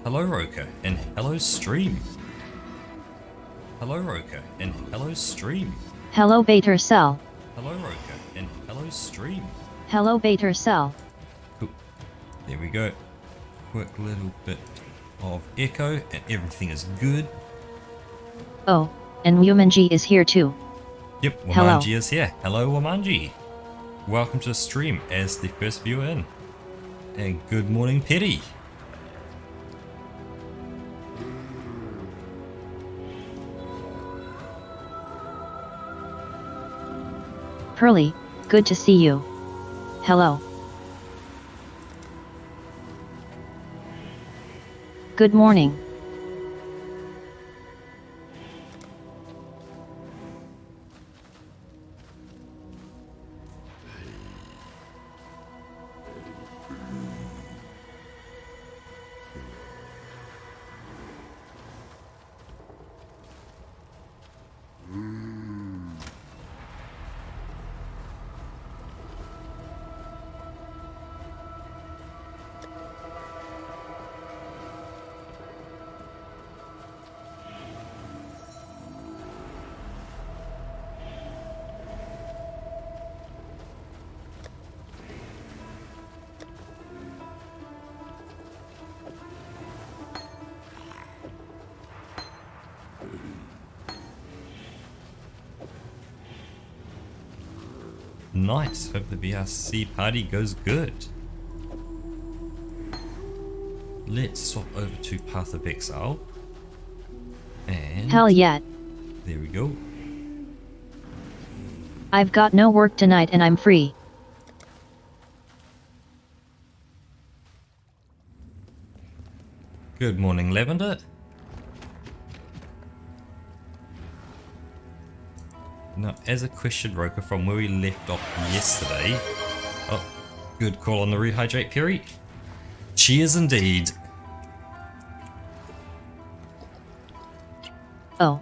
Hello Roka, and hello stream. Hello Roka, and hello stream. Hello Bater Cell. Hello Roka, and hello stream. Hello Bater Cell. Cool. There we go. Quick little bit of echo and everything is good. Oh, and Wumanji is here too. Yep, Hello. Wamanji is here. Hello Wamanji. Welcome to the stream as the first viewer in. And good morning Petty. Pearly, good to see you. Hello. Good morning. Nice, hope the BRC party goes good. Let's swap over to Path of Exile. And Hell yeah. there we go. I've got no work tonight and I'm free. Good morning, Lavender. Now, as a question, Roka, from where we left off yesterday. Oh, good call on the rehydrate, Perry. Cheers indeed. Oh.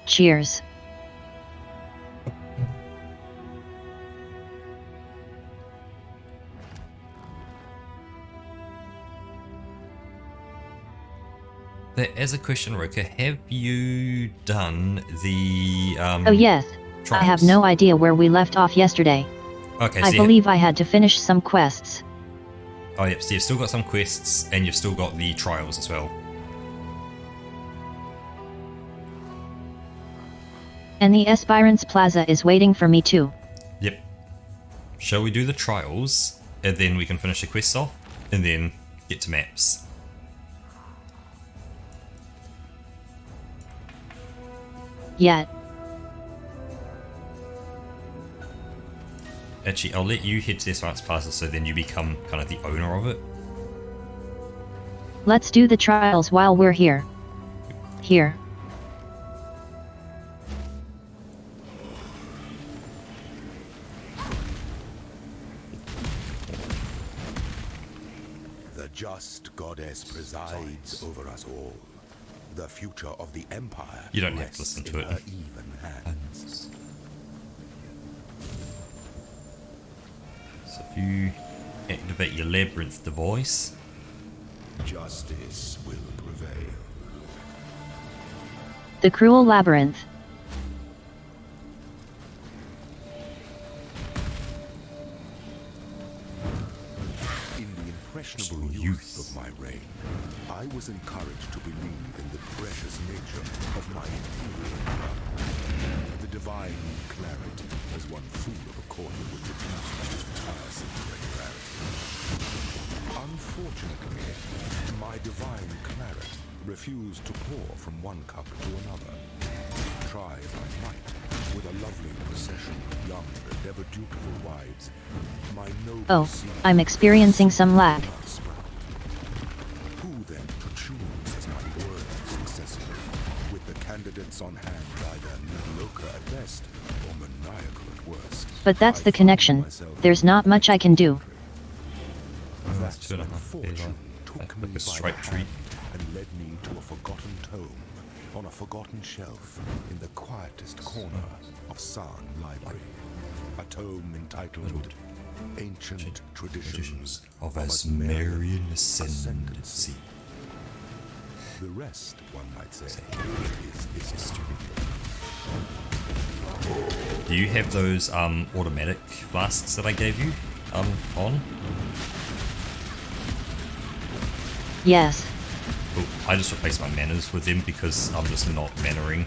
Cheers. As a question, Roka, have you done the Oh yes. trials? I have no idea where we left off yesterday. Okay, I so believe I had to finish some quests. oh yep, so you've still got some quests and you've still got the trials as well. And the Aspirants Plaza is waiting for me too. Yep. Shall we do the trials and then we can finish the quests off and then get to maps? Yet. Actually, I'll let you head to the Aspirants Plaza so then you become kind of the owner of it. Let's do the trials while we're here. Here. The just goddess presides over us all. The future of the Empire You don't have to rests listen to in it. her even hands. So if you activate your labyrinth device, Justice will prevail. The Cruel Labyrinth. In the impressionable youth of my reign, I was encouraged to believe in the precious nature of my imperial blood. The divine claret, as one fool of a courtier would deduce from its tiresome regularity. Unfortunately, my divine claret refused to pour from one cup to another. Try as I might, with a lovely procession of young and ever dutiful wives, my noble Oh, seed I'm experiencing some lag. not sprout. Who then to choose as my worthy successor, with the candidates on hand either mediocre at best or maniacal at worst? But that's I the found connection. myself There's not much I can do. That's two and a when half fortune days on. took Like me a by straight the tree. hand and led me to a forgotten tome on a forgotten shelf in the quietest corner of San Library. A tome entitled Ancient traditions of Asmarian ascendancy. The rest, one might say, is History. Do you have those automatic flasks that I gave you on? Yes. Oh, I just replaced my manners with them because I'm just not mannering.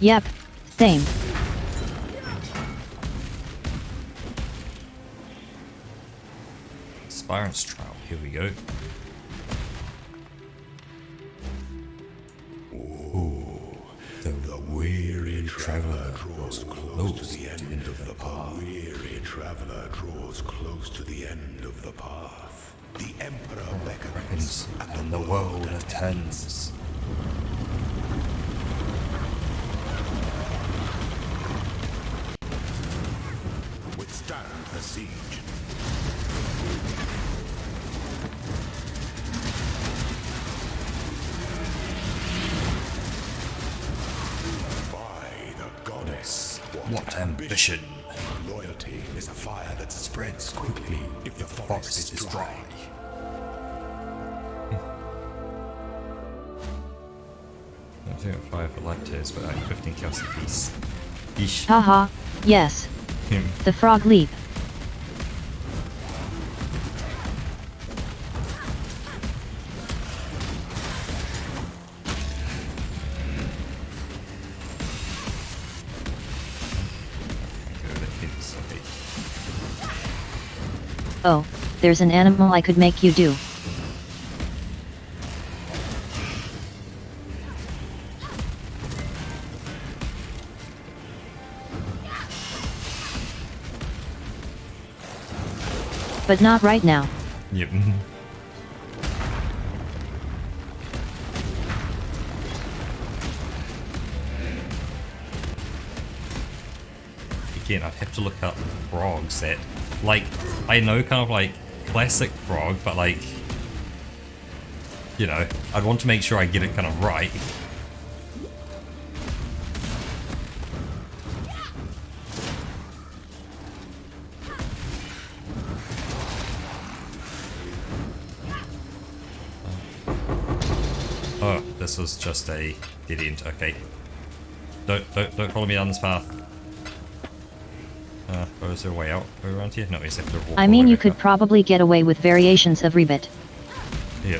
Yep. Same. Spirant's Trial, here we go. The weary traveler draws close to the end of the path. The weary traveler draws close to the end of the path. The Emperor beckons, And the world attends. withstand the siege. By the goddess, What ambition! loyalty is a fire that Spreads quickly if the forest is dry. I'm doing 5 for life tears, but I'm 15 kills a piece. Yeesh. Haha. Yes. The frog leap. Oh, there's an animal I could make you do. But not right now. Yep. Again, I'd have to look up frogs that, like, I know kind of like classic frog, but like, you know, I'd want to make sure I get it kind of right. Oh, this was just a dead end. Okay. Don't follow me down this path. Oh, is there a way out around here? No, we just have to walk. I all the mean, way you back could up. probably get away with variations of rebit. Yeah.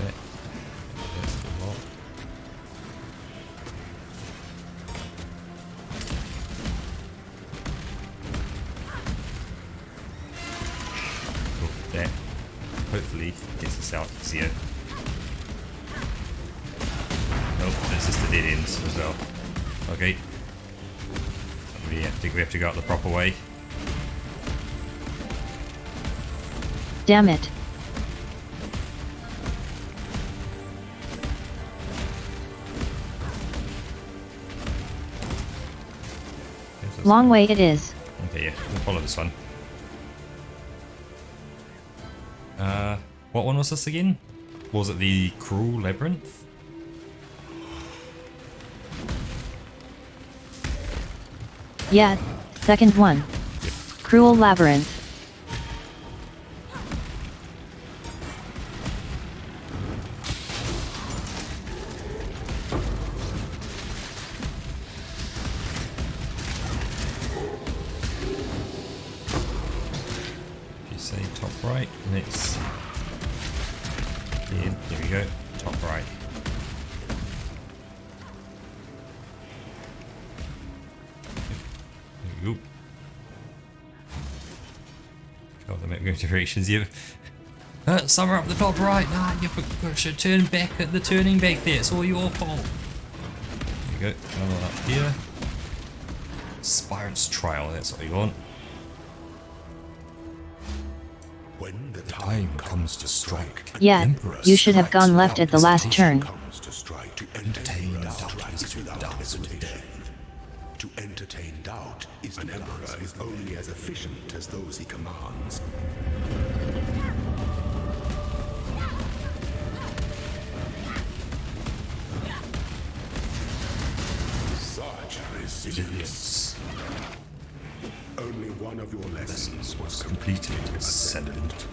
Okay. That's the wall. Cool. That hopefully gets us out easier. Nope, it's just a dead end as well. Okay. We have to go out the proper way. Damn it. Yes, that's- Long way it is. Okay, yeah, we'll follow this one. What one was this again? Was it the Cruel Labyrinth? Yeah, second one. Cruel Labyrinth. If you say top right, next. Yeah, there we go. Top right. There we go. God, the map going directions here. Somewhere up the top right. Nah, you should turn back at the turning back there. It's all your fault. There you go. Another one up here. Spirant's Trial. That's what you want. When the Time comes to strike. Yeah, Emperor you should have strikes gone left at the without last hesitation. turn. comes to strike to Entertain without doubtless to without dance with hesitation. death. To entertain doubt is an emperor is only as efficient as those he commands. Such resilience. Only one of your lessons was Completed, Ascendant.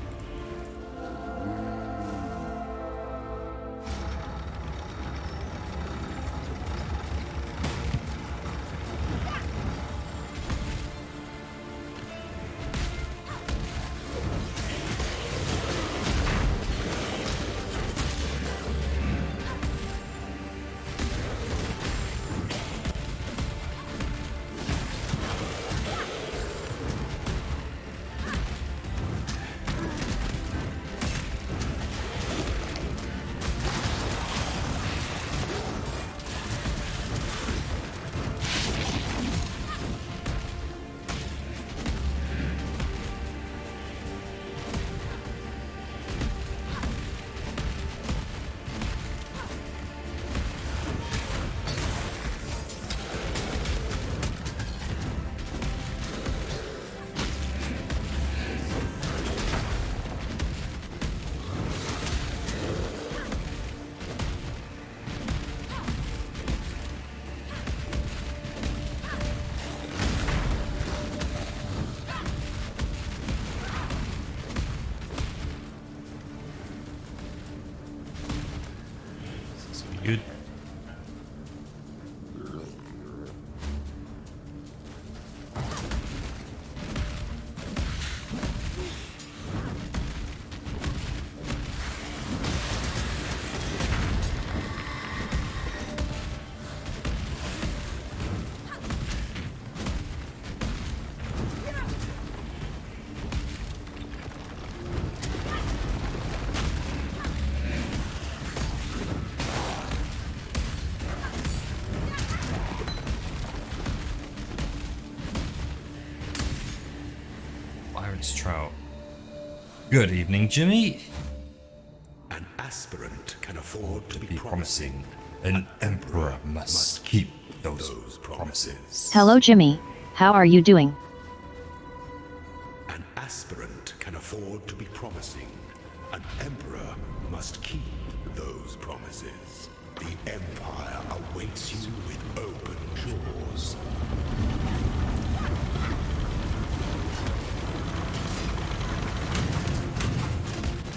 Good. Byron's Trout. Good evening, Jimmy. An aspirant can afford to be Be promising. promising. An emperor must keep those promises. Hello Jimmy, how are you doing? An aspirant can afford to be promising. An emperor must keep those promises. The empire awaits you with open jaws.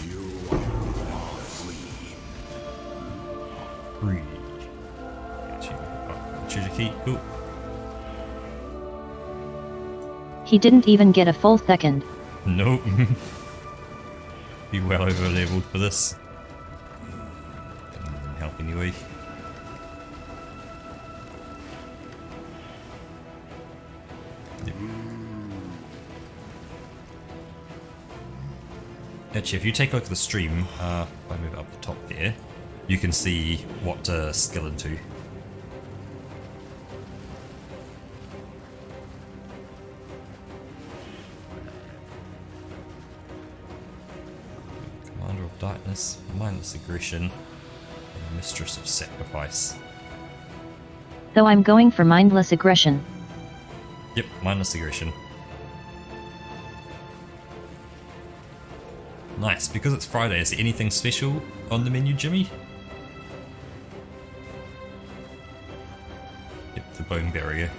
You are free. Free. Choose a key. Cool. He didn't even get a full second. Nope. Be well over leveled for this. Help anyway. Yep. Actually, if you take a look at the stream, if I move it up the top there, you can see what to skill into. Commander of Darkness, Mindless Aggression, and Mistress of Sacrifice. So I'm going for mindless aggression. Yep, Mindless Aggression. Nice, because it's Friday, is there anything special on the menu, Jimmy? Yep, the Bone Barrier.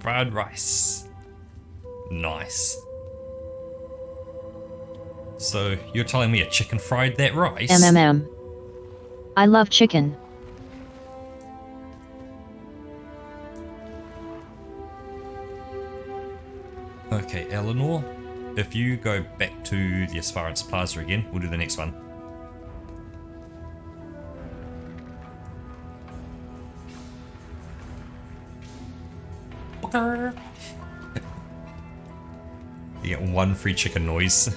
Fried rice. Nice. So, you're telling me a chicken fried that rice? MMM. I love chicken. Okay, Eleanor, if you go back to the Aspirants Plaza again, we'll do the next one. You get one free chicken noise. There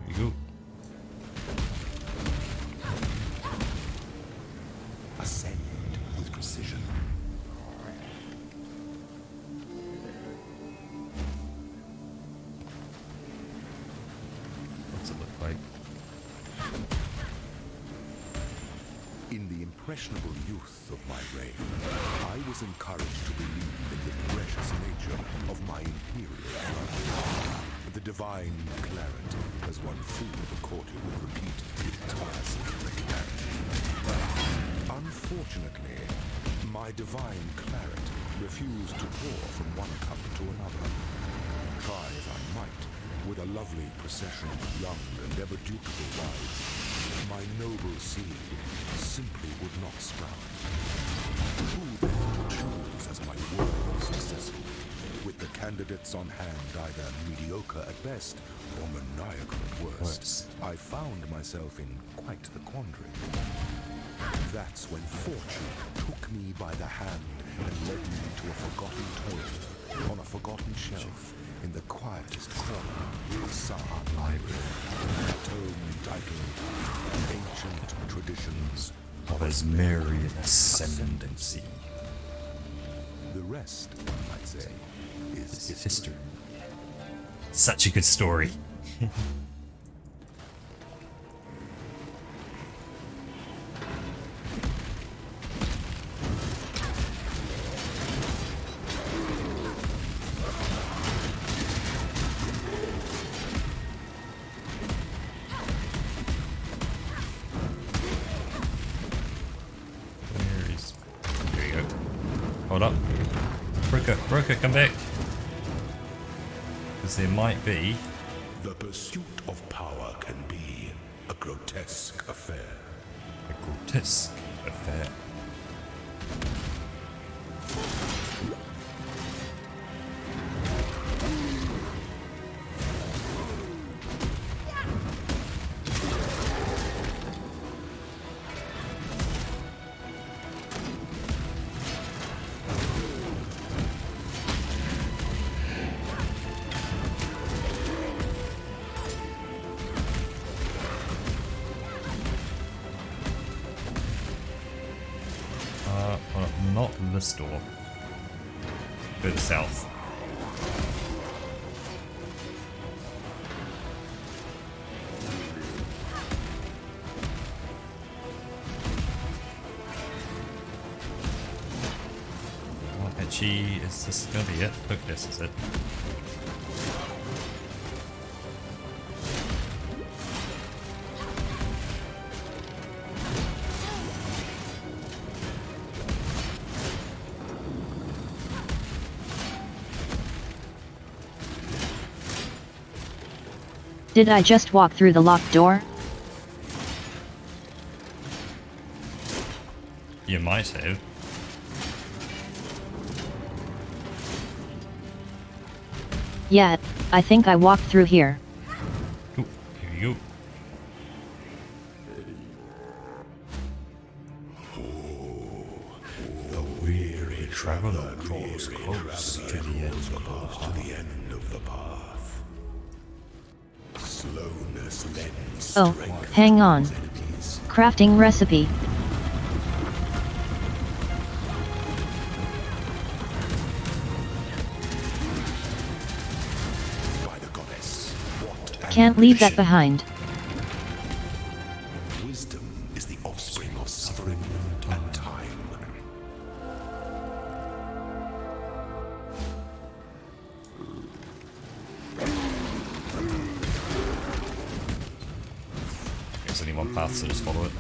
you go. Ascend with precision. What's it look like? In the impressionable youth of my reign, I was encouraged to believe in the precious nature of my imperial blood. The divine claret, as one fool of a courtier would repeat with tiresome regularity. Unfortunately, my divine claret refused to pour from one cup to another. Try as I might, with a lovely procession of young and ever dutiful wives, my noble seed simply would not sprout. Who then to choose as my worthy successor? With the candidates on hand either mediocre at best or maniacal at worst, I found myself in quite the quandary. That's when fortune took me by the hand and led me to a forgotten toilet on a forgotten shelf in the quietest corner of Sa'an Library, a tome titled Ancient Traditions Of Asmarian Ascendancy. The rest, one might say, is history. Such a good story. Where is... There you go. Hold up. Broker, come back. Because there might be... The pursuit of power can be a grotesque affair. a grotesque affair. Well, not this door. Go to south. Well, actually, is this gonna be it? Look, this is it. Did I just walk through the locked door? You might have. Yeah, I think I walked through here. Ooh, here you go. The weary traveler draws close to the end of the path. Slowness lends Oh, strength hang to on. one's enemies. Crafting recipe. By the goddess, what Can't leave that ambition. behind. Wisdom is the offspring of suffering and time. There's only one path, so just follow it.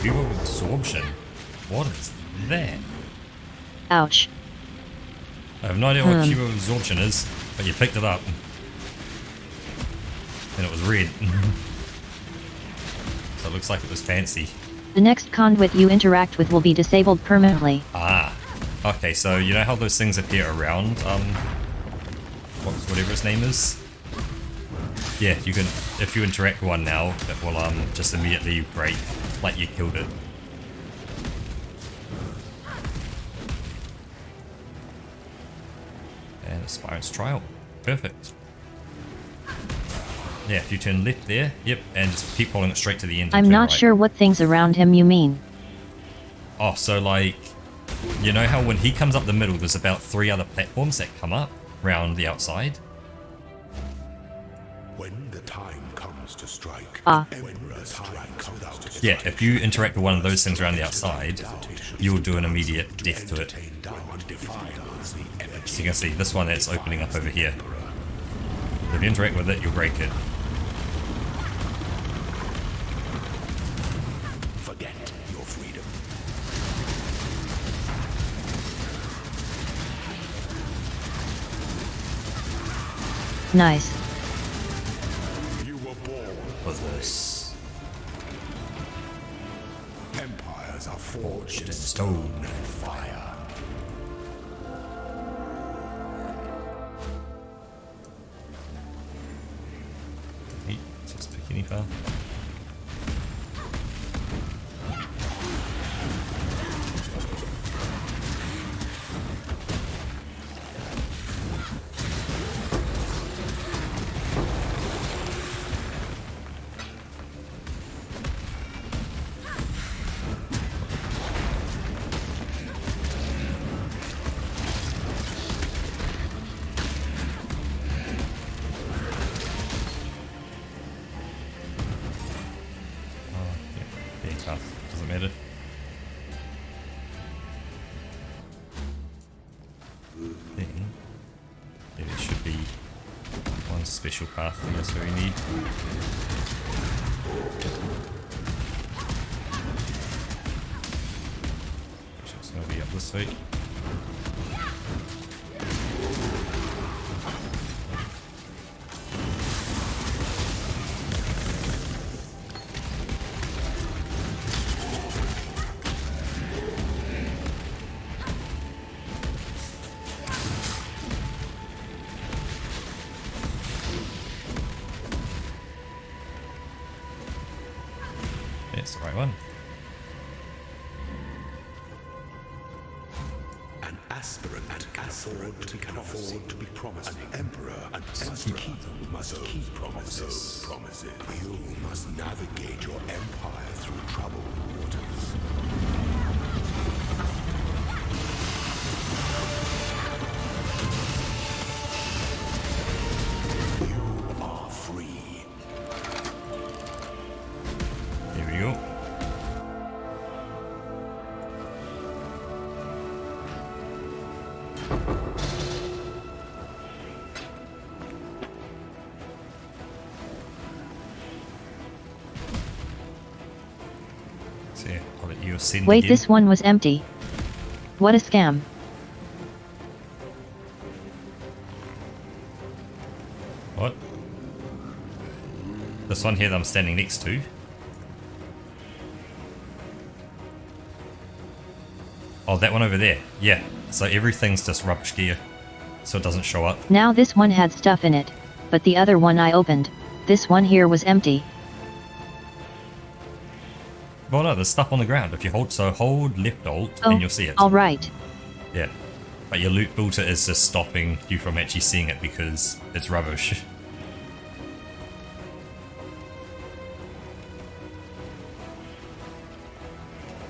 Cube of Absorption. What is that? Ouch. I have no idea what Cube of Absorption is, but you picked it up. And it was red. So it looks like it was fancy. The next conduit you interact with will be disabled permanently. Ah. Okay, so you know how those things appear around, whatever his name is? Yeah, you can, if you interact with one now, it will just immediately break, like you killed it. And Aspirant's Trial. Perfect. Yeah, if you turn left there, yep, and just keep holding it straight to the end. I'm not sure what things around him you mean. Oh, so like, you know how when he comes up the middle, there's about 3 other platforms that come up round the outside? When the time comes to strike, yeah, if you interact with one of those things around the outside, you will do an immediate death to it. So you can see this one that's opening up over here. If you interact with it, you'll break it. Forget your freedom. Nice. You were born. What's this? Empires are forged in Stone. and fire. Hey, just bikini path. Doesn't matter. Then there should be one special path that that's what we need. Which is going to be up this way. It's the right one. An aspirant can afford to be promised. An emperor must keep promises. You must navigate your empire through troubled waters. You are free. Here we go. So yeah, I'll let you ascend Wait, again. this one was empty. What a scam. What? This one here that I'm standing next to. Oh, that one over there. Yeah. So everything's just rubbish gear. So it doesn't show up. Now this one had stuff in it, but the other one I opened. This one here was empty. Well, no, there's stuff on the ground. If you hold left alt Oh, and you'll see it. alright. Yeah. But your loot filter is just stopping you from actually seeing it because it's rubbish.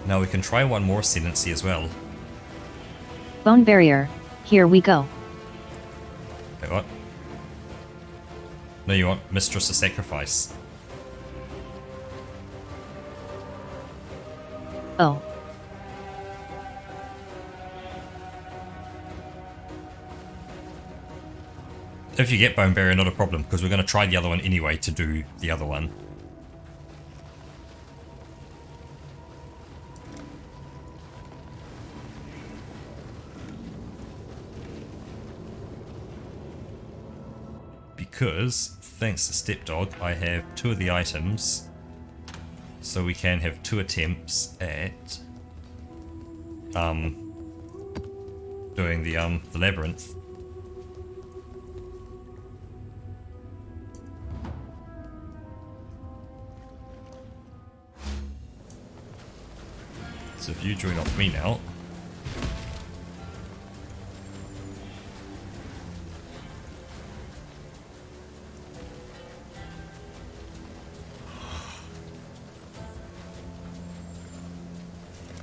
Now we can try one more ascendancy as well. Bone barrier. Here we go. Wait, what? No, you want Mistress of Sacrifice. Oh. If you get Bone Barrier, not a problem, because we're going to try the other one anyway to do the other one. because thanks to Stepdog I have 2 of the items, so we can have 2 attempts at doing the labyrinth. So if you join off me now.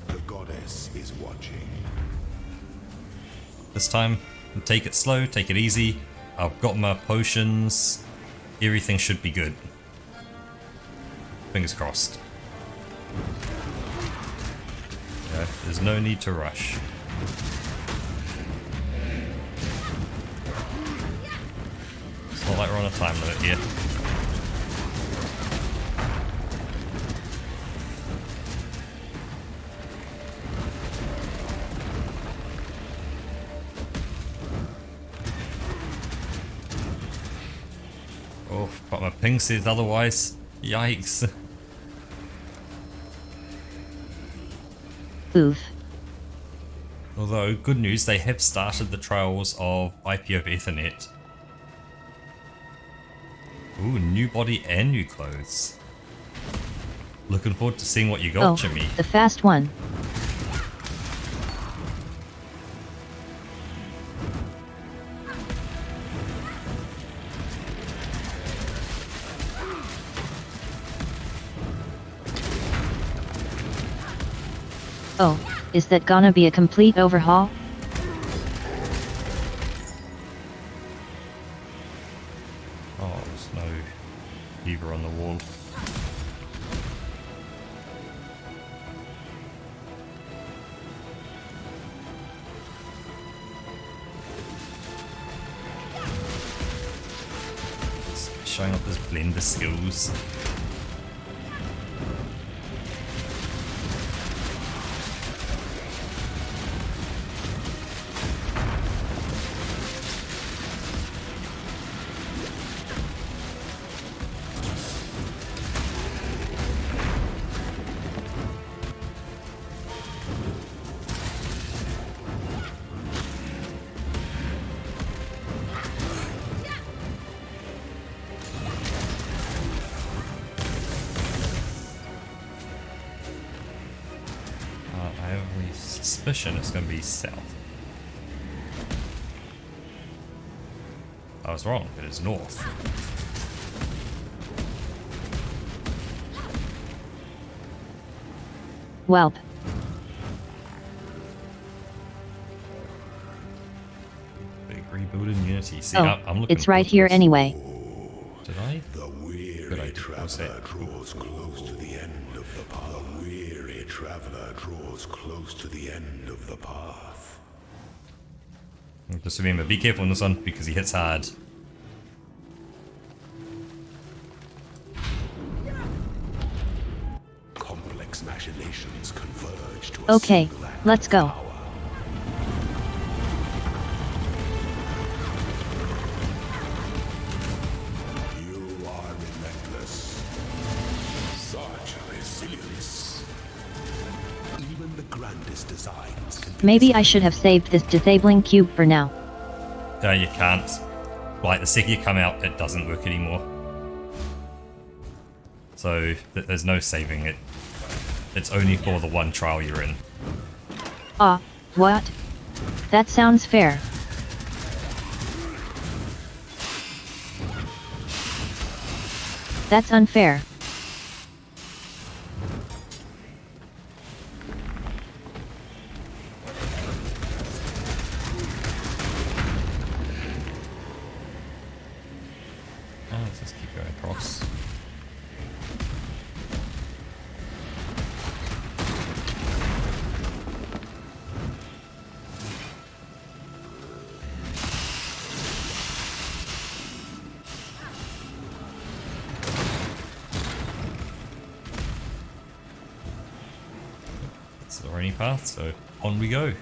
The goddess is watching. This time, take it slow, take it easy. I've got my potions. Everything should be good. Fingers crossed. Yeah, there's no need to rush. It's not like we're on a time limit here. Oh, but my ping says otherwise. Yikes. Oof. Although, good news, they have started the trials of IP over Ethernet. Ooh, new body and new clothes. Looking forward to seeing what you got, Oh, Jimmy. the fast one. Oh, is that gonna be a complete overhaul? Oh, there's no lever on the wall. It's showing up his blender skills. I have a suspicion it's going to be south. I was wrong, it is north. Welp. Big rebuild in Unity. See, Oh, I'm looking it's right forward to here this. anyway. Did I? The Good weary idea. What's traveler that? draws close to the end of the path. The weary traveler draws close to the end of the path. Just remember, be careful on this one because he hits hard. Complex machinations converge to a Okay, single act let's of go. power. You are relentless. Such resilience. Even the grandest designs can be Maybe I should have saved this disabling cube for now. No, you can't. Like, the second you come out, it doesn't work anymore. So, there's no saving it. It's only for the one trial you're in. Ah, what? That sounds fair. That's unfair. Let's just keep going across. It's the rainy path, so on we go.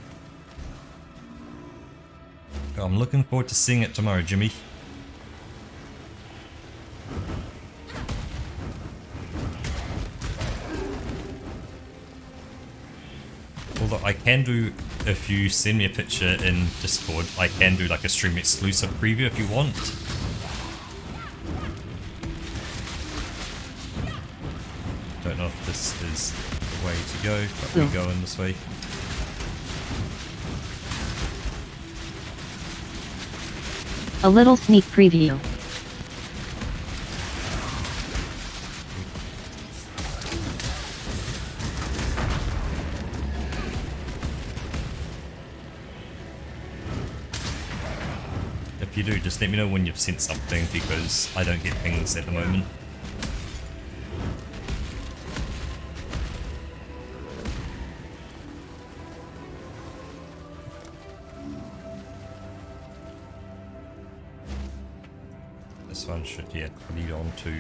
I'm looking forward to seeing it tomorrow, Jimmy. can do, if you send me a picture in Discord, I can do like a stream exclusive preview if you want. Don't know if this is the way to go, but we go in this way. A little sneak preview. If you do, just let me know when you've sent something, because I don't get pings at the moment. This one should, yeah, lead on to...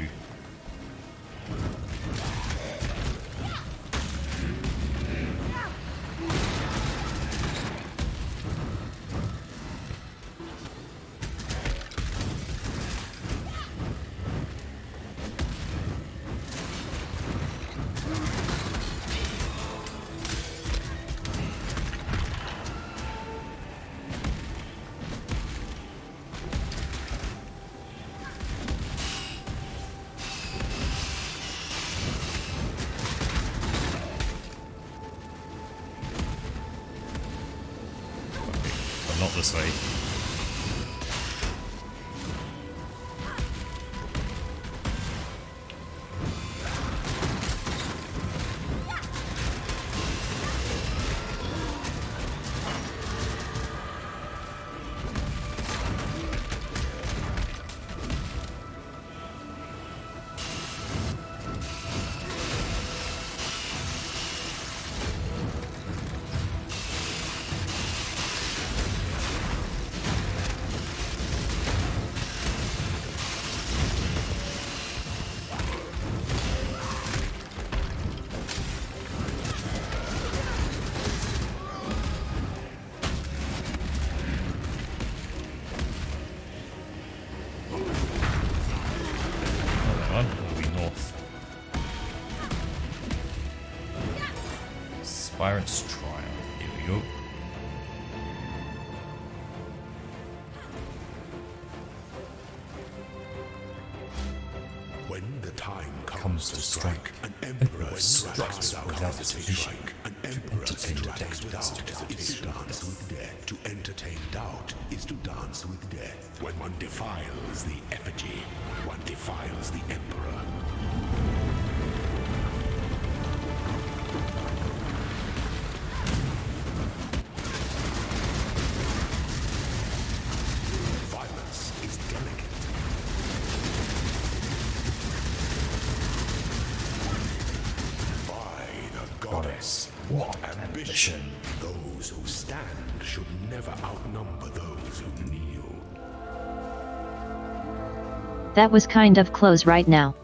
not this way. Byron's Trial. Here we go. When the time comes to strike, an emperor strikes without hesitation. An emperor strikes without hesitation. Dance with death. To entertain doubt is to dance with death. When one defiles the effigy, one defiles the emperor. What ambition! Those who stand should never outnumber those who kneel. That was kind of close right now.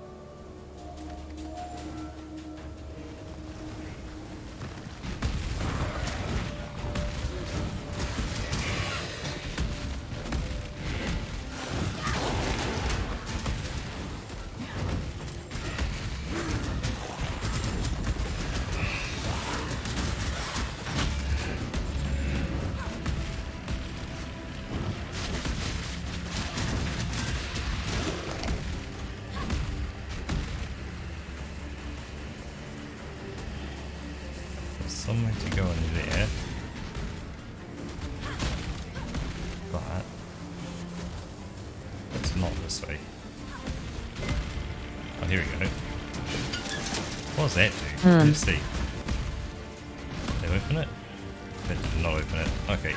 Somewhere to go in there, but it's not this way. Oh, here we go. What does that do? Let's see. Did they open it? They did not open it. Okay.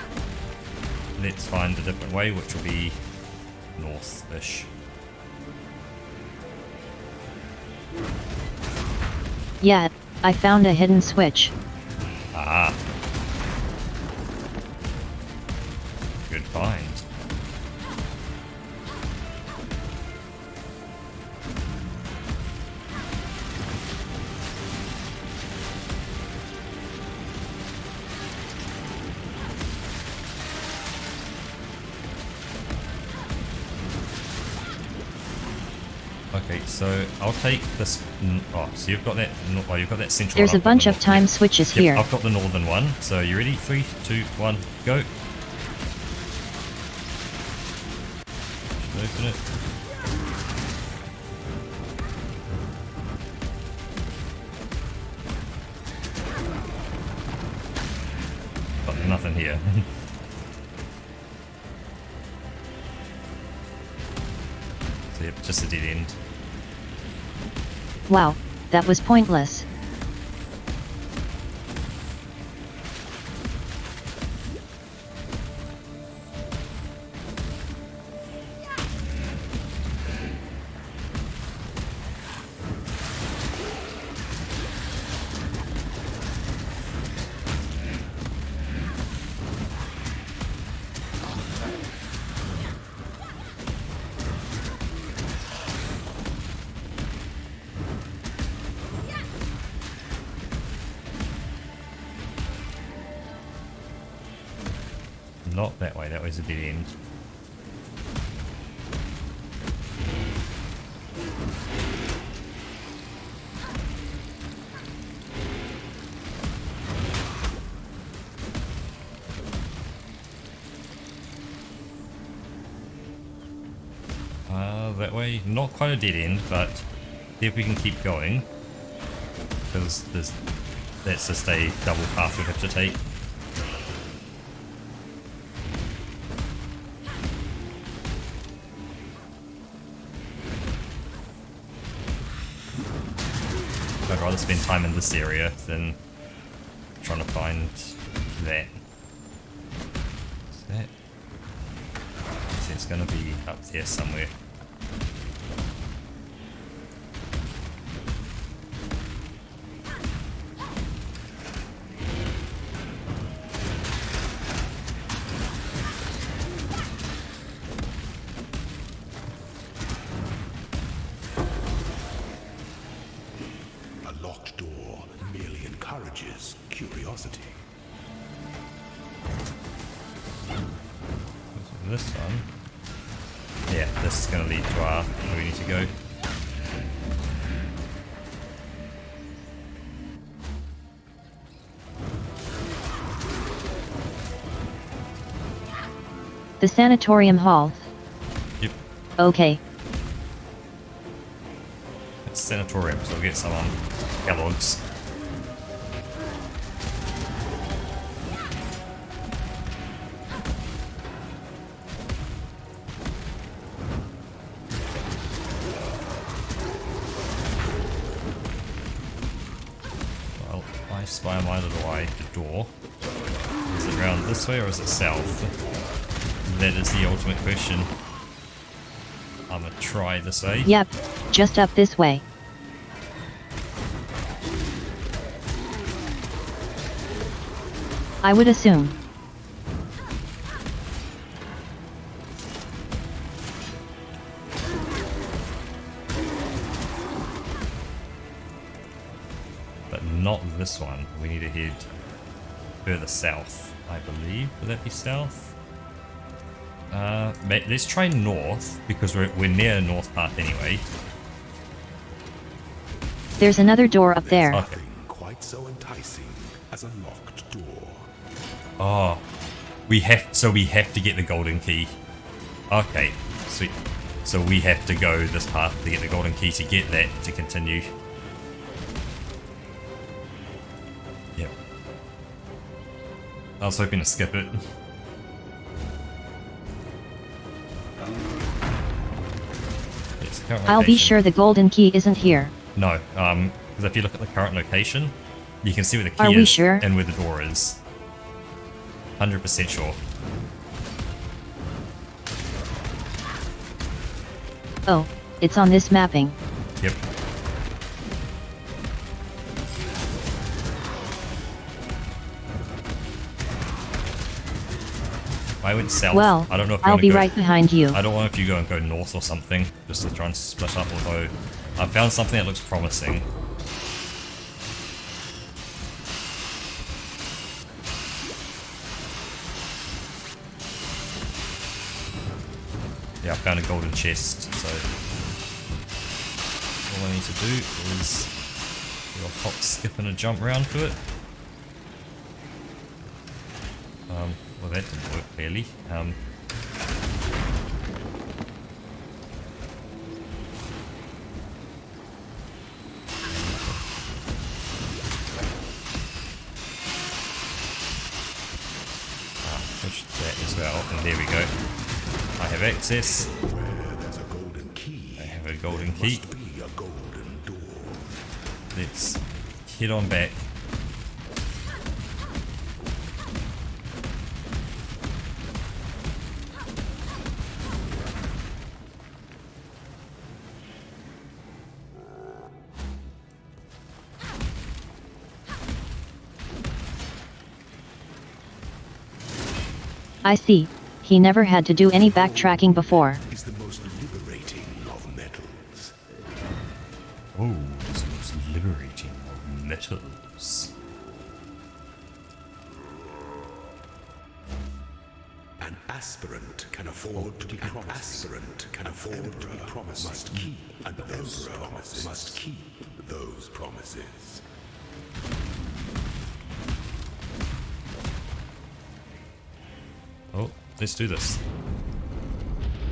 Let's find a different way, which will be north-ish. Yeah, I found a hidden switch. Ah. Good find. Okay, so I'll take this. Oh, so you've got that. Oh, you've got that central. There's one. a bunch of time switches Yep, here. I've got the northern one. So you ready? 3, 2, 1, go. Should open it. Got nothing here. So yep, just a dead end. Wow, that was pointless. Not that way, that way's a dead end. That way, not quite a dead end, but see if we can keep going. Because that's just a double path we have to take. I'd rather spend time in this area than trying to find that. Is that? See, it's gonna be up there somewhere. A locked door merely encourages curiosity. This one. Yeah, this is going to lead to where we need to go. The sanatorium hall. Yep, Okay. it's sanatorium, so we'll get some on Kellogg's. Well, I spy on my little eye the door. Is it around this way or is it south? That is the ultimate question. I'm gonna try this way. Yep, just up this way. I would assume. But not this one. We need to head further south, I believe. Would that be south? Let's try north, because we're near north path anyway. There's another door up there. Okay. Nothing quite so enticing as a locked door. Oh, we have to get the golden key. Okay, sweet. So we have to go this path to get the golden key to get that to continue. Yep. I was hoping to skip it. It's current I'll be location. sure the golden key isn't here. No, because if you look at the current location, you can see where the key Are we is sure? and where the door is. 100% sure. Oh, it's on this mapping. Yep. I went south. Well, I don't know if you I'll want be to go. right behind you. I don't know if you go and go north or something, just to try and split up. Although I found something that looks promising. Yeah, I found a golden chest. So all I need to do is do a hop, skip, and a jump round to it. Well, that didn't work clearly. Push that as well, and there we go. I have access. Where there's a golden key, I have a golden key. must be a golden door. Let's head on back. I see. He never had to do any backtracking before. Is the most liberating of metals. Oh, it's the most liberating of metals. An aspirant can afford to be promised. An aspirant can afford to be promised. Must keep those promises. Must keep those promises. Oh, let's do this.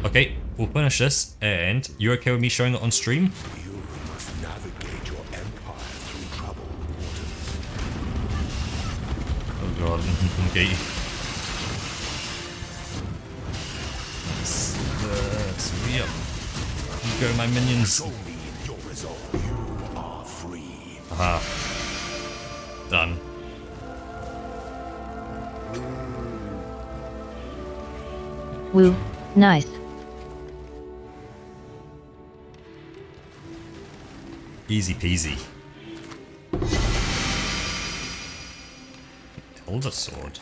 Okay, we'll finish this, and you okay with me showing it on stream? You must navigate your empire through troubled waters. Oh god, okay. Sweet up. You go, my minions. Show me your resolve. You are free. Aha. Done. Woo, nice. Easy peasy. Elder sword.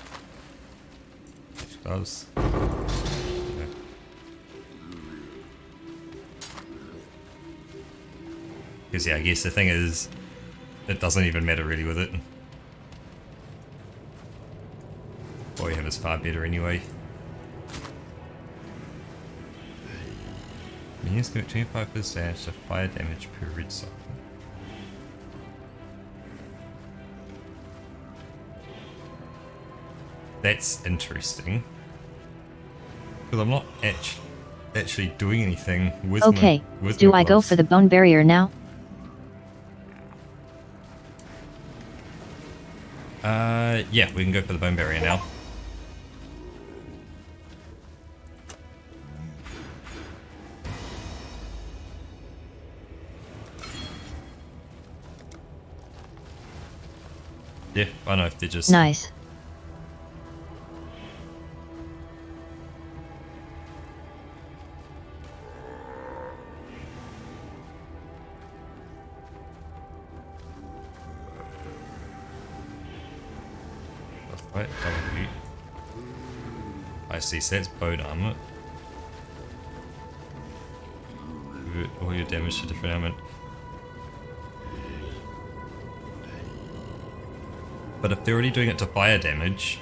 Which does. Because yeah, I guess the thing is, it doesn't even matter really with it. What we have is far better anyway. Minions give 25% of fire damage per red cycle. That's interesting. Because I'm not actually doing anything with Okay, my, with do my I go gloves. for the bone barrier now? Yeah, we can go for the bone barrier now. Yeah, I know if they're just... Nice. Right, W. I see, so that's bone armor. Convert all your damage to different element. But if they're already doing it to fire damage,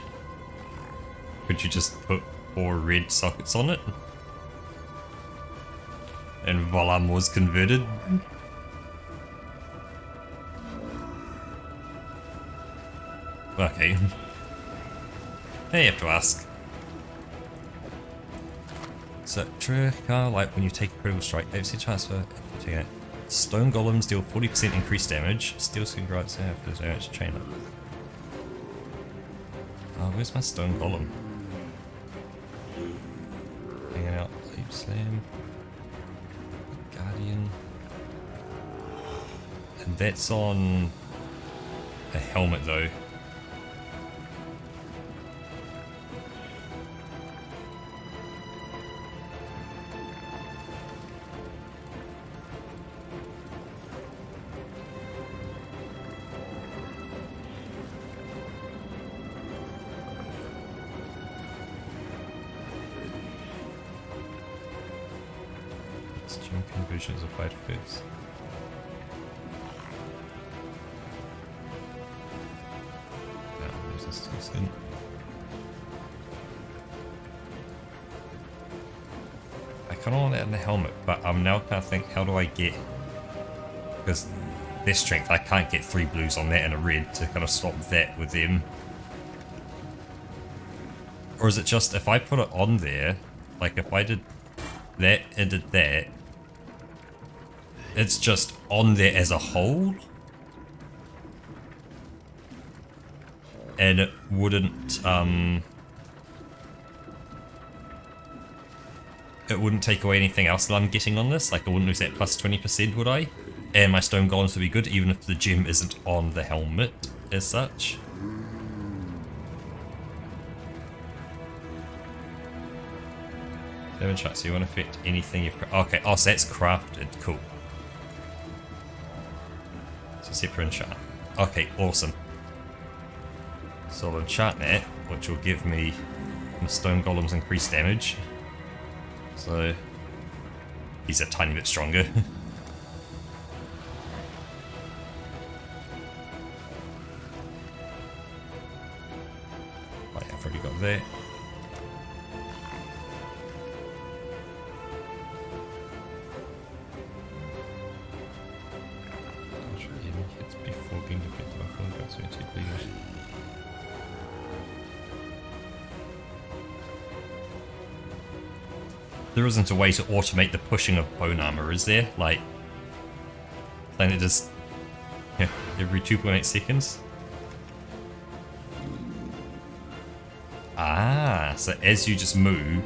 could you just put 4 red sockets on it? And voila, was converted? Okay. Now you have to ask. So, trick, like when you take a critical strike, 8% transfer if you're taking it. Stone golems deal 40% increased damage. Steel skin grants for the damage trainer. Oh, where's my stone golem? Hanging out, Leap Slam. Guardian. And that's on a helmet though. Conversions of white fits. There's a steel skin. I kind of want that in the helmet, but I'm now kind of think, how do I get Because their strength, I can't get 3 blues on that and a red to kind of swap that with them. Or is it just, if I put it on there, like if I did that and did that, it's just on there as a whole? And it wouldn't take away anything else that I'm getting on this. Like I wouldn't lose that plus 20%, would I? And my stone golems would be good even if the gem isn't on the helmet as such. Damage shot, so you won't affect anything you've okay, oh, so that's crafted, cool. So separate enchant. Okay, awesome. So I'll enchant that, which will give me my stone golems increased damage. So he's a tiny bit stronger. Right, I've already got that. Before being defeated by full guns, we take leaders. There isn't a way to automate the pushing of bone armor, is there? Like, then it just, yeah, every 2.8 seconds. Ah, so as you just move,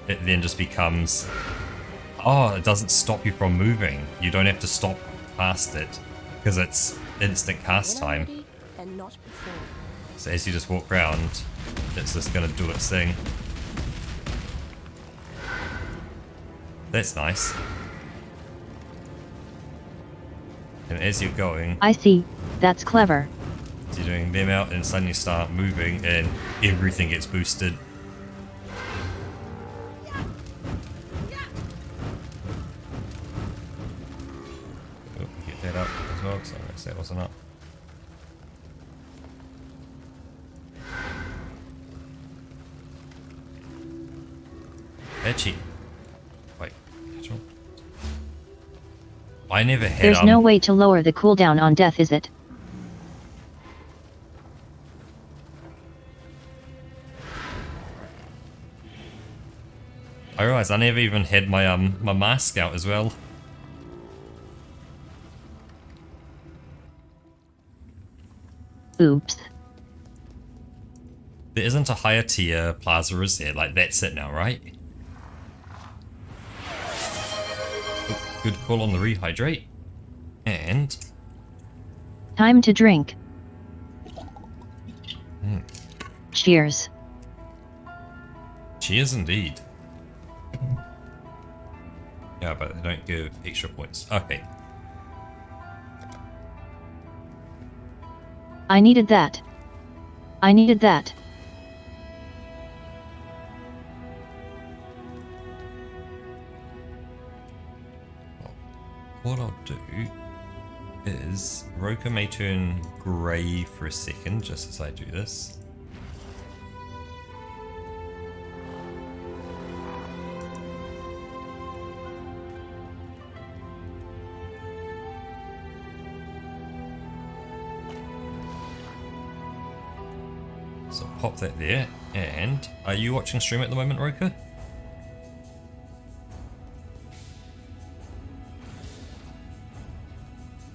it then just becomes, oh, it doesn't stop you from moving. You don't have to stop past it because it's instant cast time. So as you just walk around, it's just gonna do its thing. That's nice. And as you're going, I see. That's clever. you're doing them out and suddenly start moving and everything gets boosted. Oh, get that up as well, because I guess that wasn't up. Actually, wait, I never had. There's no way to lower the cooldown on death, is it? I realised I never even had my my mask out as well. Oops. There isn't a higher tier plaza, is there? Like that's it now, right? Oh, good call on the rehydrate. And Time to drink. Cheers. cheers indeed. Yeah, but they don't give extra points. Okay. I needed that. I needed that. What I'll do is Roka may turn grey for a second just as I do this. So pop that there. And are you watching stream at the moment, Roka?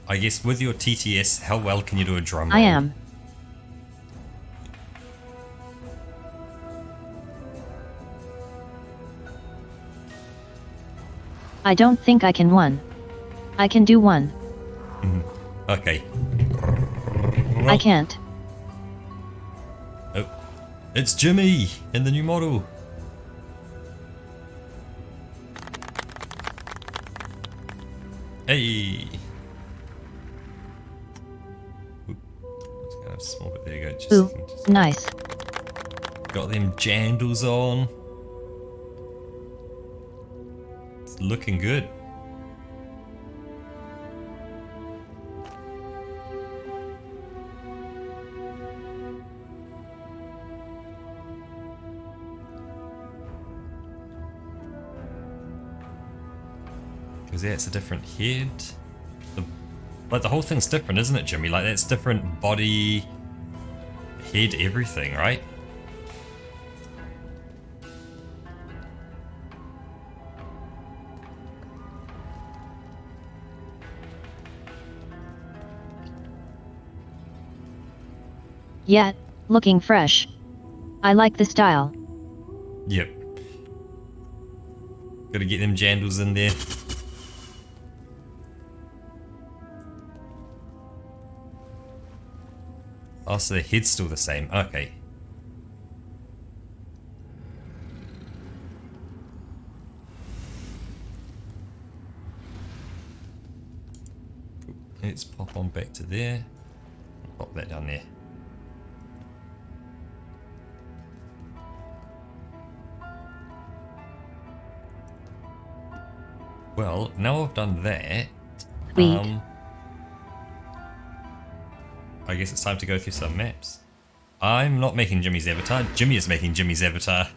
I guess with your TTS, how well can you do a drum roll? I am. I don't think I can one. I can do one. Okay. I can't. Oh, it's Jimmy in the new model. Hey. Oop. It's kind of small, but there you go. Just Ooh, just nice. got them jandals on. It's looking good. Because yeah, it's a different head. The Like, the whole thing's different, isn't it, Jimmy? Like, that's different body, head, everything, right? Yet, looking fresh. I like the style. Yep. Gotta get them jandals in there. Oh, so the head's still the same. Okay. Cool. Let's pop on back to there. Pop that down there. Well, now I've done that, Sweet. I guess it's time to go through some maps. I'm not making Jimmy's avatar, Jimmy is making Jimmy's avatar.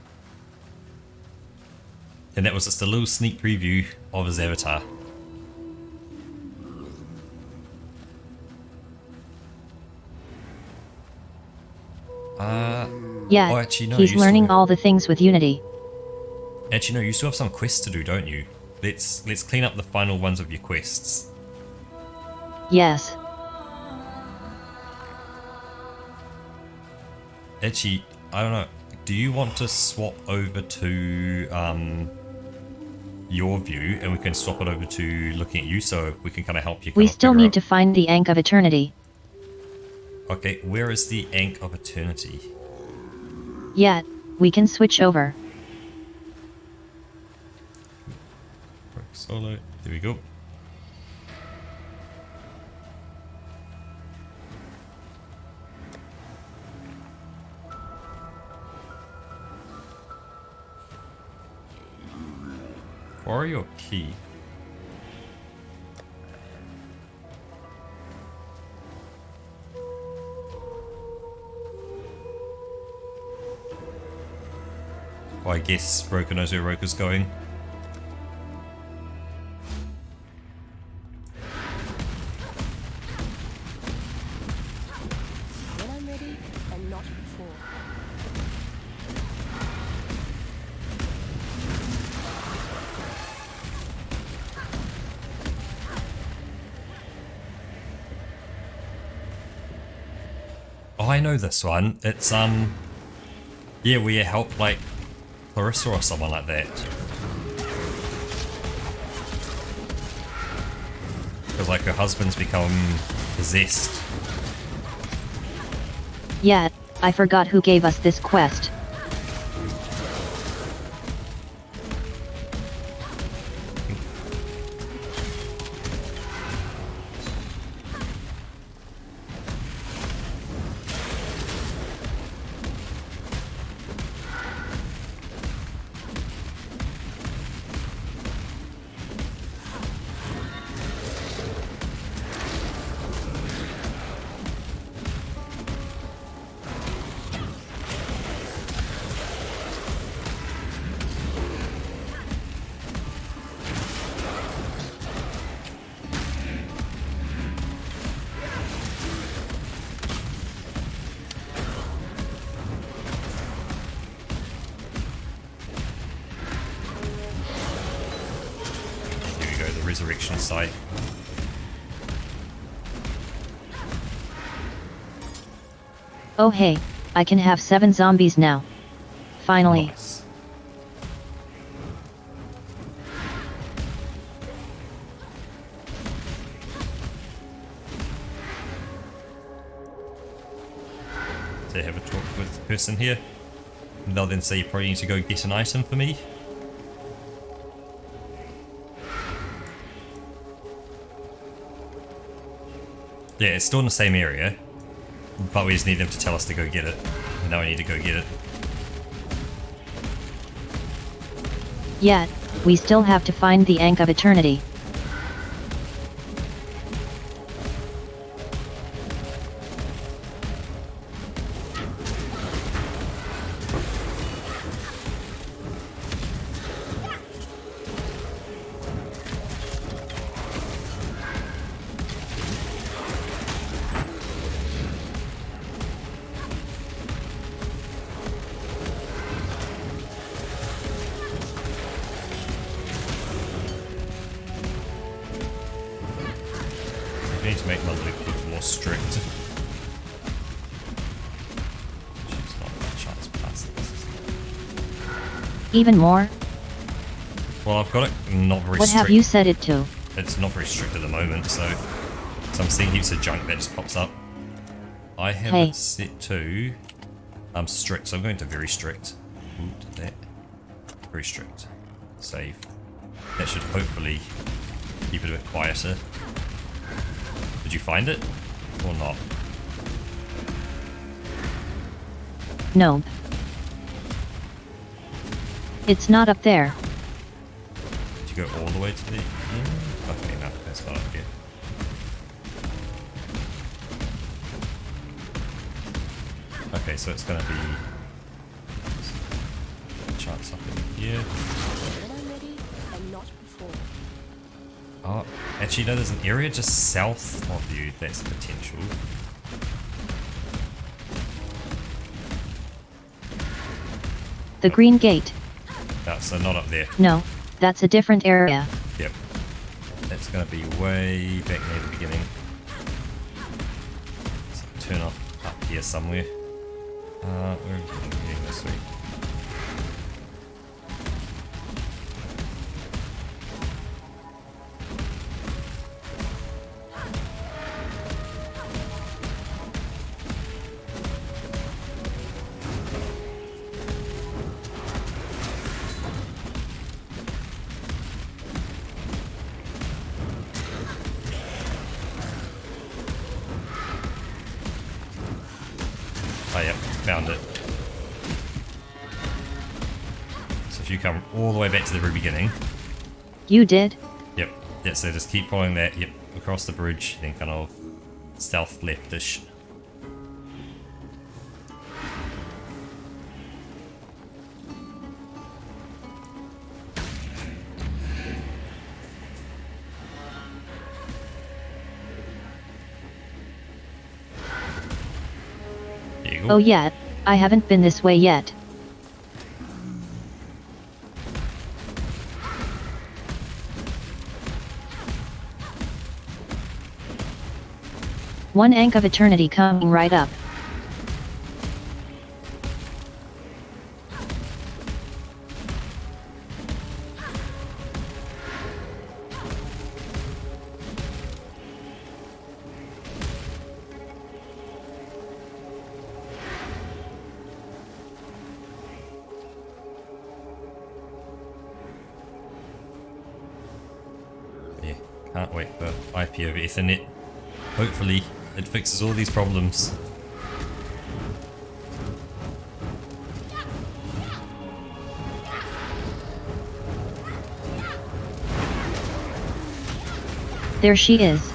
And that was just a little sneak preview of his avatar. Yeah, oh, actually, no, he's you learning still, all the things with Unity. actually, no, you still have some quests to do, don't you? Let's clean up the final ones of your quests. Yes. Actually, I don't know. Do you want to swap over to your view, and we can swap it over to looking at you, so we can kind of help you? We Kind of still figure need out. to find the Ankh of Eternity. Okay, where is the Ankh of Eternity? Yet, we can switch over. Solo. There we go. Quarry or key? Well, I guess Roka knows where Roka's going. When I'm ready, and not before. Oh, I know this one. It's yeah, we help like Clarissa or someone like that. Because like her husband's become possessed. Yet, I forgot who gave us this quest. Here we go, the resurrection site. Oh hey, I can have 7 zombies now. Finally. Nice. To have a talk with the person here. And they'll then say you probably need to go get an item for me. Yeah, it's still in the same area, but we just need them to tell us to go get it. And now I need to go get it. Yet, we still have to find the Ankh of Eternity. We need to make my loop look more strict. She's not got a chance past this. Even more? Well, I've got it not very What strict. have you set it to? It's not very strict at the moment, so I'm seeing heaps of junk that just pops up. I have Hey. it set to strict, so I'm going to very strict. Ooh, did that. Very strict. Save. That should hopefully keep it a bit quieter. Did you find it? Or not? Nope. It's not up there. Did you go all the way to the end? Okay, no, that's not up here. Okay, so it's gonna be chance up in here. When I'm ready and not before. Oh, actually no, there's an area just south of you that's potential. The green gate. No, so not up there. No, that's a different area. Yep. That's gonna be way back near the beginning. So turn off up here somewhere. Where are we heading this week? Oh yeah, found it. So if you come all the way back to the very beginning. You did? Yep. Yeah, so just keep following that, yep, across the bridge, then kind of south leftish. There you go. Oh yeah, I haven't been this way yet. One Ankh of Eternity coming right up. Yeah, can't wait for IP over Ethernet. Hopefully it fixes all these problems. There she is.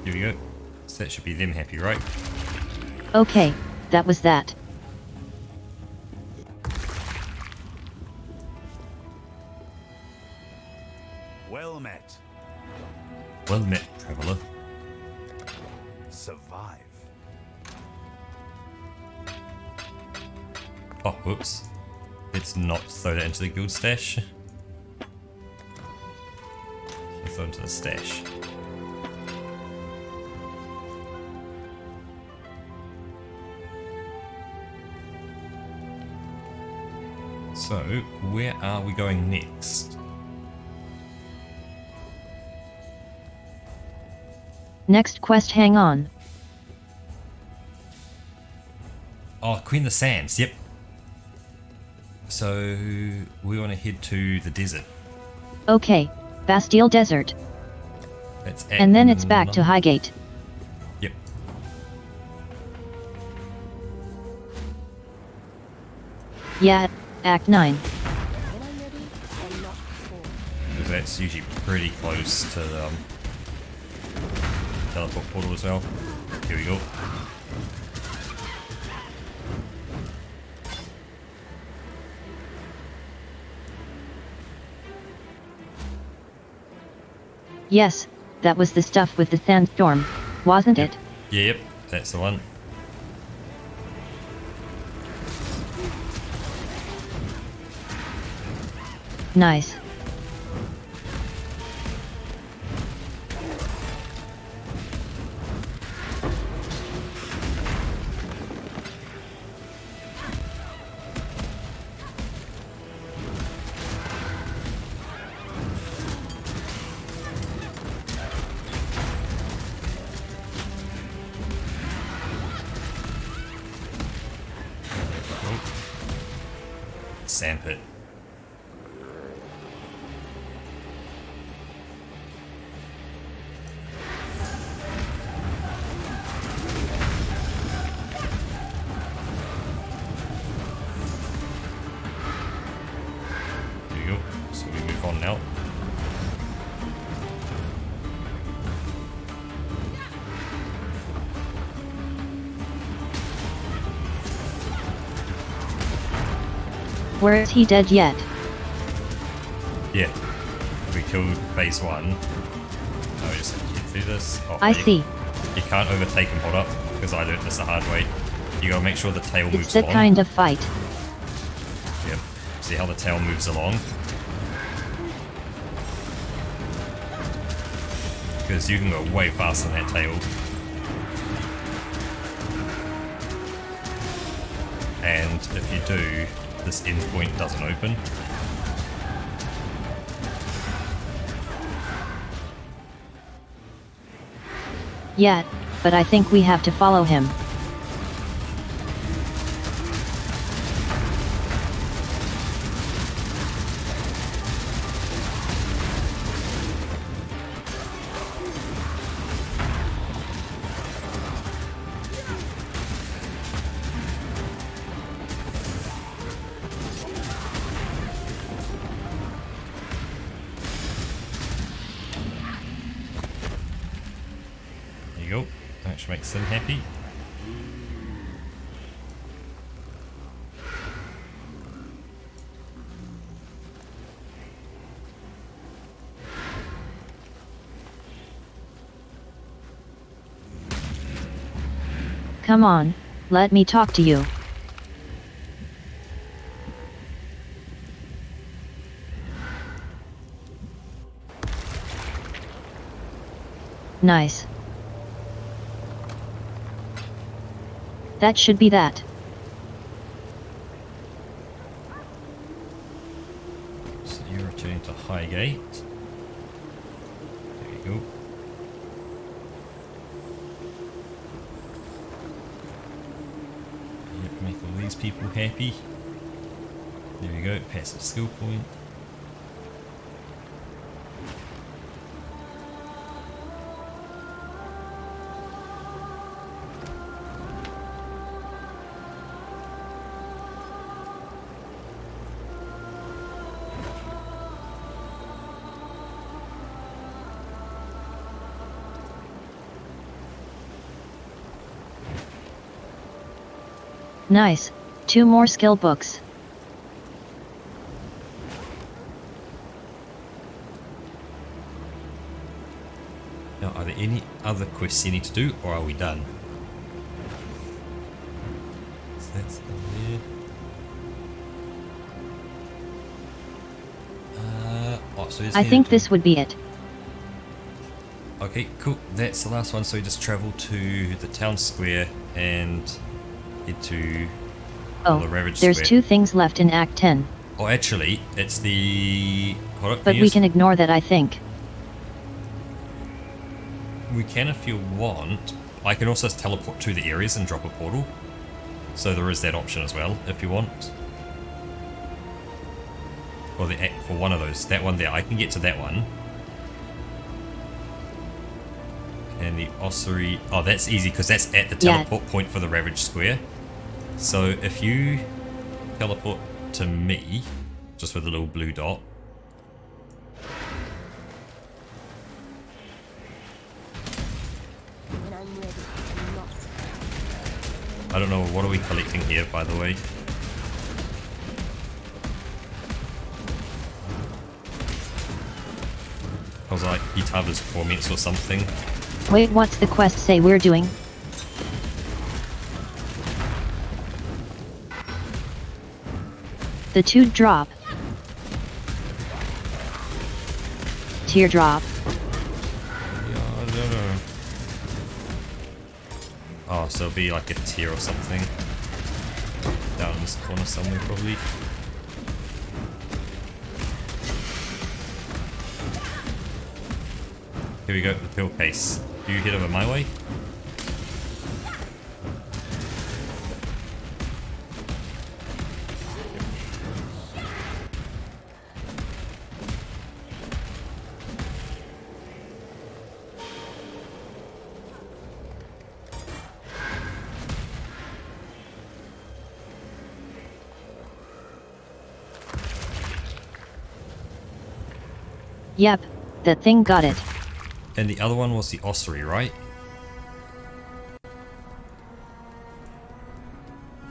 Here we go. So that should be them happy, right? Okay, that was that. Well met. Well met, traveller. Survive. Oh, whoops. Let's not throw that into the guild stash. Let's throw it into the stash. So, where are we going next? Next quest, hang on. Oh, Queen of the Sands, yep. So, we want to head to the desert. Okay, Bastille Desert. That's And then it's back to Highgate. Yep. Yeah, Act 9. When I'm ready and not before. Because that's usually pretty close to the teleport portal as well. Here we go. Yes, that was the stuff with the sandstorm, wasn't it? Yep, that's the one. Nice. Sandpit. There you go. So we move on now. Where is he dead yet? Yeah. We killed base 1. Oh, we just have to get through this. Oh, I see. You can't overtake and hold up, because I learned this the hard way. You gotta make sure the tail It's moves that along. kind of fight. Yep. See how the tail moves along? Because you can go way faster than that tail. And if you do, this endpoint doesn't open. Yet, but I think we have to follow him. There you go. That should make Sin happy. Come on, let me talk to you. Nice. That should be that. So you return to Highgate. There you go. Yep, make all these people happy. There we go, passive skill point. Nice. 2 more skill books. Now, are there any other quests you need to do, or are we done? So that's in there. So we just I need think to- this would be it. Okay, cool. That's the last one. So we just travel to the town square and head to the Ravage There's Square. 2 things left in Act 10. Oh, actually, it's the. Hold up, But we use- can ignore that, I think. We can if you want. I can also teleport to the areas and drop a portal. So there is that option as well, if you want. Or the act for one of those. That one there, I can get to that one. And the ossuary. Oh, that's easy because that's at the Yeah. teleport point for the Ravage Square. So if you teleport to me, just with a little blue dot. When I'm ready, I'm not. I don't know, what are we collecting here, by the way? I was like, Itava's torments or something. Wait, what's the quest say we're doing? The 2-drop. Teardrop. Yeah, I don't know. Oh, so it'll be like a tier or something. Down in this corner somewhere, probably. Here we go, the pill case. Do you head over my way? Yep, that thing got it. And the other one was the ossuary, right?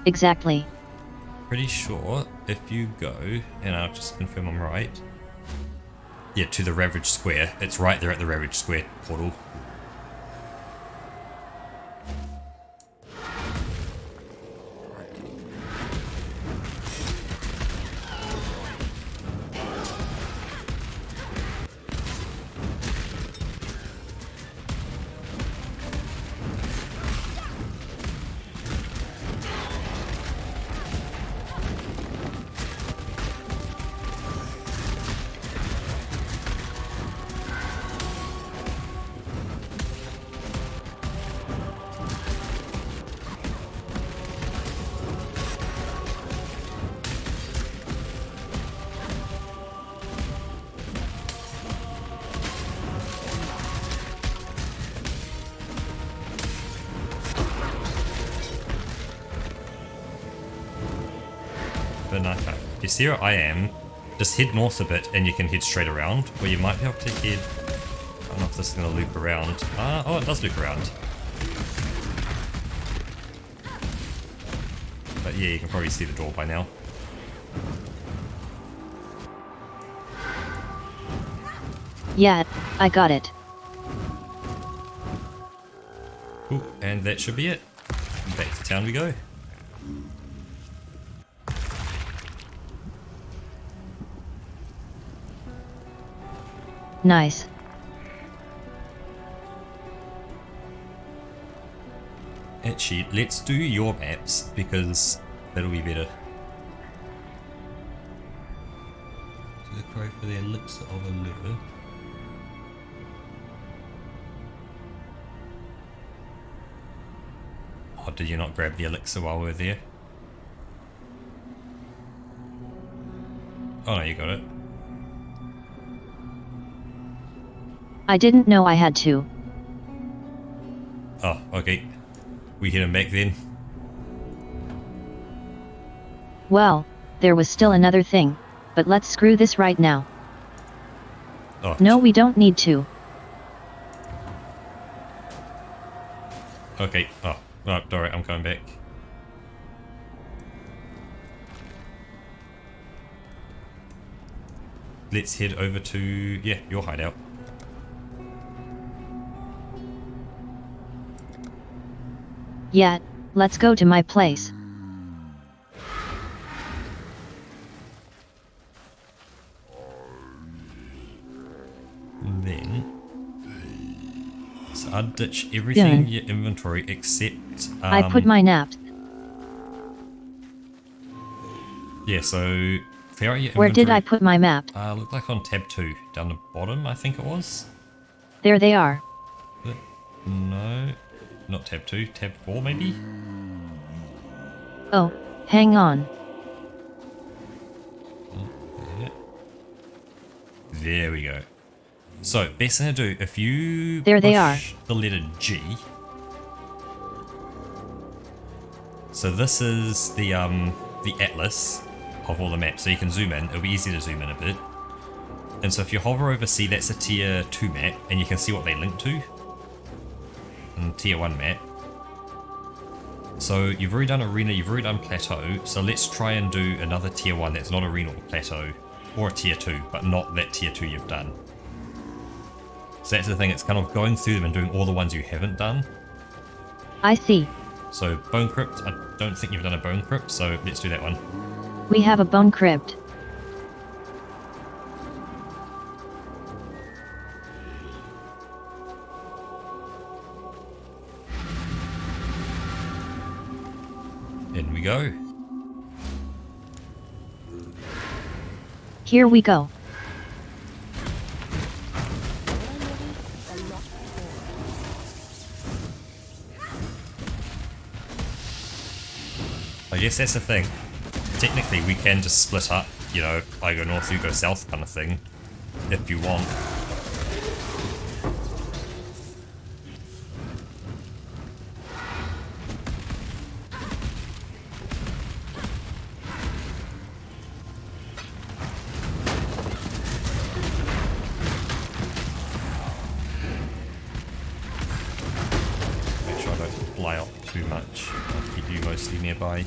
Exactly. Pretty sure if you go, and I'll just confirm I'm right. Yeah, to the Ravaged Square. It's right there at the Ravaged Square portal. Banaka. If you see where I am, just head north a bit and you can head straight around, or you might be able to head... I don't know if this is going to loop around. Oh, it does loop around. But yeah, you can probably see the door by now. Yeah, I got it. Ooh, and that should be it. Back to town we go. Nice. Actually, let's do your maps because that'll be better. To the crow for the elixir of allure. Oh, did you not grab the elixir while we were there? Oh no, you got it. I didn't know I had to. Oh, okay. We hit him back then. Well, there was still another thing, but let's screw this right now. Oh, No, we don't need to. okay. Oh, alright, I'm coming back. Let's head over to, yeah, your hideout. Yeah, let's go to my place. Then, so I'd ditch everything in Done. your inventory except... I put my naps. Yeah, so clear out your inventory. Where did I put my map? Looked like on tab 2, down the bottom, I think it was. There they are. No, not tab 2, tab 4 maybe? Oh, hang on. Yeah. There we go. So, best thing to do, if you There they push the letter G. So this is the atlas. of all the maps, so you can zoom in. It'll be easy to zoom in a bit. And so if you hover over C, that's a tier 2 map, and you can see what they link to. And tier 1 map. So you've already done Arena, you've already done Plateau, so let's try and do another tier 1 that's not Arena or Plateau, or a tier 2, but not that tier 2 you've done. So that's the thing, it's kind of going through them and doing all the ones you haven't done. I see. So Bone Crypt, I don't think you've done a Bone Crypt, so let's do that one. We have a bone crypt. In we go. Here we go. I guess that's the thing. Technically we can just split up, you know, I go north, you go south kind of thing, if you want. Make sure I don't fly up too much. Keep you mostly nearby.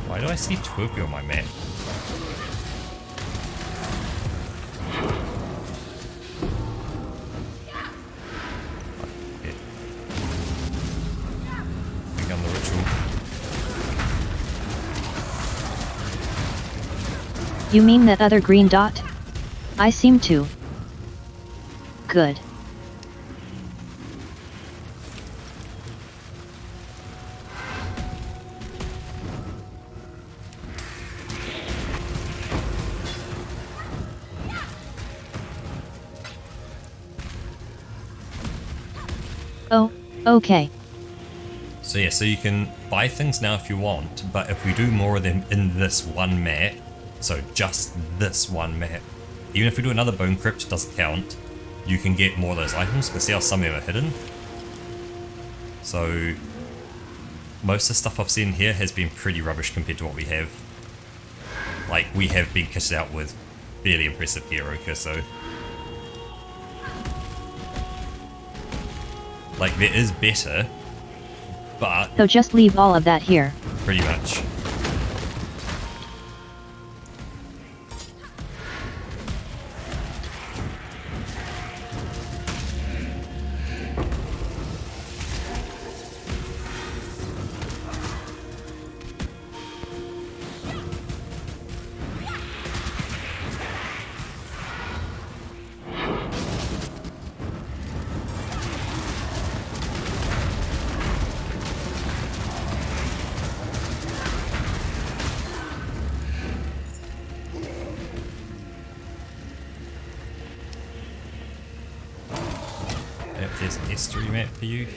Why do I see two of you on my map? Okay. Begun the ritual. You mean that other green dot? I seem to. Good. Oh, okay. So yeah, so you can buy things now if you want, but if we do more of them in this one map, so just this one map, even if we do another Bone Crypt, it doesn't count, you can get more of those items, because see how some of them are hidden? So most of the stuff I've seen here has been pretty rubbish compared to what we have. Like, we have been kitted out with fairly impressive gear, okay, so... Like, there is better, but... So just leave all of that here. Pretty much. Yep, there's an S3 map for you.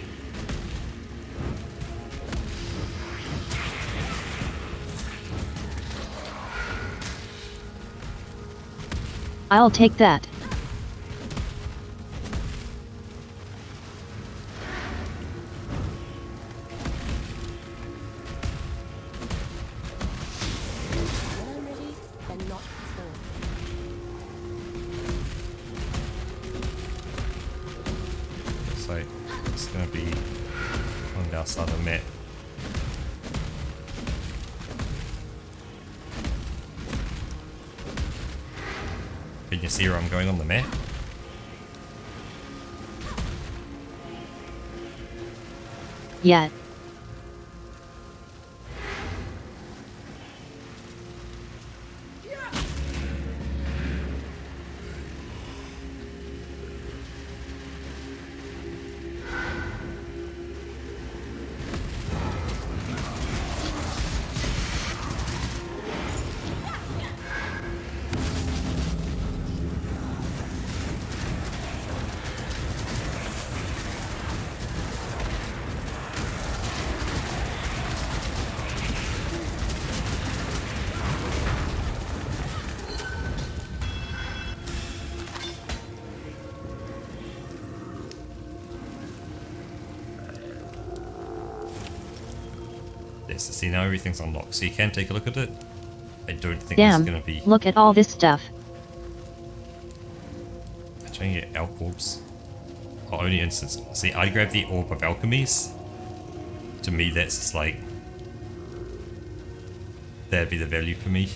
I'll take that. When I'm ready, and not before. Looks like it's going to be on the outside of the map. Can you see where I'm going on the map? Yet. Yes, see now everything's unlocked, so you can take a look at it. I don't think Damn, there's gonna be... look at all this stuff. I'm trying to get Alch Orbs. Oh, only instance. See, I grabbed the Orb of Alchemies. To me, that's just like... That'd be the value for me.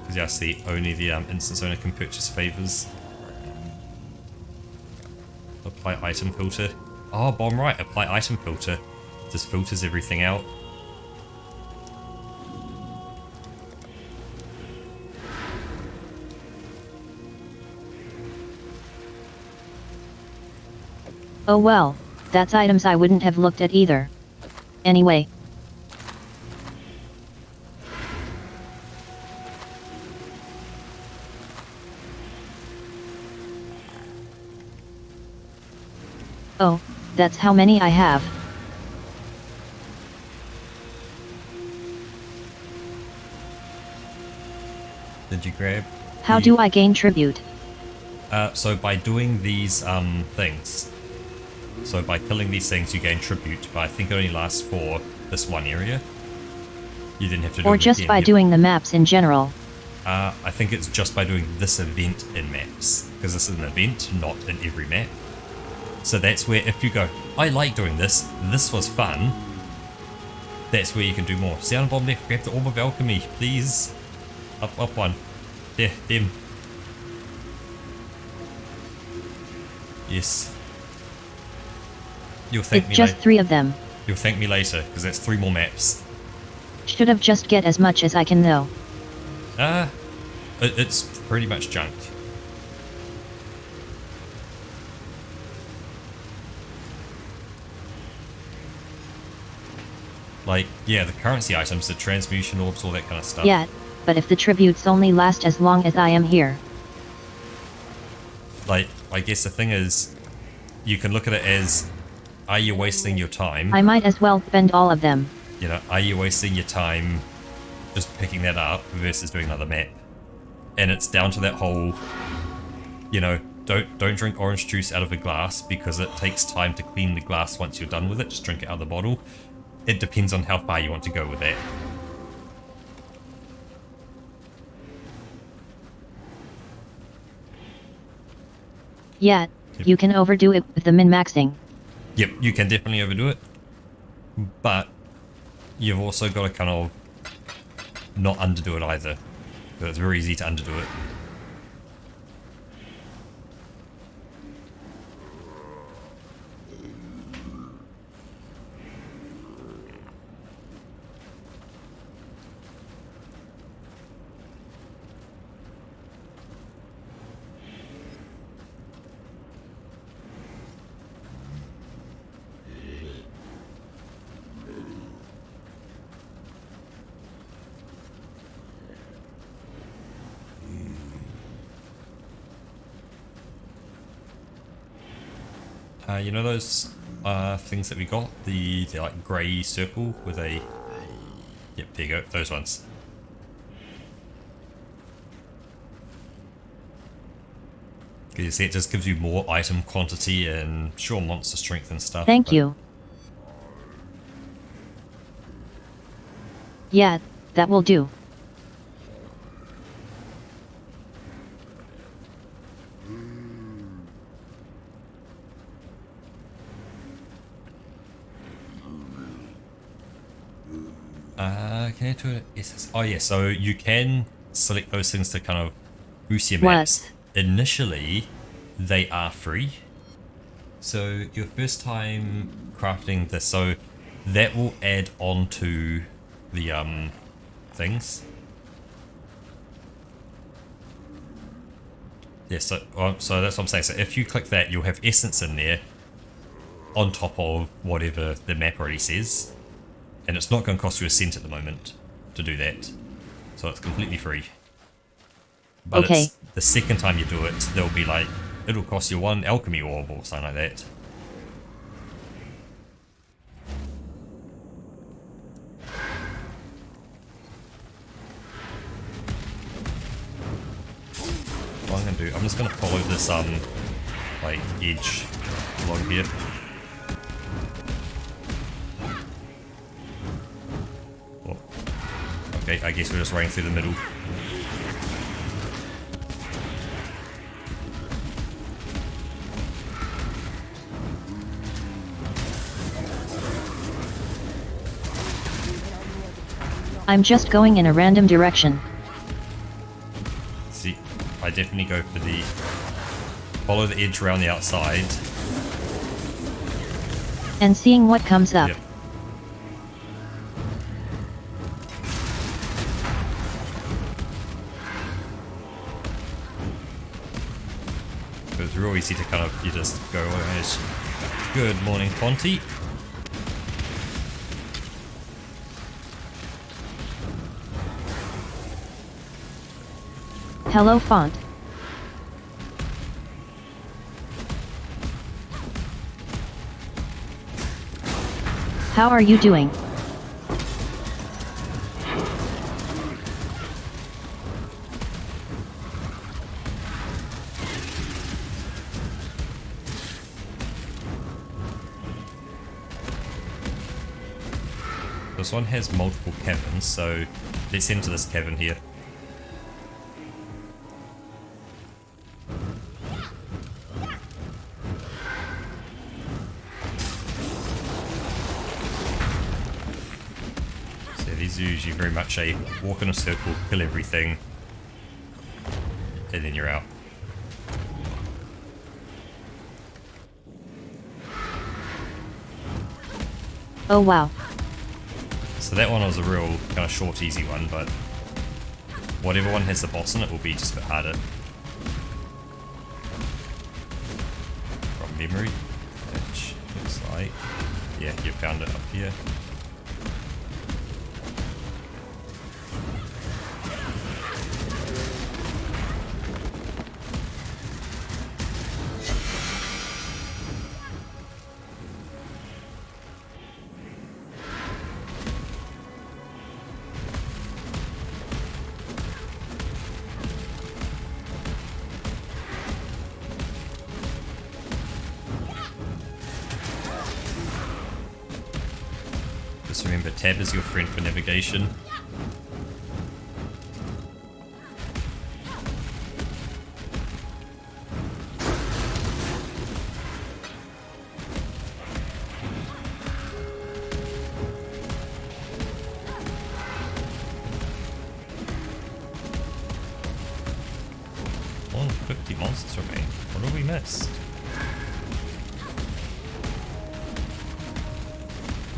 Because yeah, see, only the instance owner can purchase favors. Apply item filter. Oh, bomb right, apply item filter. Just filters everything out. Oh well, that's items I wouldn't have looked at either. Anyway. Oh, that's how many I have. Did you grab? How do I gain tribute? So by doing these things. So by killing these things you gain tribute, but I think it only lasts for this one area. You didn't have to do Or it just again by here. doing the maps in general. I think it's just by doing this event in maps. Because this is an event, not in every map. So that's where if you go, I like doing this, this was fun. That's where you can do more. Sound bomb left, grab the Orb of Alchemy, please. Up one. There, them. Yes. You'll thank It's me just later. 3 of them. You'll thank me later, because that's 3 more maps. Should have just get as much as I can though. It's pretty much junk. Like, yeah, the currency items, the transmutation orbs, all that kind of stuff. Yeah, but if the tributes only last as long as I am here. Like, I guess the thing is, you can look at it as, are you wasting your time? I might as well spend all of them. You know, are you wasting your time just picking that up versus doing another map? And it's down to that whole, you know, don't drink orange juice out of a glass because it takes time to clean the glass once you're done with it. Just drink it out of the bottle. It depends on how far you want to go with that. Yeah, Yep. you can overdo it with the min-maxing. Yep, you can definitely overdo it. But you've also got to kind of not underdo it either. Because it's very easy to underdo it. You know those things that we got? The like grey circle with a... Yep, there you go, those ones. You see, it just gives you more item quantity and sure monster strength and stuff. Thank but you. Yeah, that will do. Can I do it? Yes. Oh yeah, so you can select those things to kind of boost your maps. What? Initially, they are free. So your first time crafting this, so that will add on to the things. Yeah, so that's what I'm saying. So if you click that, you'll have essence in there on top of whatever the map already says. And it's not going to cost you a cent at the moment to do that. So it's completely free. But Okay. it's the second time you do it, there'll be like, it'll cost you 1 alchemy orb or something like that. What I'm going to do, I'm just going to follow this like edge along here. Oh. Okay, I guess we're just running through the middle. I'm just going in a random direction. See, I definitely go for the follow the edge around the outside. And seeing what comes up. Yep. So it's real easy to kind of, you just go, good morning, Fonty. Hello, Font. How are you doing? This one has multiple caverns, so let's enter this cavern here. These are usually very much a walk in a circle, kill everything, and then you're out. Oh wow. So that one was a real kind of short, easy one, but whatever one has the boss in it will be just a bit harder. From memory, which looks like, yeah, you found it up here. Just remember, tab is your friend for navigation. Only 50 monsters remain. What have we missed?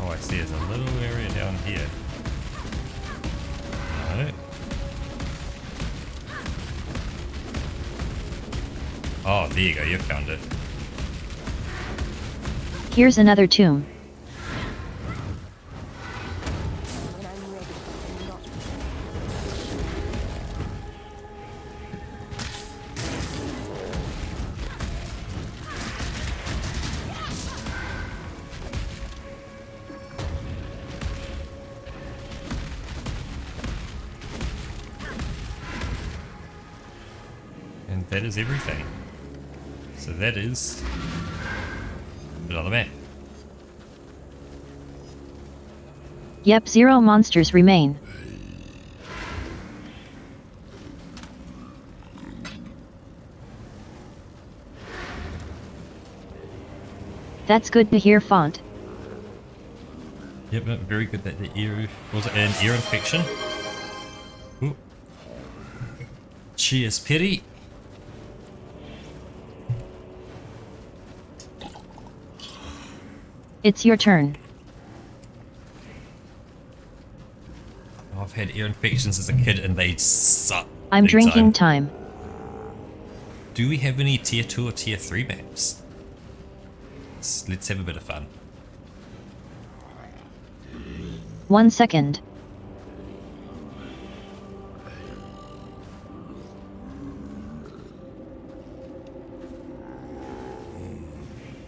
Oh, I see. There's a little area down here. No. Oh, there you go. You found it. Here's another tomb. When I'm ready and not And that is everything. So that is another map. Yep, 0 monsters remain. That's good to hear, Font. Yep, very good that the ear was it an ear infection. Ooh. Cheers, Perry. It's your turn. I've had ear infections as a kid and they suck. I'm big drinking time. time. Do we have any tier 2 or tier 3 maps? Let's have a bit of fun. 1 second.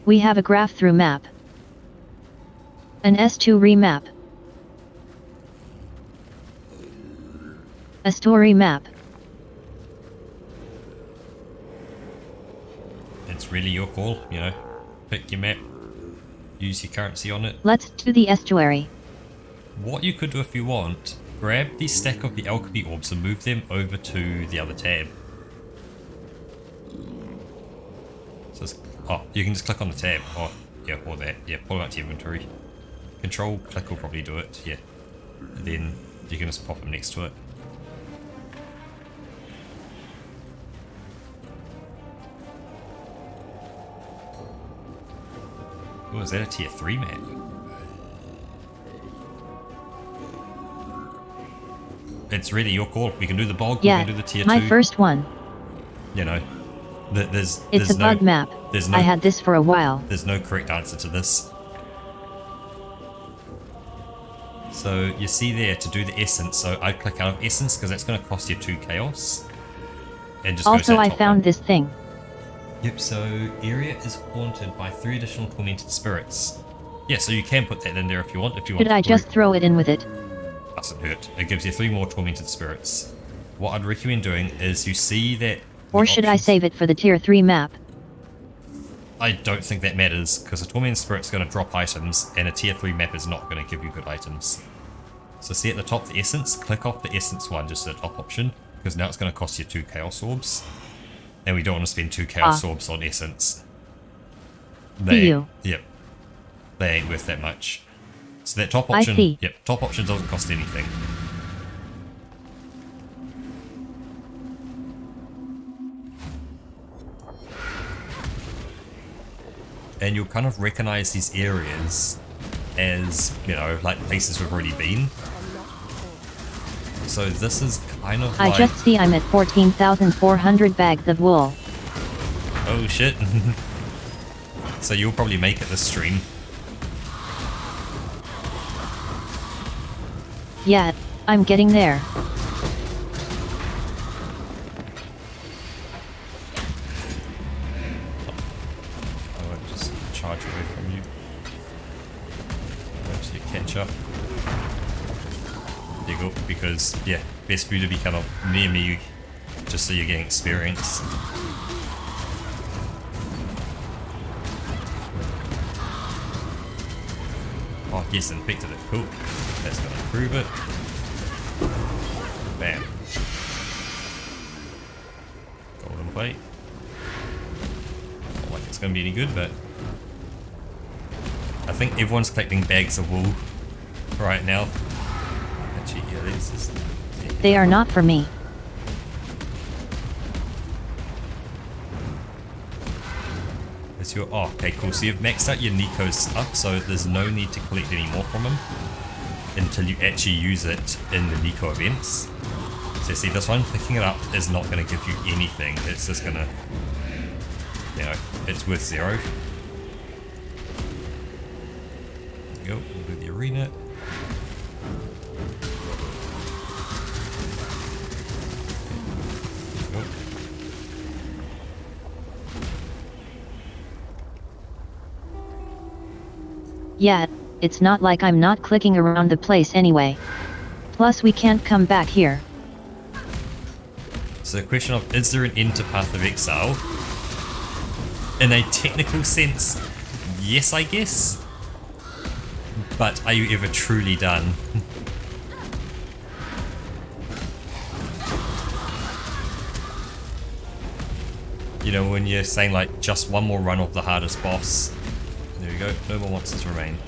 We have a graph through map. An S2 remap. A story map. It's really your call, you know. Pick your map. Use your currency on it. Let's do the estuary. What you could do if you want, grab the stack of the alchemy orbs and move them over to the other tab. So oh, you can just click on the tab. Oh, yeah, or that. Yeah, pull it out to your inventory. Control click will probably do it. Yeah. And then you can just pop them next to it. Oh, is that a tier 3 map? It's really your call. We can do the bog, Yeah, we can do the tier 2. my first one. You know, It's there's a bug map. There's no, I had this for a while. There's no correct answer to this. So you see there to do the essence. So I'd click out of essence because that's going to cost you 2 chaos. And just go to Also, that I top found one. this thing. Yep. So area is haunted by 3 additional tormented spirits. Yeah. So you can put that in there if you want. If you want. Should I just throw it in with it? Doesn't hurt. It gives you 3 more tormented spirits. What I'd recommend doing is you see that. Or should I save it for the tier 3 map? I don't think that matters, because a Tormented Spirit's going to drop items, and a tier 3 map is not going to give you good items. So see at the top the essence, click off the essence one, just the top option, because now it's going to cost you 2 chaos orbs. And we don't want to spend 2 chaos orbs on essence. Yep. They ain't worth that much. So that top I option, see. yep, top option doesn't cost anything. And you'll kind of recognize these areas as, you know, like places we've already been. So this is kind of I like... just see I'm at 14,400 bags of wool. Oh shit. So you'll probably make it this stream. Yeah, I'm getting there. I won't just charge away from you. Wait till you catch up. There you go, because, yeah, best for you to be kind of near me, just so you're getting experience. Oh, yes, infected it. Cool. That's going to improve it. Bam. Golden plate. Not like it's going to be any good, but I think everyone's collecting bags of wool right now. Actually, yeah, this is... They are not for me. It's your... Oh, okay, cool. So you've maxed out your Nico's stuff, so there's no need to collect any more from him until you actually use it in the Nico events. So see, this one, picking it up is not going to give you anything. It's just going to... You know, it's worth 0. There you go. We'll do the arena. There you go. Yeah, it's not like I'm not clicking around the place anyway. Plus we can't come back here. So the question of, is there an end to Path of Exile? In a technical sense, yes, I guess. But are you ever truly done? You know, when you're saying like, just one more run of the hardest boss. There we go, no more monsters remain.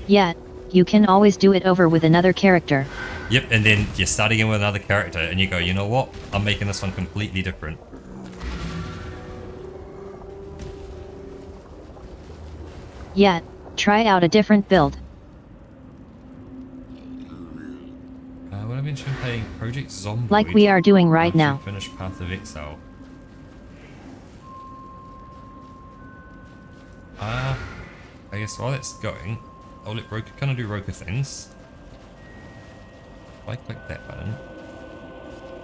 Yeah, you can always do it over with another character. Yep, and then you're starting in with another character and you go, you know what? I'm making this one completely different. Yeah, try out a different build. What I mentioned playing Project Zomboid. Like we are doing right after you now. finish Path of Exile. I guess while that's going, I'll let Roka kind of do Roka things. If I click that button,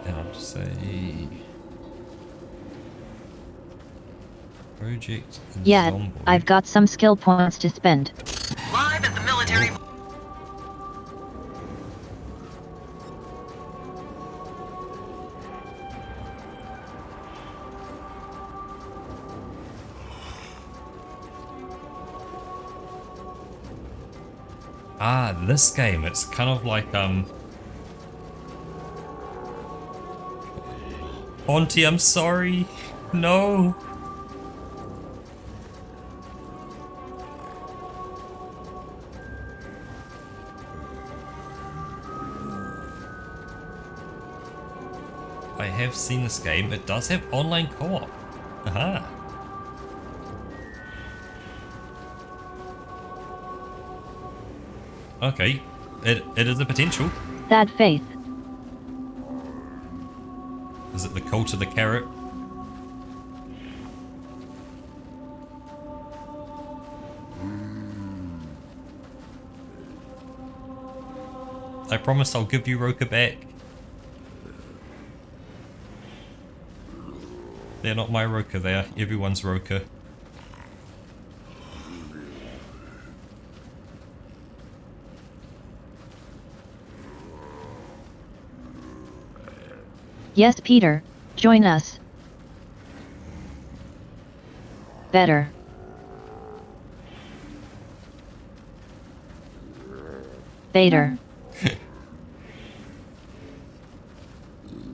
and I'll just say Project Yeah, Zomboid. I've got some skill points to spend. Live at the military. Ah, this game, it's kind of like, Auntie, I'm sorry. No. I have seen this game. It does have online co-op. Aha. Okay. It is a potential. That faith. Is it the cult of the carrot? I promise I'll give you Roka back. They're not my Roka, they are everyone's Roka. Yes, Peter, join us. Better. Vader.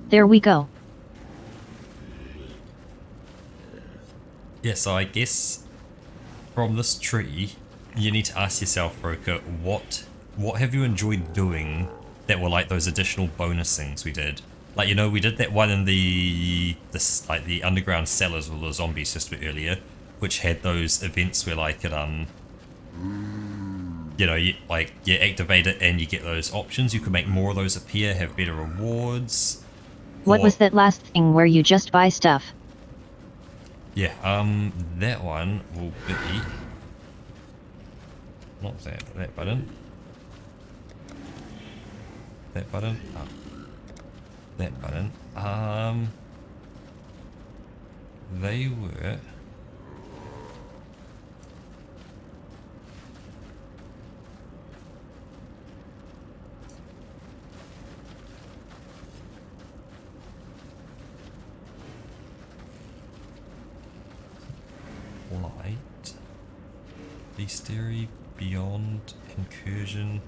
There we go. Yeah, so I guess from this tree, you need to ask yourself, Roka, what have you enjoyed doing that were like those additional bonus things we did? Like, you know, we did that one in the underground cellars with the zombies just a bit earlier, which had those events where like it you know, you activate it and you get those options. You can make more of those appear, have better rewards. What was that last thing where you just buy stuff? Yeah, that one will be not that button. That button. Oh. That button. They were light, bestiary, beyond, incursion,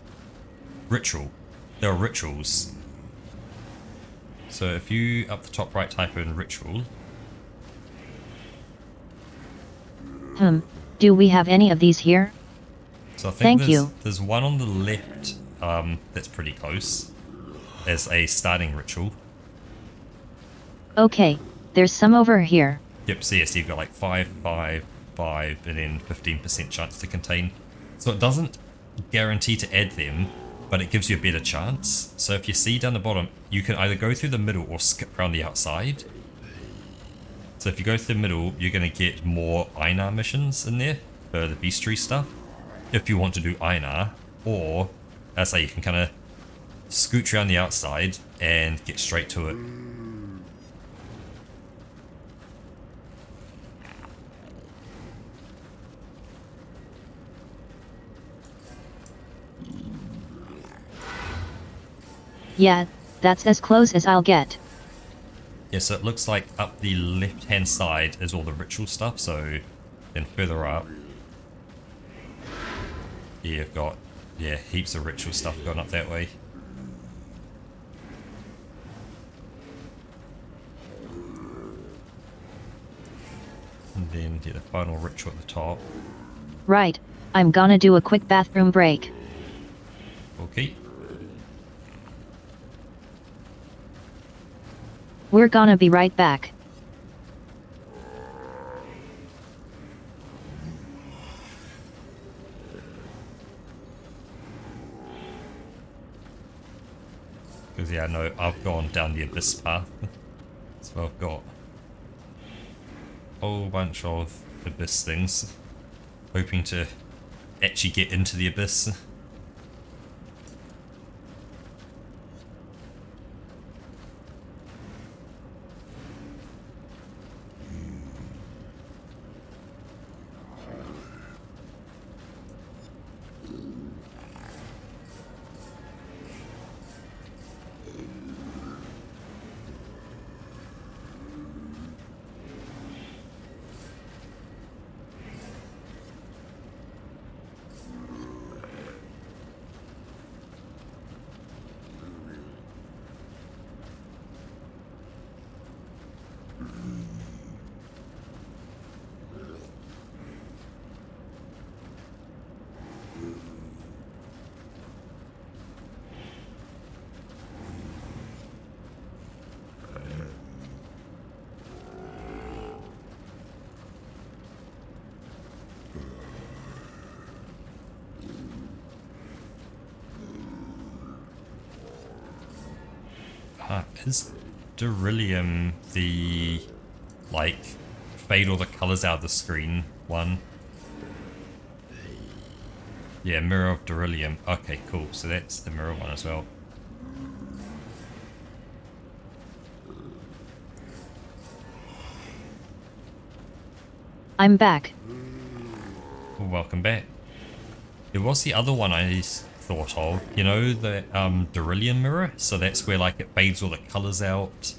ritual. There are rituals. So if you up the top right type in ritual. Do we have any of these here? So I think Thank you. there's one on the left that's pretty close as a starting ritual. Okay, there's some over here. Yep, so yes, you've got like 5, 5, 5, and then 15% chance to contain. So it doesn't guarantee to add them, but it gives you a better chance. So if you see down the bottom, you can either go through the middle or skip around the outside. So if you go through the middle, you're going to get more Einar missions in there for the bestiary stuff. If you want to do Einar, or as I say, you can kind of scooch around the outside and get straight to it. Yeah, that's as close as I'll get. Yeah, so it looks like up the left hand side is all the ritual stuff, so then further up, yeah, you've got, yeah, heaps of ritual stuff going up that way. And then, yeah, the final ritual at the top. Right, I'm gonna do a quick bathroom break. Okay. We're gonna be right back. Because, yeah, no, I've gone down the abyss path. So I've got a whole bunch of abyss things. Hoping to actually get into the abyss. Is Beryllium the, like, fade all the colors out of the screen one? Yeah, Mirror of Beryllium. Okay, cool. So that's the mirror one as well. I'm back. Well, welcome back. There was the other one I thought of, you know, the Beryllium mirror. So that's where like it fades all the colors out,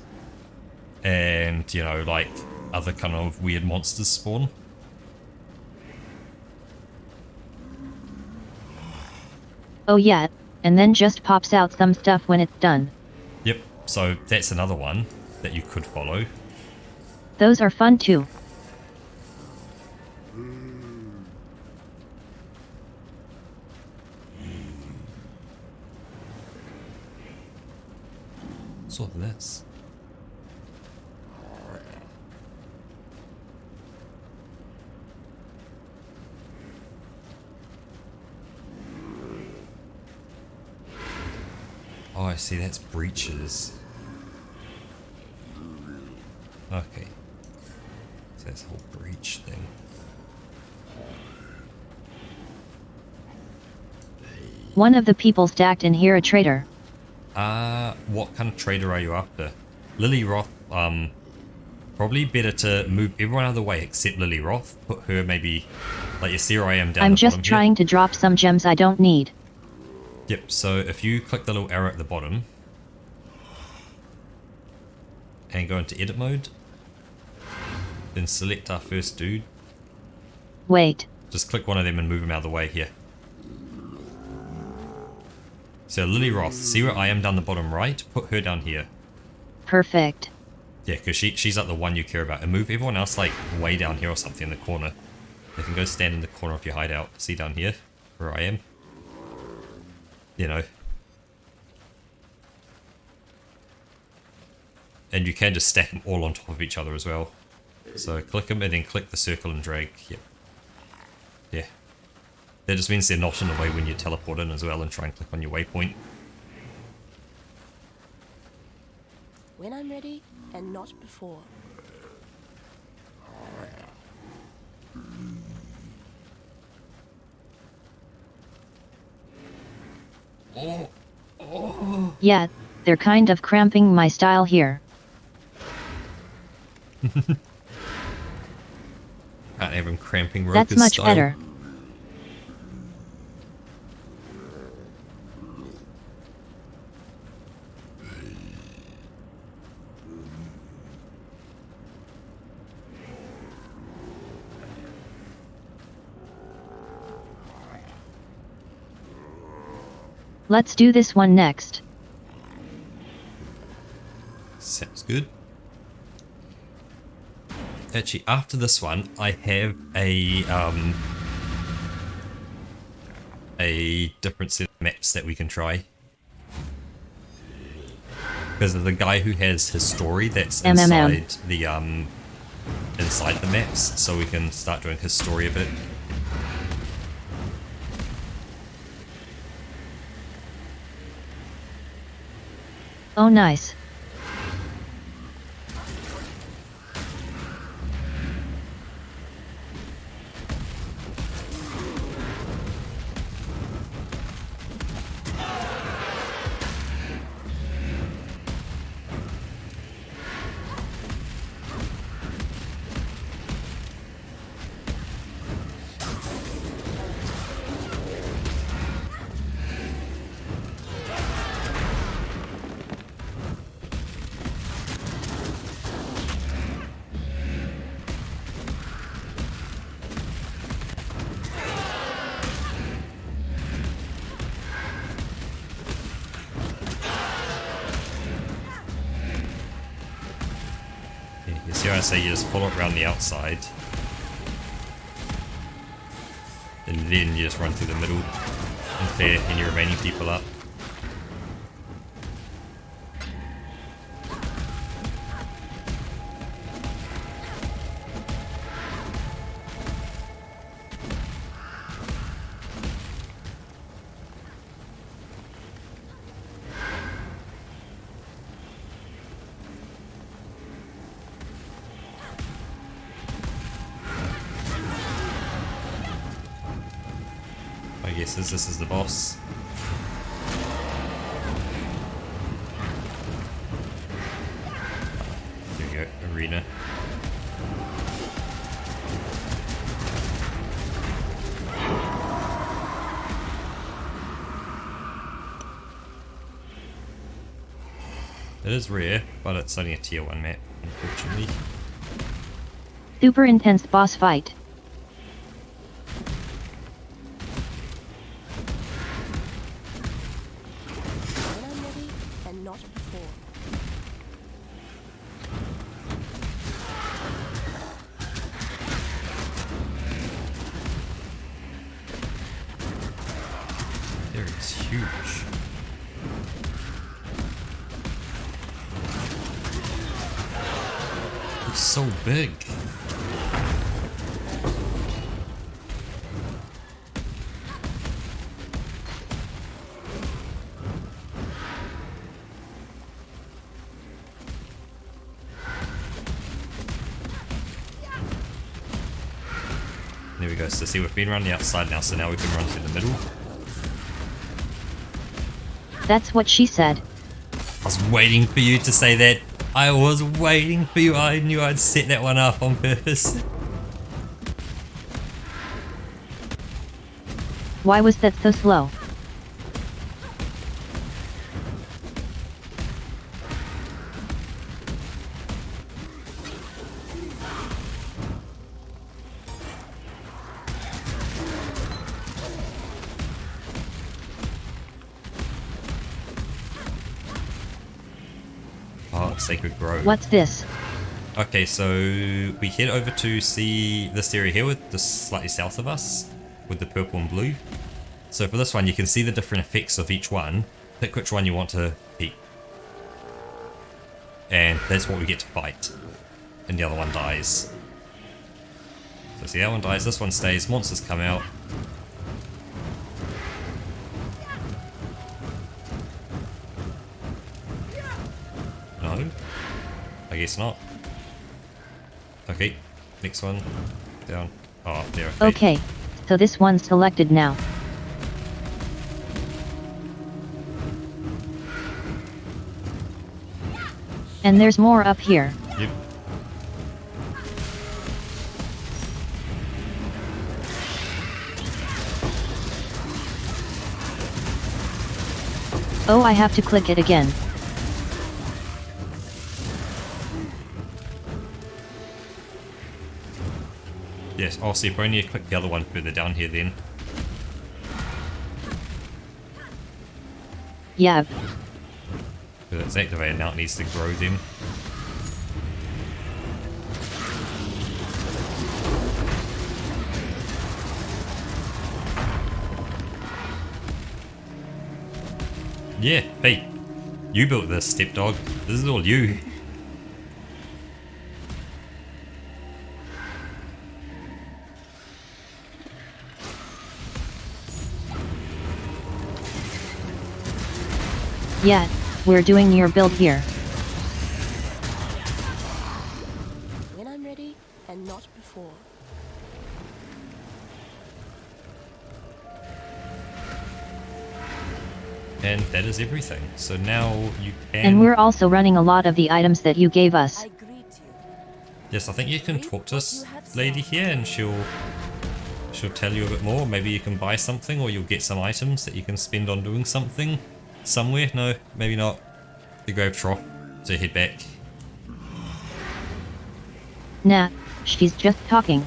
and you know, like other kind of weird monsters spawn. Oh yeah, and then just pops out some stuff when it's done. Yep. So that's another one that you could follow. Those are fun too. Saw this. Oh, I see. That's breaches. Okay. So that's the whole breach thing. One of the people stacked in here a traitor. What kind of trader are you after? Lily Roth, probably better to move everyone out of the way except Lily Roth. Put her maybe, like you see where I am down I'm the just bottom trying to drop some gems I don't need. Yep, so if you click the little arrow at the bottom and go into edit mode, then select our first dude. Wait. Just click one of them and move them out of the way here. So Lily Roth, see where I am down the bottom right? Put her down here. Perfect. Yeah, because she's like the one you care about. And move everyone else like way down here or something in the corner. They can go stand in the corner of your hideout. See down here where I am? You know. And you can just stack them all on top of each other as well. So click them and then click the circle and drag. Yep. Yeah. That just means they're not in the way when you teleport in as well, and try and click on your waypoint. When I'm ready, and not before. Yeah, they're kind of cramping my style here. Can't have them cramping Roka's That's much style. better. Let's do this one next. Sounds good. Actually, after this one, I have a different set of maps that we can try. Because of the guy who has his story that's inside the inside the maps, so we can start doing his story a bit. Oh nice. You see how I say you just follow it around the outside, and then you just run through the middle and clear any remaining people up. my guess is this is the boss. There we go, arena. It is rare, but it's only a tier 1 map, unfortunately. Super intense boss fight. When I'm ready and not before. There, it's huge. It's so big. There we go. So see, we've been around the outside now, so now we can run through the middle. That's what she said. I was waiting for you to say that. I was waiting for you. I knew I'd set that one up on purpose. Why was that so slow? Oh, Sacred Grove. What's this? Okay, so we head over to see this area here with the slightly south of us, with the purple and blue. So for this one, you can see the different effects of each one. Pick which one you want to keep. And that's what we get to fight. And the other one dies. So see, that one dies, this one stays, monsters come out. No? I guess not. Okay, next one. Down. Oh, there. Okay, so this one's selected now. And there's more up here. Yep. Oh, I have to click it again. Yes, I'll see if I need to click the other one further down here then. Yep. Because it's activated now, it needs to grow them. Yeah, hey, you built this, stepdog. This is all you. Yeah, we're doing your build here. When I'm ready and not before. And that is everything. So now you can... And we're also running a lot of the items that you gave us. I greet you. Yes, I think you can talk to this lady here and she'll tell you a bit more. Maybe you can buy something or you'll get some items that you can spend on doing something somewhere. No, maybe not. The Grave Trough. So head back. Nah, she's just talking.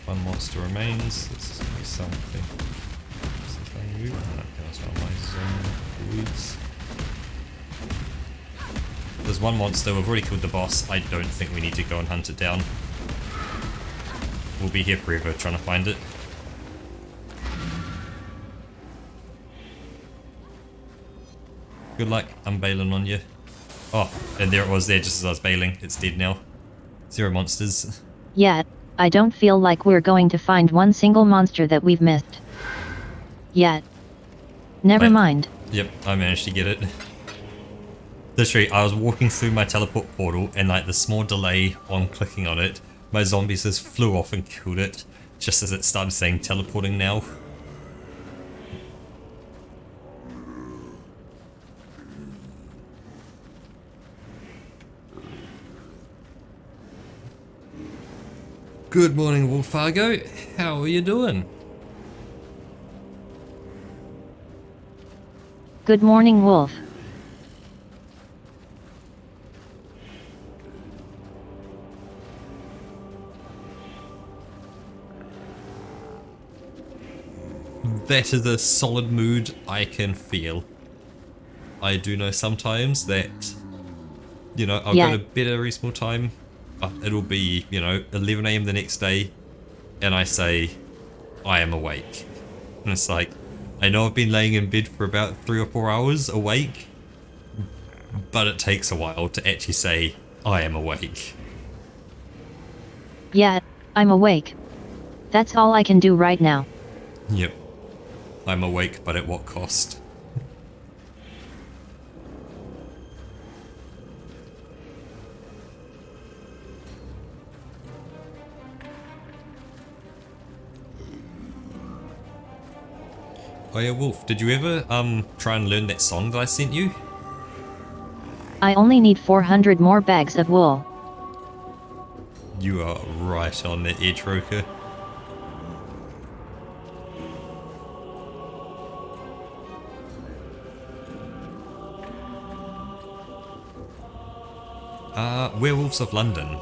One monster remains. This is going to be something. This is going to move. No, that's one of my woods. There's one monster. We've already killed the boss. I don't think we need to go and hunt it down. We'll be here forever trying to find it. Good luck. I'm bailing on you. Oh, and there it was there just as I was bailing. It's dead now. 0 monsters. Yeah, I don't feel like we're going to find one single monster that we've missed. Yet. Never Wait. mind. Yep, I managed to get it. Literally, I was walking through my teleport portal and like the small delay on clicking on it, my zombies just flew off and killed it, just as it started saying teleporting now. Good morning, Wolfargo. How are you doing? Good morning, Wolf. That is a solid mood I can feel. I do know sometimes that, you know, I'll go to bed at a reasonable time, but it'll be, you know, 11 AM the next day, and I say, I am awake. And it's like, I know I've been laying in bed for about 3 or 4 hours awake, but it takes a while to actually say, I am awake. Yeah, I'm awake. That's all I can do right now. Yep. I'm awake, but at what cost? Oh yeah, Wolf, did you ever try and learn that song that I sent you? I only need 400 more bags of wool. You are right on the edge, Roker. Werewolves of London.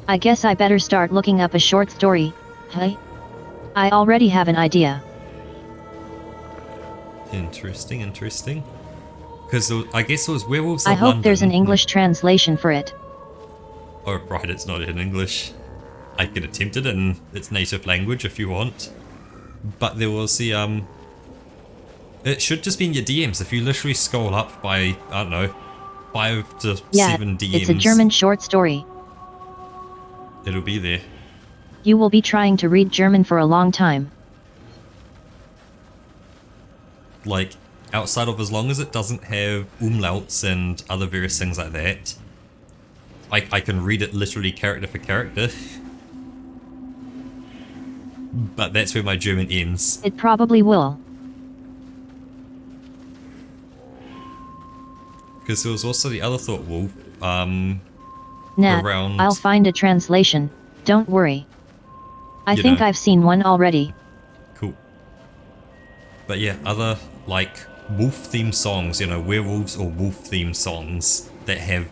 I guess I better start looking up a short story, hey? I already have an idea. Interesting, interesting. Because I guess it was Werewolves of I London. hope there's an English translation for it. Oh, right, it's not in English. I could attempt it in its native language if you want. But there was the, it should just be in your DMs. If you literally scroll up by, I don't know, 5 to 7 DMs. It's a German short story. It'll be there. You will be trying to read German for a long time. Like, outside of as long as it doesn't have umlauts and other various things like that, I can read it literally character for character. But that's where my German ends. It probably will. Because there was also the other thought, Wolf, Nah, around... I'll find a translation, don't worry. I think I've seen one already. Cool. But yeah, other, like, wolf-themed songs, you know, werewolves or wolf-themed songs that have,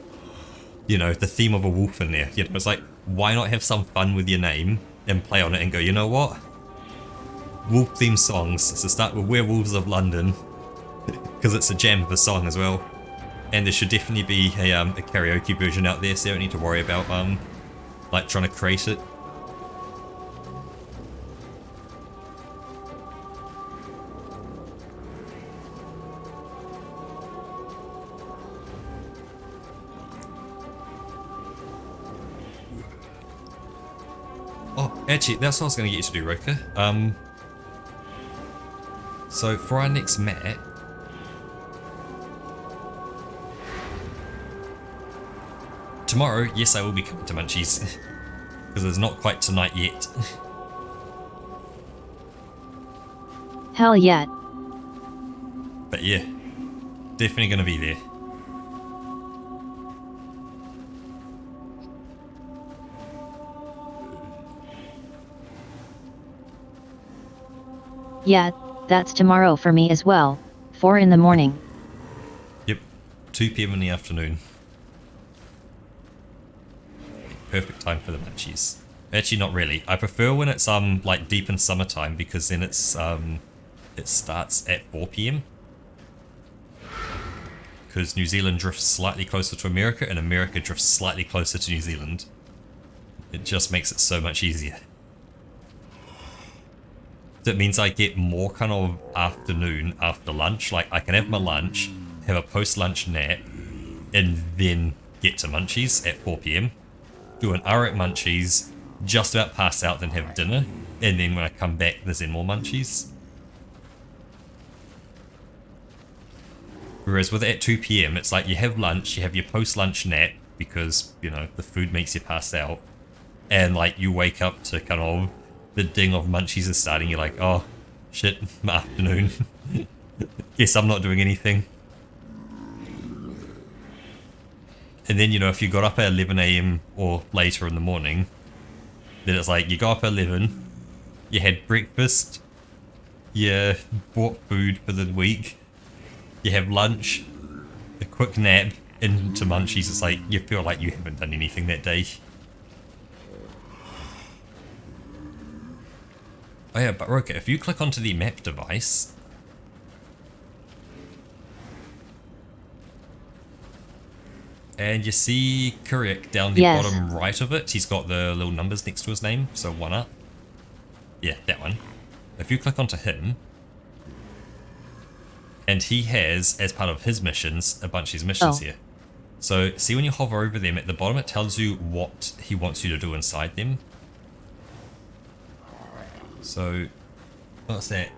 you know, the theme of a wolf in there. You know, it's like, why not have some fun with your name and play on it and go, you know what? Wolf-themed songs, so start with Werewolves of London, because it's a jam of a song as well. And there should definitely be a karaoke version out there, so you don't need to worry about, like, trying to create it. Oh, actually, that's what I was going to get you to do, Roka. So for our next map, tomorrow, yes, I will be coming to Munchies, because it's not quite tonight yet. Hell yeah. But yeah, definitely going to be there. Yeah, that's tomorrow for me as well. 4 in the morning. Yep, 2 PM in the afternoon. Perfect time for the Munchies. Actually, not really. I prefer when it's like deep in summertime, because then it's it starts at 4 PM. Because New Zealand drifts slightly closer to America, and America drifts slightly closer to New Zealand. It just makes it so much easier. That means I get more kind of afternoon after lunch. Like, I can have my lunch, have a post-lunch nap, and then get to Munchies at 4 PM. Do an hour at Munchies, just about pass out, then have dinner, and then when I come back, there's then more munchies. Whereas with it at 2 PM, it's like you have lunch, you have your post-lunch nap, because, you know, the food makes you pass out, and like you wake up to kind of the ding of munchies is starting, you're like, oh shit, afternoon. Guess I'm not doing anything. And then, you know, if you got up at 11 AM or later in the morning, then it's like you got up at 11, you had breakfast, you bought food for the week, you have lunch, a quick nap, into munchies. It's like you feel like you haven't done anything that day. Oh yeah, but Roka, if you click onto the map device, and you see Kurik down the bottom right of it, he's got the little numbers next to his name, so 1 up. Yeah, that one. If you click onto him, and he has, as part of his missions, a bunch of his missions here. So, see when you hover over them, at the bottom it tells you what he wants you to do inside them. So, what's that?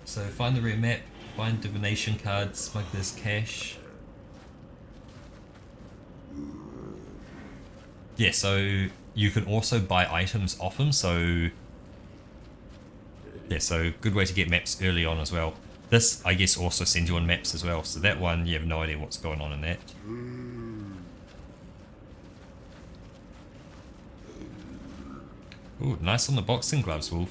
So, find the rare map, find divination cards, smuggler's cache. Yeah, so you can also buy items off him, so... Yeah, so good way to get maps early on as well. This, I guess, also sends you on maps as well, so that one, you have no idea what's going on in that. Ooh, nice on the boxing gloves, Wolf.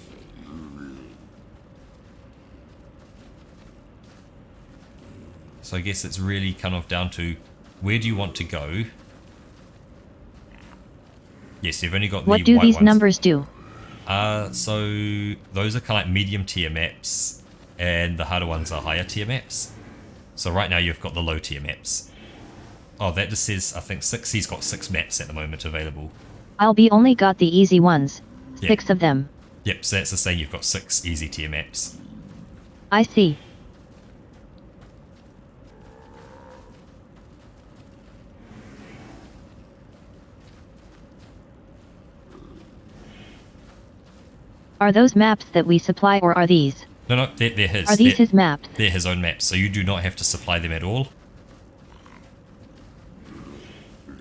So I guess it's really kind of down to, where do you want to go? Yes, you've only got the white ones. What do these numbers do? So those are kind of like medium tier maps, and the harder ones are higher tier maps. So right now you've got the low tier maps. Oh, that just says, I think 6, he's got 6 maps at the moment available. I'll be only got the easy ones. 6 of them. Yep, so that's to say you've got 6 easy tier maps. I see. Are those maps that we supply, or are these? No, they're his. Are these his maps? They're his own maps, so you do not have to supply them at all.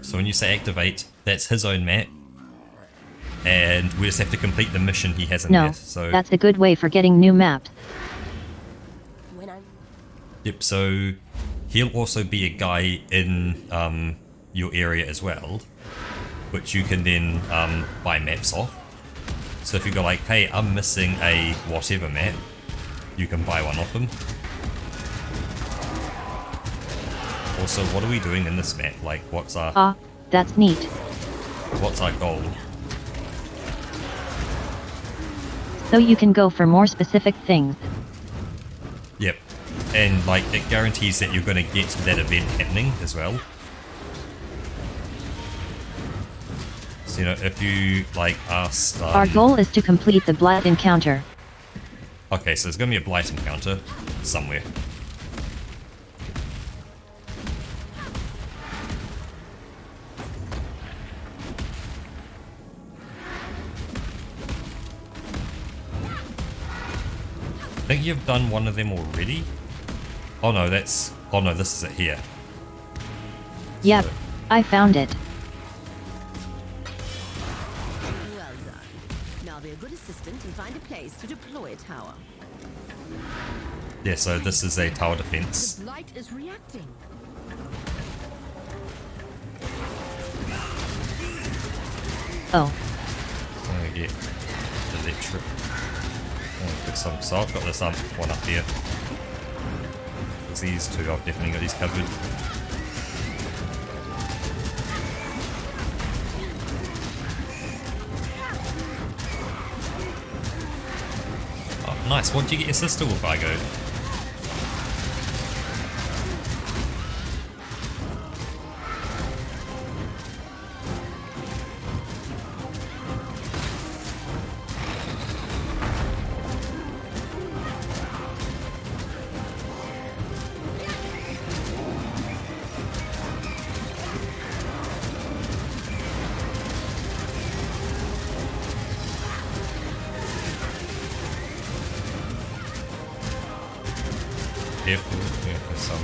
So when you say activate, that's his own map. And we just have to complete the mission he has in there. So that's a good way for getting new maps. Yep, so he'll also be a guy in your area as well, which you can then buy maps off. So if you go like, hey, I'm missing a whatever map, you can buy one off him. Also, what are we doing in this map? Like, what's our... that's neat. What's our goal? So you can go for more specific things. Yep. And, like, it guarantees that you're going to get that event happening as well. So, you know, if you, like, asked... Our goal is to complete the Blight encounter. Okay, so there's going to be a Blight encounter somewhere. I think you've done one of them already. Oh no, that's... Oh no, this is it here. Yep, so. I found it. Well done. Now be a good assistant and find a place to deploy a tower. Yeah, so this is a tower defense. The light is reacting. Oh. I'm gonna get electric. Put some, so I've got this one up here. Because these two, I've definitely got these covered. Oh, nice. What did you get your sister with, Argo? Careful. Yeah, there's some.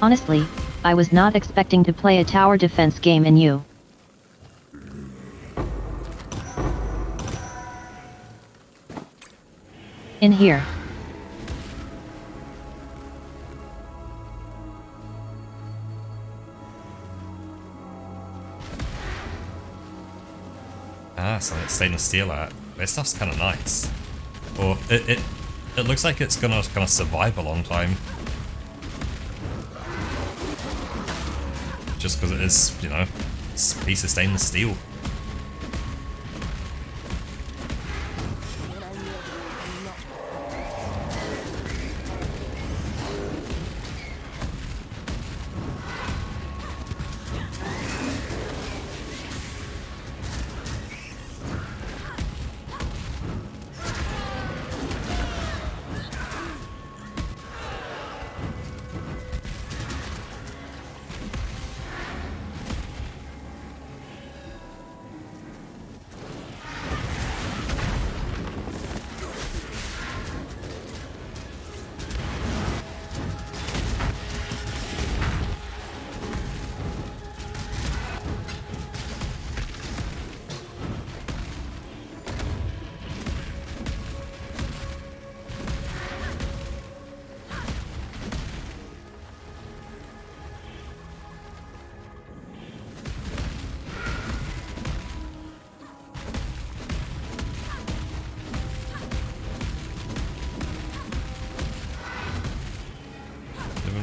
Honestly, I was not expecting to play a tower defense game in you. In here. Ah, so it's stainless steel art. That stuff's kind of nice. Or it looks like it's gonna kind of survive a long time. Just because it is, you know, it's a piece of stainless steel.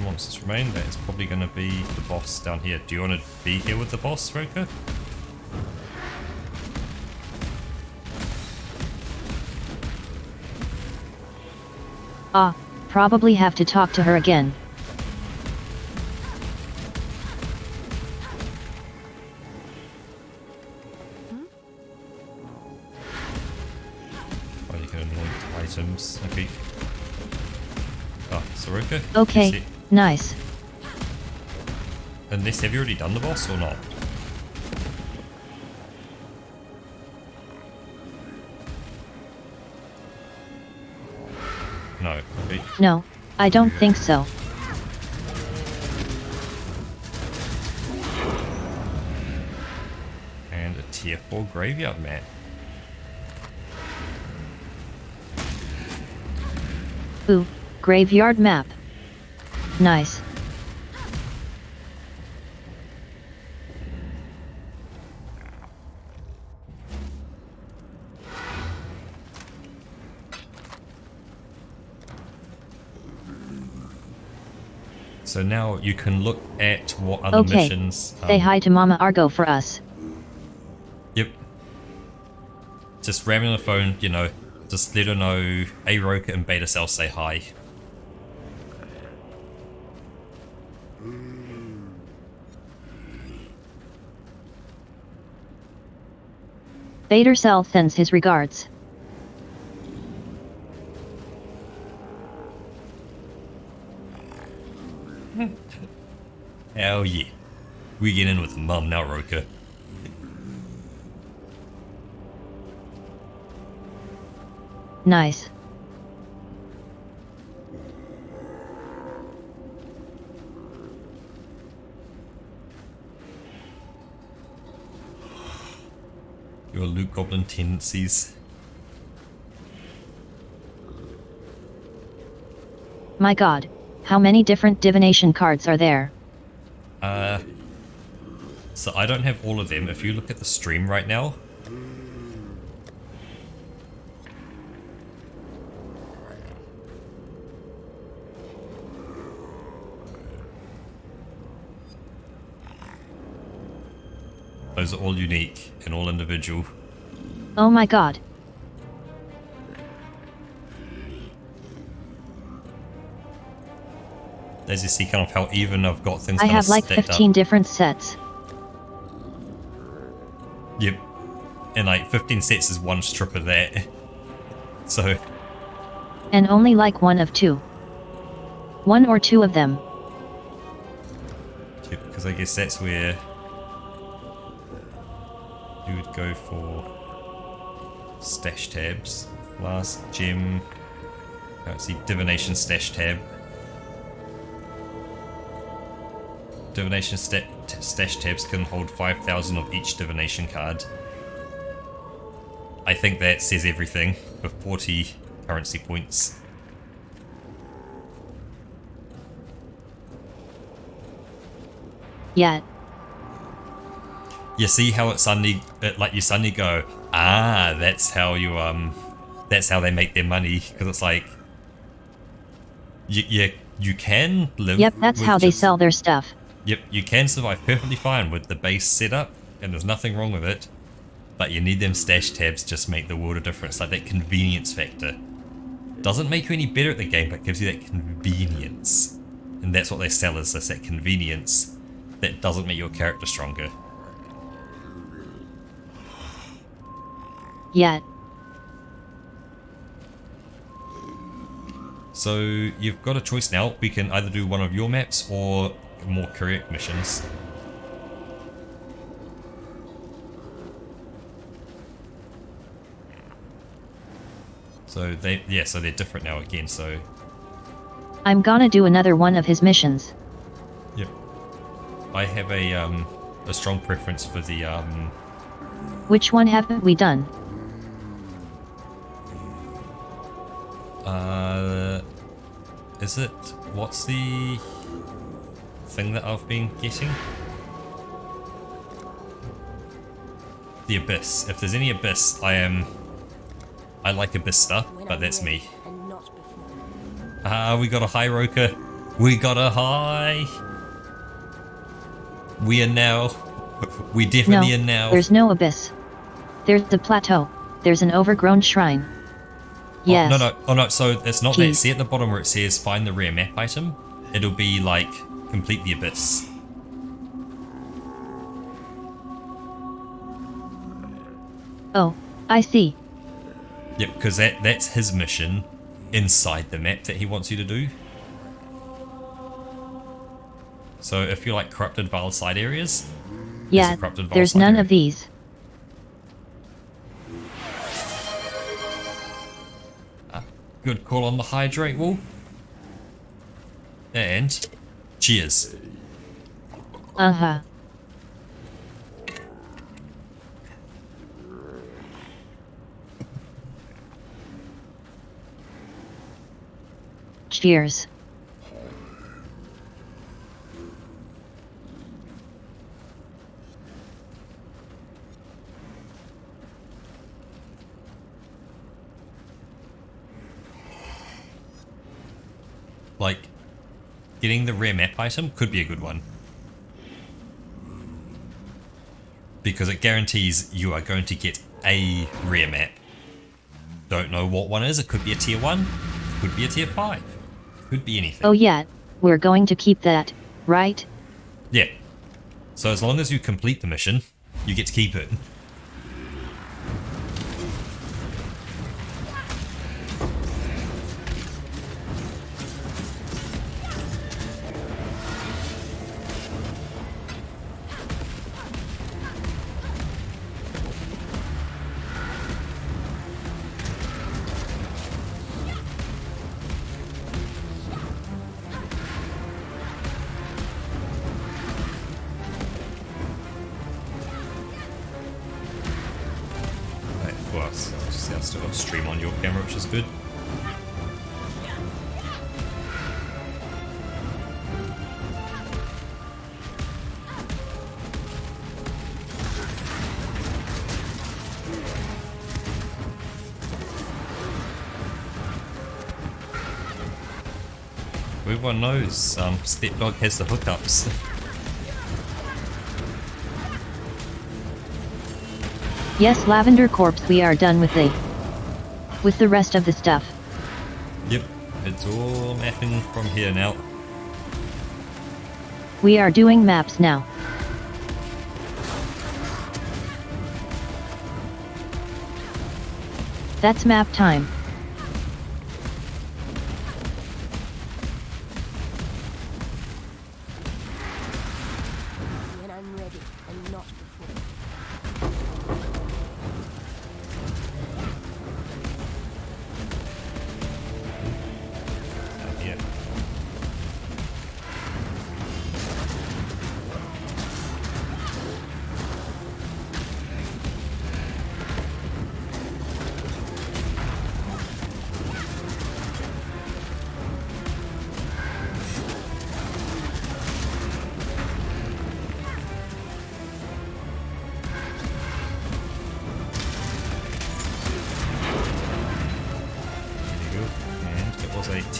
Monsters remain. That is probably going to be the boss down here. Do you want to be here with the boss, Roka? Ah, probably have to talk to her again. Oh, you can anoint items. Okay. Ah, Soroka? Okay, nice. And this, have you already done the boss or not? No. Okay. No, I don't think so. And a tier 4 graveyard mat. Ooh, graveyard map. Nice. So now you can look at what other Okay, missions... say hi to Mama Argo for us. Yep. Just ram on the phone, you know, just let her know Roka and Beta Cell say hi. Vader Cell sends his regards. Hell yeah. We get in with Mum now, Roka. Nice. Your Luke Goblin tendencies. My god, how many different divination cards are there? So I don't have all of them. If you look at the stream right now, those are all unique and all individual. Oh my god. As you see kind of how even I've got things I kind of have like stacked 15 up. different sets. Yep. And like 15 sets is one strip of that. So... And only like one of two. One or two of them. Yep, because I guess that's where you would go for Stash tabs. Last gem. Can't see divination stash tab. Divination stash tabs can hold 5,000 of each divination card. I think that says everything with 40 currency points. Yet. You see how you suddenly go, ah, that's how they make their money, because it's like you can live. Yep, that's how they sell their stuff. Yep, you can survive perfectly fine with the base setup, and there's nothing wrong with it. But you need them stash tabs just make the world of difference, like that convenience factor. Doesn't make you any better at the game, but gives you that convenience. And that's what they sell is that convenience that doesn't make your character stronger. Yet. So you've got a choice now. We can either do one of your maps or more career missions. So they're different now again, so I'm gonna do another one of his missions. yep. I have a strong preference for the Which one haven't we done? is it, what's the thing that I've been getting? The Abyss. If there's any Abyss, I like Abyss stuff, but that's me. We got a high Roker. We got a high. We are now. We definitely are now. There's no Abyss. There's the plateau. There's an overgrown shrine. Yes. Oh no, so it's not that. See at the bottom where it says find the rare map item? It'll be like complete the Abyss. Oh, I see. Yep, because that's his mission inside the map that he wants you to do. So if you like corrupted Vile side areas, Yeah, there's none of these. Good call on the hydrate wall. And cheers. Uh-huh. Cheers. Like, getting the rare map item could be a good one. Because it guarantees you are going to get a rare map. Don't know what one is, it could be a tier 1, could be a tier 5, could be anything. Oh yeah, we're going to keep that, right? Yeah. So as long as you complete the mission, you get to keep it. I've still got stream on your camera, which is good. Everyone knows Stepdog has the hookups. Yes, Lavender Corpse, we are done with the rest of the stuff. Yep, it's all mapping from here now. We are doing maps now. That's map time. When I'm ready, and not before.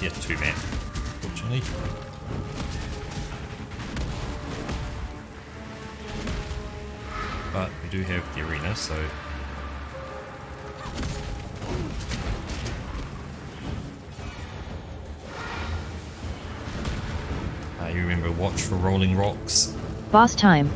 tier 2 map, fortunately. But we do have the arena, so... you remember, watch for rolling rocks. Boss time.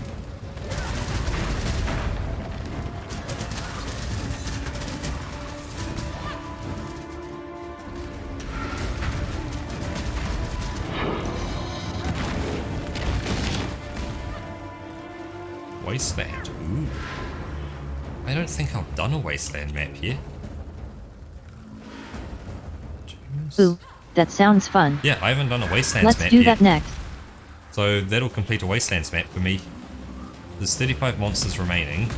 Wasteland. Ooh. I don't think I've done a wasteland map here. Ooh, that sounds fun. Yeah, I haven't done a wastelands Let's map do yet. that next. So that'll complete a wastelands map for me. There's 35 monsters remaining.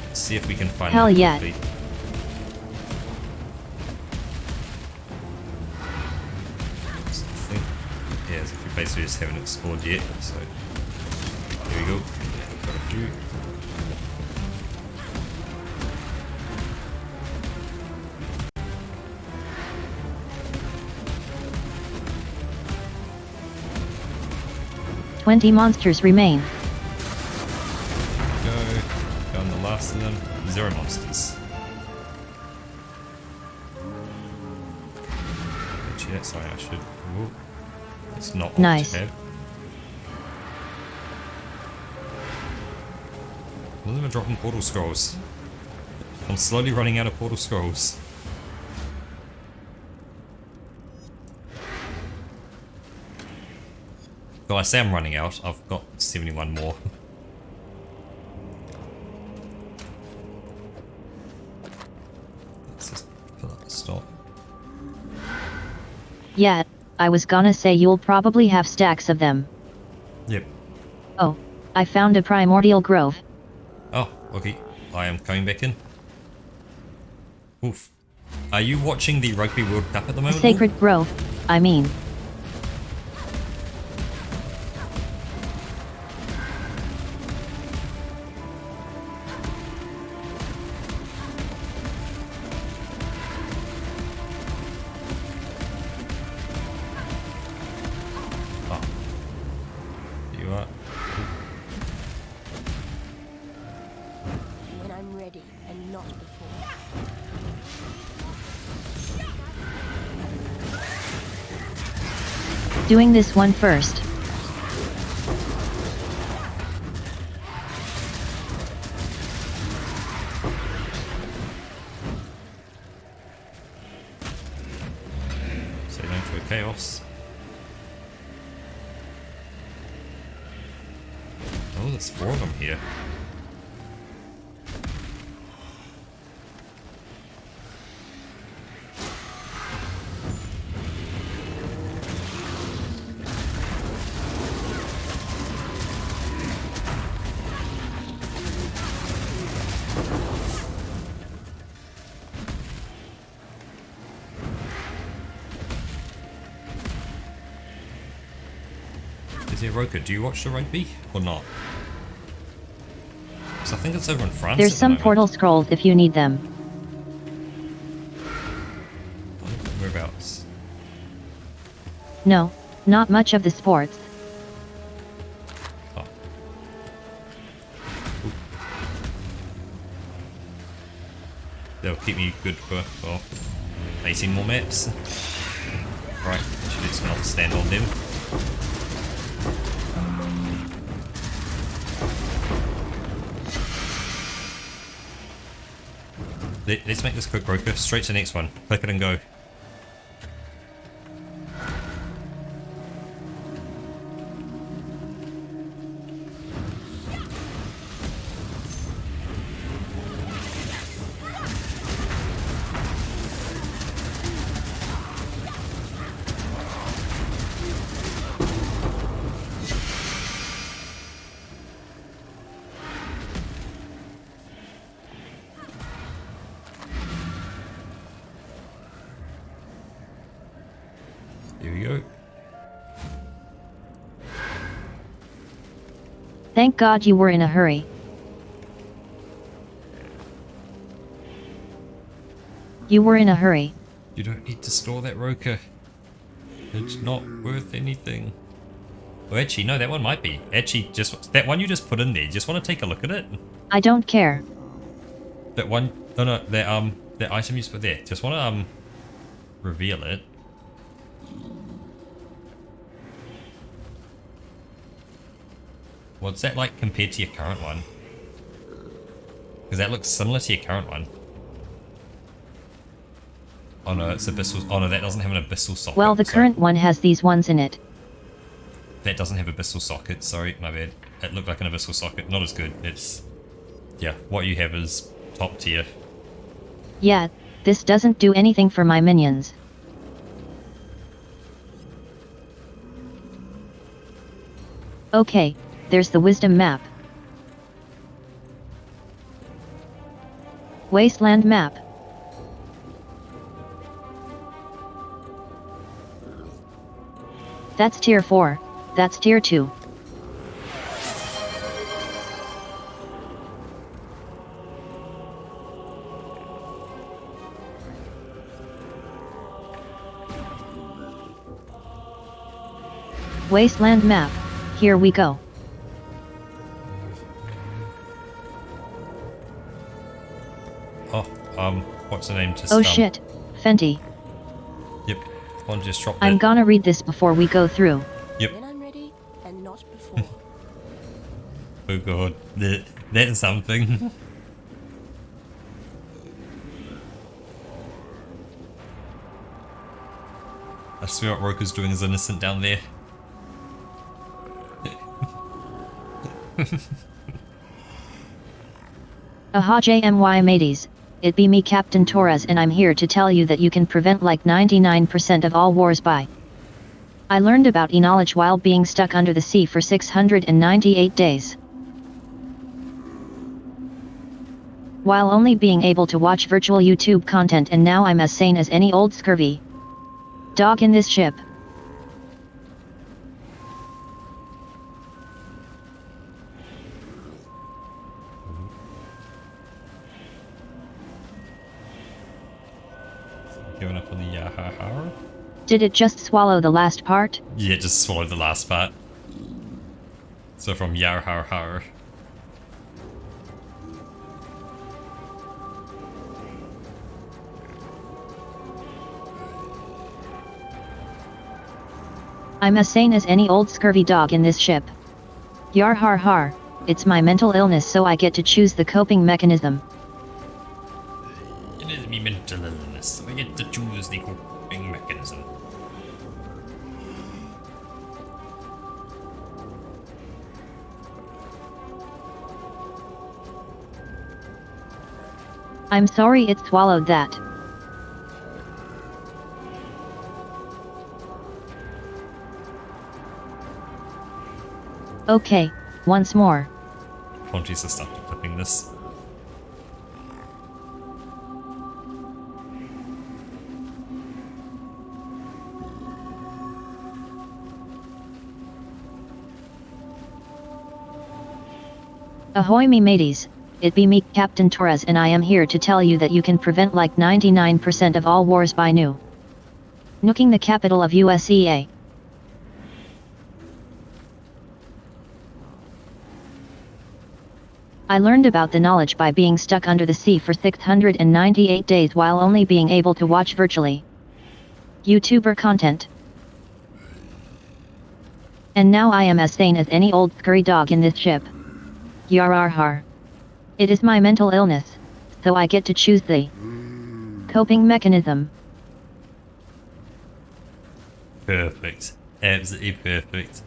Let's see if we can find Hell them yeah. quickly. So I think, yeah, as if we basically just haven't explored yet. So here we go. Got a few. "20 monsters remain." Go. Found the last of them. 0 monsters. Actually, that's something I should. Ooh. It's not what Nice. to have. All of them are dropping portal scrolls. I'm slowly running out of portal scrolls. Well, I say I'm running out. I've got 71 more. Let's just fill up the stock. Yeah, I was gonna say you'll probably have stacks of them. Yep. Oh, I found a primordial grove. Oh, okay. I am coming back in. Oof. Are you watching the Rugby World Cup at the A moment? sacred grove, I mean. Oh. You are. When I'm ready and not before. Doing this one first. So going to a chaos. Oh, there's 4 of them here. Is it Roka? Do you watch the rugby or not? Because I think it's over in France. There's at the some moment. portal scrolls if you need them. Whereabouts? No, not much of the sports. Oh. Ooh. They'll keep me good for, well, 18 more maps. Right, should just not stand on them. Let's make this quick, Roker. Straight to the next one. Click it and go. Here we go. Thank God you were in a hurry. You were in a hurry. You don't need to store that Roka. It's not worth anything. Oh, actually, no, that one might be. Actually, just that one you just put in there. Just want to take a look at it. I don't care. That one, no, that item you just put there. Just want to reveal it. What's that like compared to your current one? Because that looks similar to your current one. Oh no, it's abyssal. Oh no, that doesn't have an abyssal socket. Well, the current one has these ones in it. That doesn't have abyssal socket. Sorry, my bad. It looked like an abyssal socket. Not as good. It's, yeah, what you have is top tier. Yeah, this doesn't do anything for my minions. Okay, there's the wisdom map. Wasteland map. That's tier 4. That's tier 2. Wasteland map. Here we go. Oh, what's the name? Just, Oh shit, Fenty. Yep, one just dropped I'm it. gonna read this before we go through. Yep. When I'm ready and not before. Oh god, that's something. I swear what Roku's doing is innocent down there. Aha JMY mateys, it be me Captain Torres and I'm here to tell you that you can prevent like 99% of all wars by. I learned about e-knowledge while being stuck under the sea for 698 days. While only being able to watch virtual YouTube content, and now I'm as sane as any old scurvy dog in this ship. Giving up on the Yahaha? Did it just swallow the last part? Yeah, just swallowed the last part. So from Yarharhar. I'm as sane as any old scurvy dog in this ship. Yar har har, it's my mental illness, so I get to choose the coping mechanism. It is me mental illness, so I get to choose the coping mechanism. I'm sorry it swallowed that. Okay, once more. Apologies to stop clipping this. Ahoy me mateys, it be me Captain Torres and I am here to tell you that you can prevent like 99% of all wars by nuking the capital of USEA. I learned about the knowledge by being stuck under the sea for 698 days while only being able to watch virtually YouTuber content. And now I am as sane as any old scurry dog in this ship. Yararhar. It is my mental illness, so I get to choose the coping mechanism. Perfect. Absolutely perfect.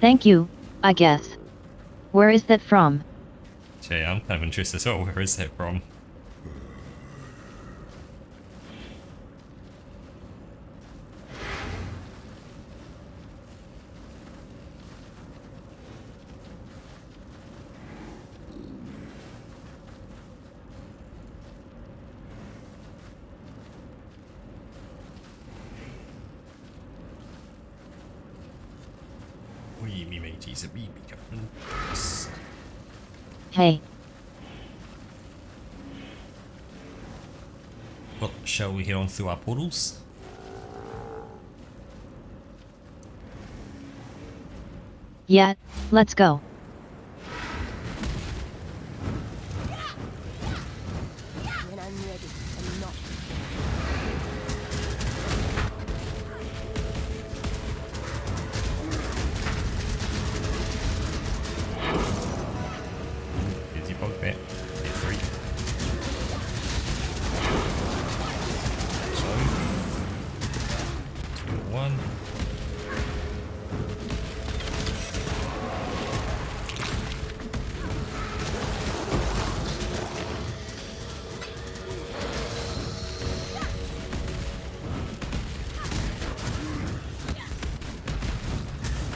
Thank you, I guess. Where is that from? So yeah, I'm kind of interested as well. Where is that from? Jeez, a BB Captain. Yes. Hey, Well, shall we head on through our portals? yeah, let's go. When I'm ready and not Busy bug bet. Hit 3. So, 2 and 1.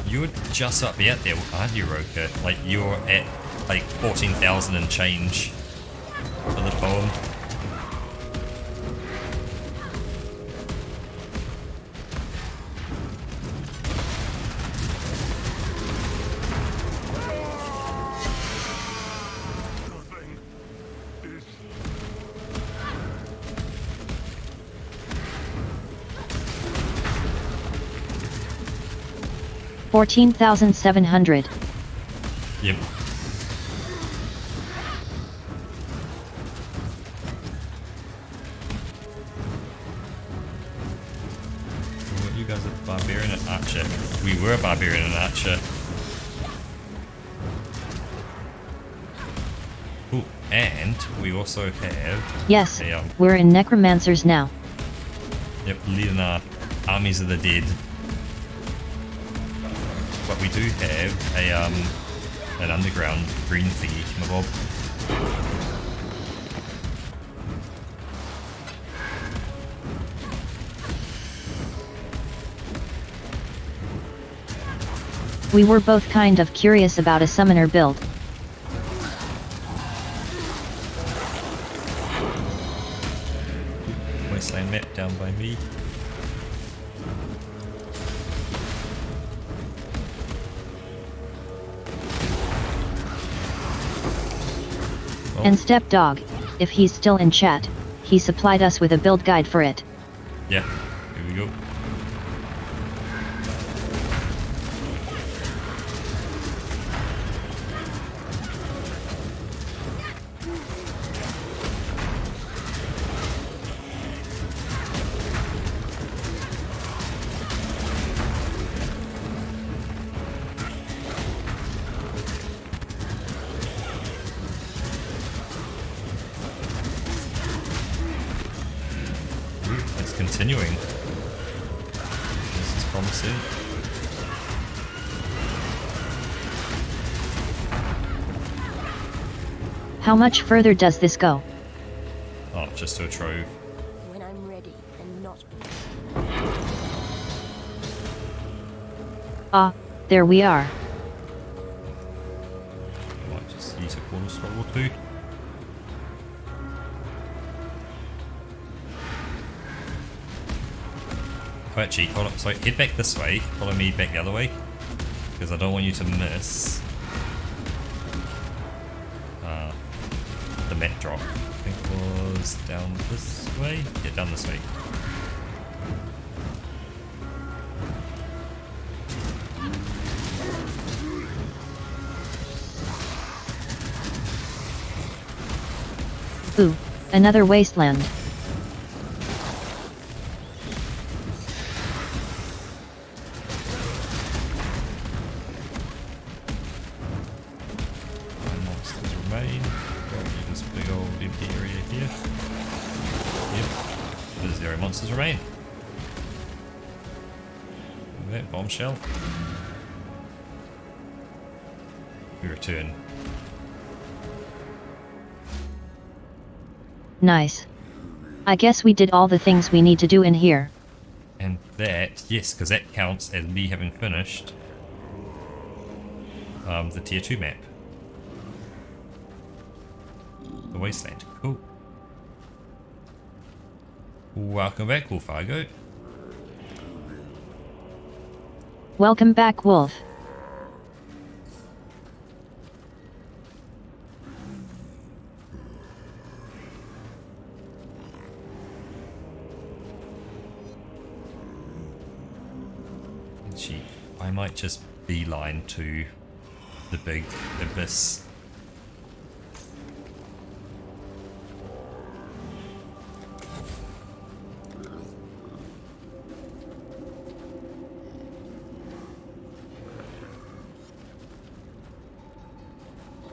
You would just up be out there, aren't you, Roka? Like, you're at like 14,000 and change for the poem. Nothing is 14,700. Yep. Well, you guys are barbarian and archer. We were barbarian and archer. Ooh, and we also have Yes, a, we're in necromancers now. yep, leading our armies of the dead. But we do have a an underground green thingy mabob. We were both kind of curious about a summoner build. Wasteland map down by me. And Stepdog, if he's still in chat, he supplied us with a build guide for it. Yeah, here we go. It's continuing. This is promising. How much further does this go? Oh, just to a trove. when I'm ready and not Ah, there we are. Might just use a portal scroll or two. Oh, actually, hold on. Sorry, head back this way. Follow me back the other way. Because I don't want you to miss the map drop. I think it was down this way. Yeah, down this way. Ooh, another wasteland. And monsters remain. Got this big old empty area here. Yep. The 0 monsters remain. Look at that bombshell. We return. Nice. I guess we did all the things we need to do in here. And that, yes, because that counts as me having finished the tier 2 map. The Wasteland. Cool. Welcome back, Wolfargo. Welcome back, Wolf. I might just beeline to the big abyss.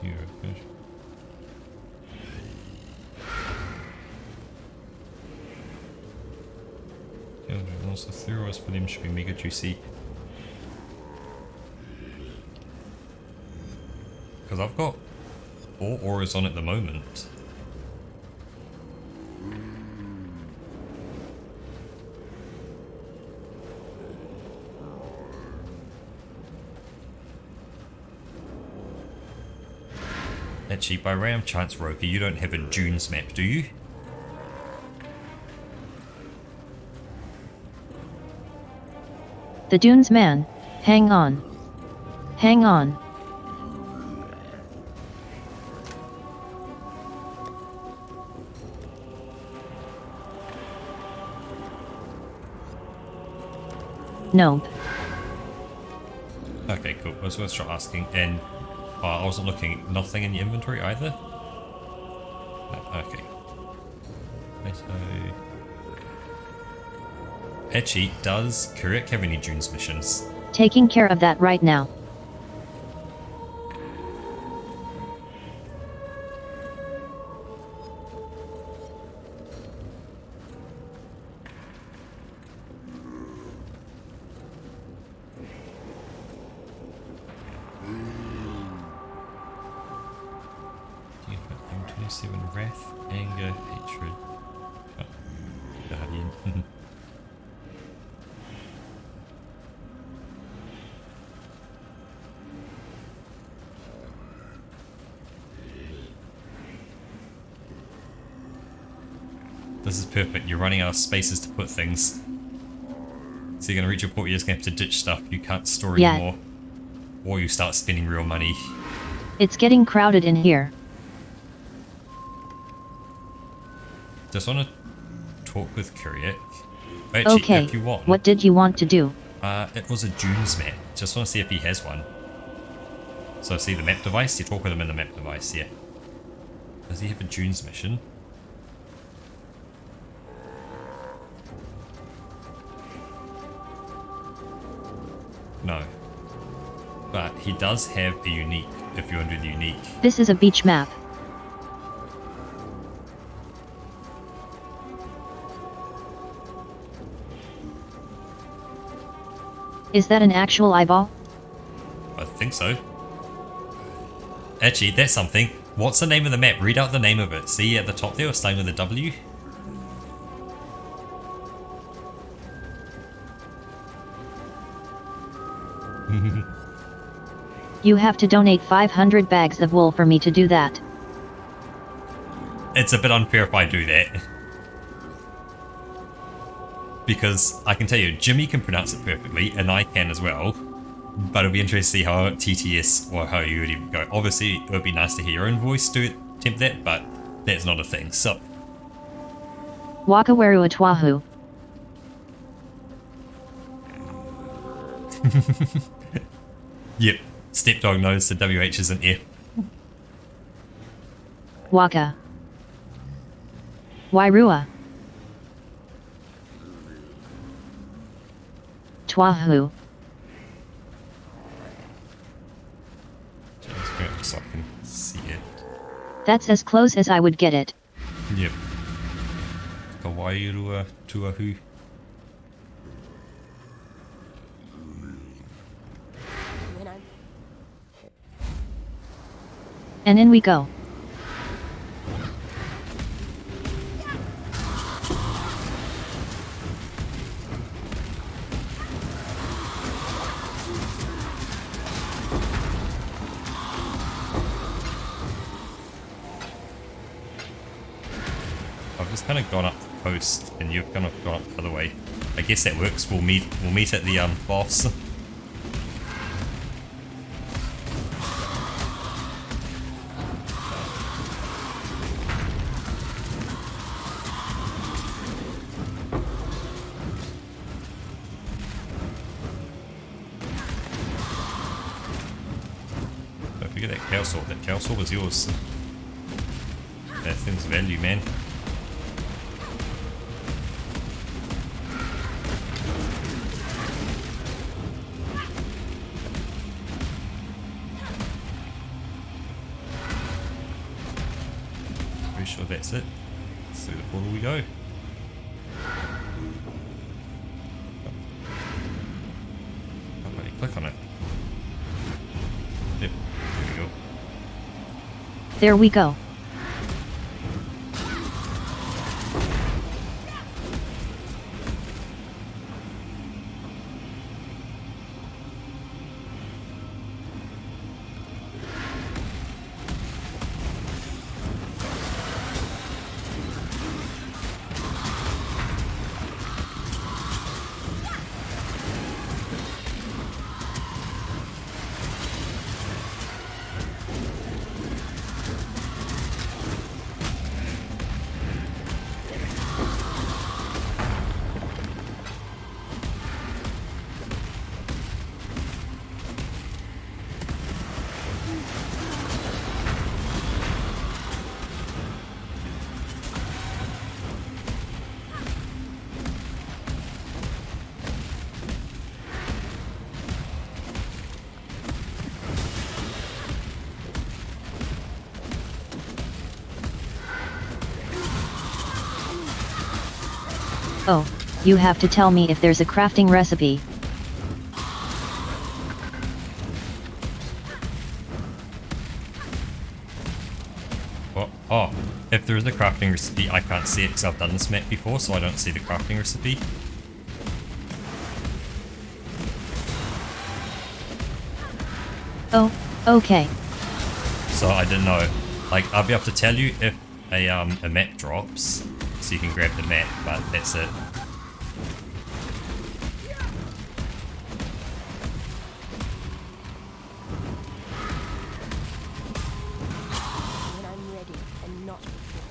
Here, good. Also, Thuros for them should be mega juicy. Because I've got 4 auras on at the moment. Actually, by random chance, Roker, you don't have a Dunes map, do you? The Dunes man, hang on. Hang on. Nope. Okay, cool. I was worth asking, and I wasn't looking. Nothing in your inventory either? No, okay. Okay, so... Actually, does Kurik have any Dunes missions? Taking care of that right now. M27 Wrath, Anger, Hatred. Oh, Guardian. This is perfect. You're running out of spaces to put things. So you're going to reach a point where you're just going to have to ditch stuff you can't store anymore. Or you start spending real money. It's getting crowded in here. Just want to talk with Kurik. Actually, Okay, if you want. what did you want to do? It was a Dunes map. Just want to see if he has one. So see the map device? You talk with him in the map device, yeah. Does he have a Dunes mission? No. But he does have a unique, if you want to do the unique. This is a beach map. Is that an actual eyeball? I think so. Actually, that's something. What's the name of the map? Read out the name of it. See at the top there, it's starting with a W? You have to donate 500 bags of wool for me to do that. It's a bit unfair if I do that. Because I can tell you, Jimmy can pronounce it perfectly, and I can as well. But it'll be interesting to see how TTS, or how you would even go. Obviously, it would be nice to hear your own voice to attempt that, but that's not a thing, so... Wakaweru Atwahu. Yep, Stepdog knows the WH is an F. Waka. Wairua. Twahu. Just go so I can see it. That's as close as I would get it. Yep. Kawairua Tuahu. When I'm And in we go. I've just kind of gone up the coast, and you've kind of gone up the other way. I guess that works. We'll meet at the boss. Chaos Sword. That Chaos Sword was yours. That thing's value, man. Pretty sure that's it. Through the portal we go. Can't really click on it. Yep, there we go. There we go. Oh, you have to tell me if there's a crafting recipe. Oh, if there is a crafting recipe, I can't see it because I've done this map before, so I don't see the crafting recipe. Oh, okay. So I didn't know. Like, I'll be able to tell you if a map drops, so you can grab the map, but that's it. When I'm ready and not before.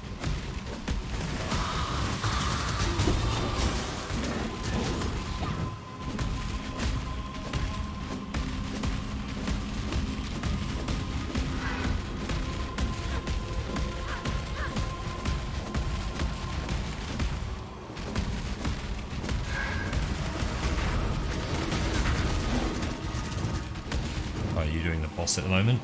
Are you doing the boss at the moment?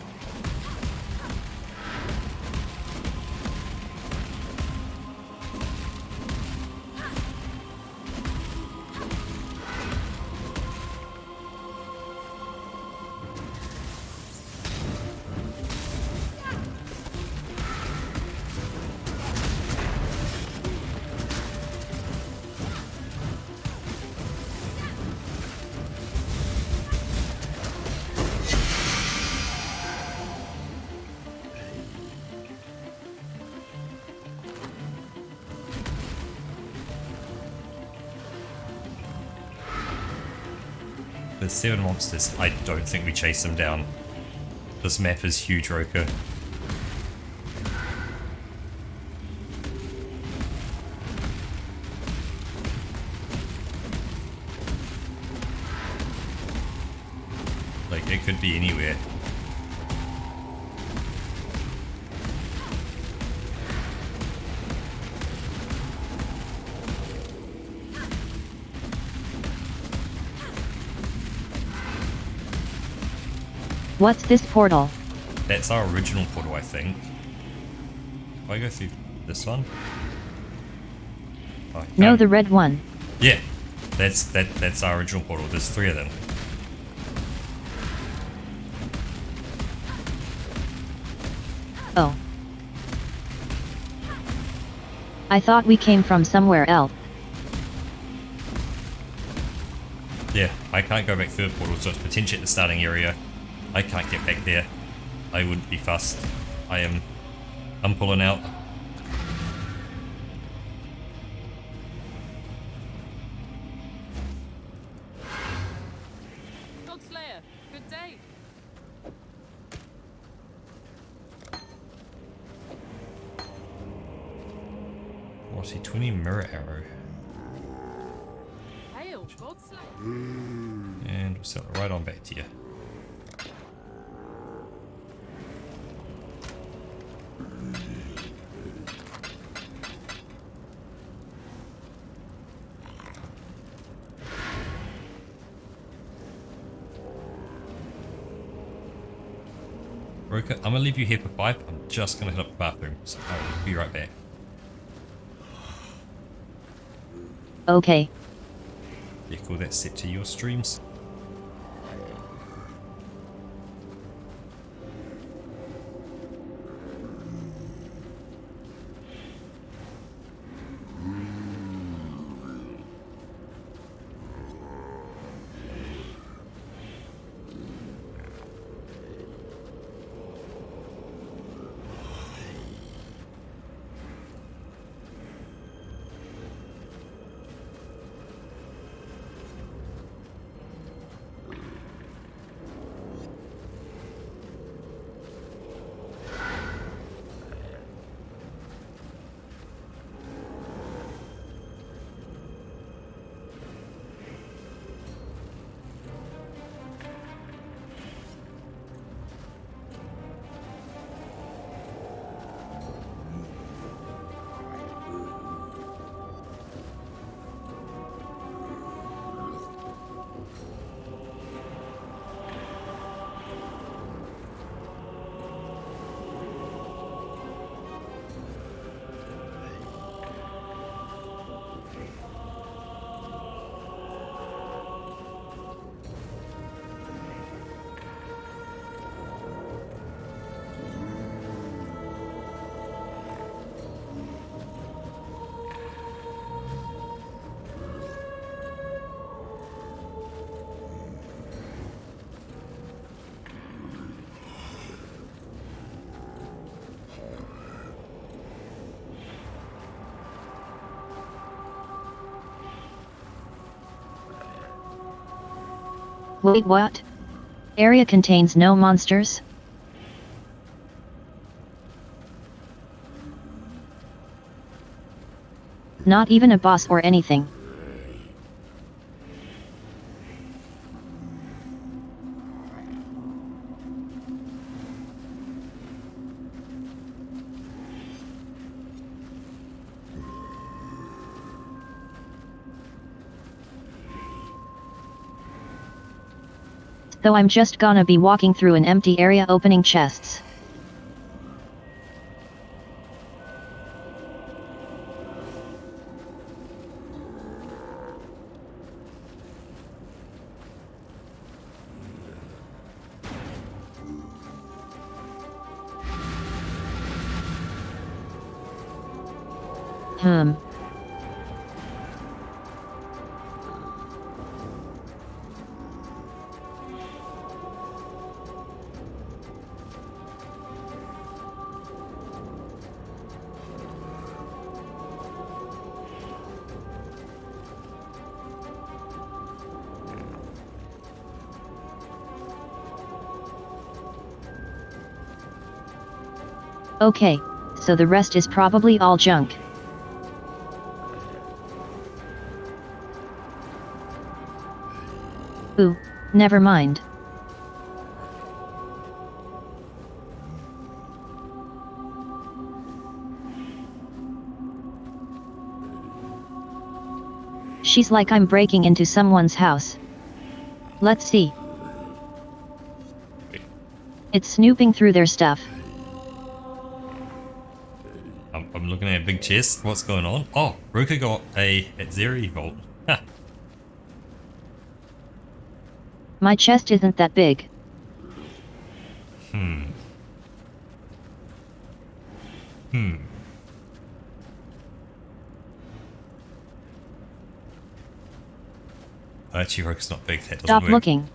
There's 7 monsters. I don't think we chase them down. This map is huge, Roka. Like, it could be anywhere. What's this portal? That's our original portal, I think. If I go through this one? Oh, I No, can't- the red one. Yeah, that's our original portal. There's 3 of them. Oh. I thought we came from somewhere else. Yeah, I can't go back through the portal, so it's potentially at the starting area. I can't get back there. I wouldn't be fussed. I'm pulling out. Godslayer, good day. 20 mirror arrow. Hail, Godslayer. And we'll sell it right on back to you. Roka, I'm gonna leave you here for 5. I'm just gonna head up the bathroom, so I'll be right back. Okay. You call that set to your streams? Wait, what? Area contains no monsters? Not even a boss or anything. So I'm just gonna be walking through an empty area opening chests. Okay, so the rest is probably all junk. Ooh, never mind. She's like I'm breaking into someone's house. Let's see. It's snooping through their stuff. I'm looking at a big chest. What's going on? Oh, Ruka got a Exile vault. Ha. My chest isn't that big. Actually, Ruka's not big. That doesn't Stop work. looking.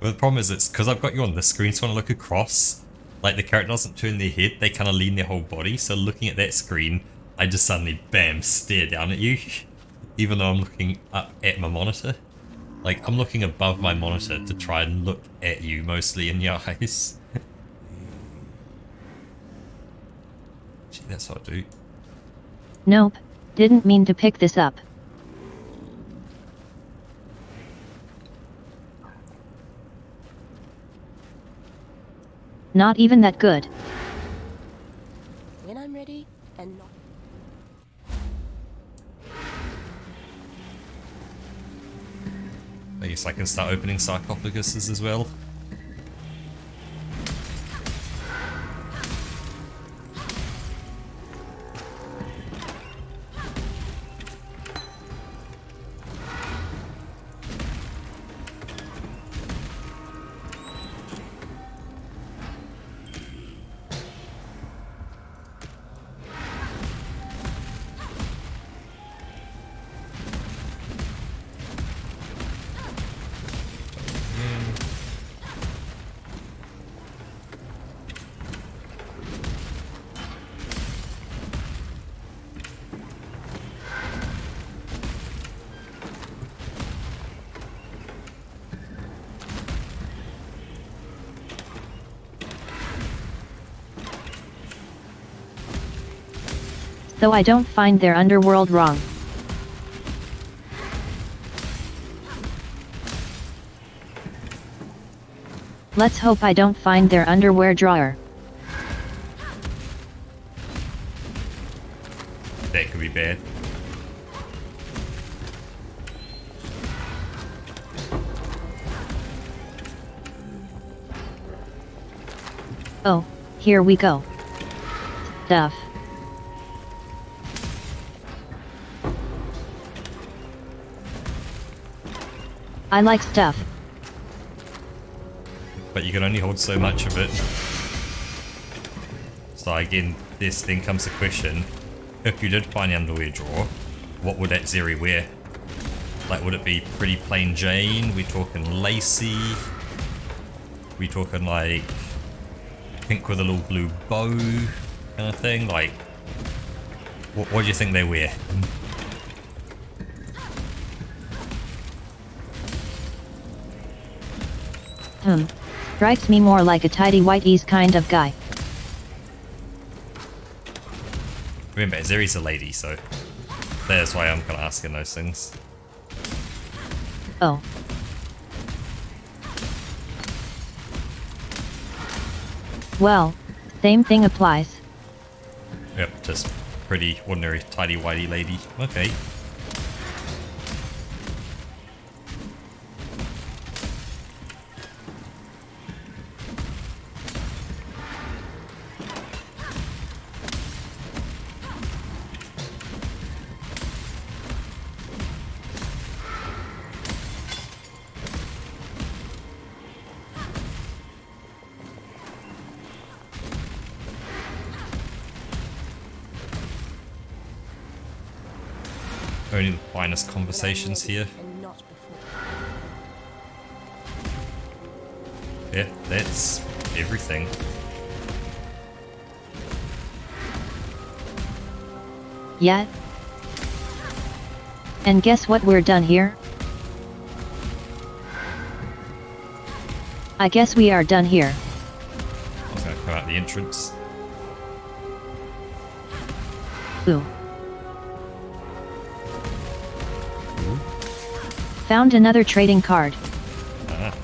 Well, the problem is it's because I've got you on this screen, so when I look across, like the character doesn't turn their head, they kind of lean their whole body, so looking at that screen, I just suddenly, bam, stare down at you, even though I'm looking up at my monitor. Like, I'm looking above my monitor to try and look at you, mostly in your eyes. Gee, that's what I do. Nope, didn't mean to pick this up. Not even that good. When I'm ready and not. Are guess I can start opening sarcophaguses as well. Though I don't find their underworld wrong. Let's hope I don't find their underwear drawer. That could be bad. Oh, here we go. Stuff. I like stuff. But you can only hold so much of it. So again, this then comes the question, if you did find the underwear drawer, what would that Zeri wear? Like, would it be pretty plain Jane? We talking lacy? We talking like pink with a little blue bow kind of thing? Like, what do you think they wear? Strikes me more like a tidy whiteies kind of guy. Remember, Zeri's a lady, so that's why I'm kind of asking those things. Oh. Well, same thing applies. Yep, just pretty ordinary tidy whitey lady. Okay. Only the finest conversations here. And not before. Yeah, that's everything. Yet. And guess what, we're done here? I guess we are done here. I was gonna come out the entrance. Ooh. Found another trading card. Ah.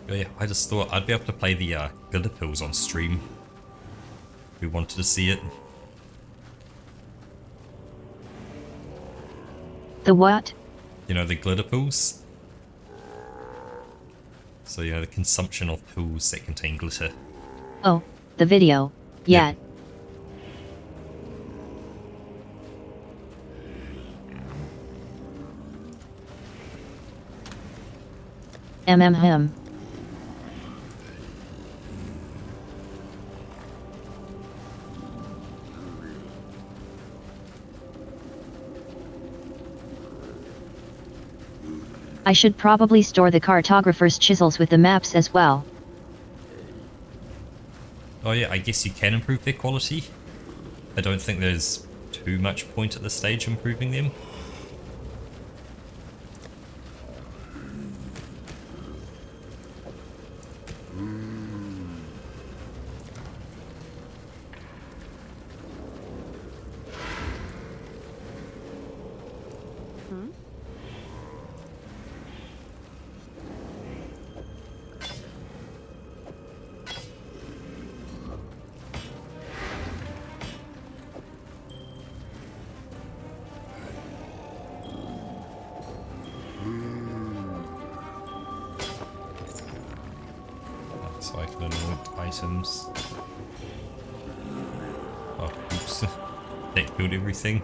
Oh yeah, I just thought I'd be able to play the glitter pills on stream. We wanted to see it. The what? You know, the glitter pills? So, you know, the consumption of pills that contain glitter. Oh, the video. Yeah. Him. I should probably store the cartographer's chisels with the maps as well. Oh yeah, I guess you can improve their quality. I don't think there's too much point at this stage improving them. So I can anoint items. Oh, oops. That killed everything.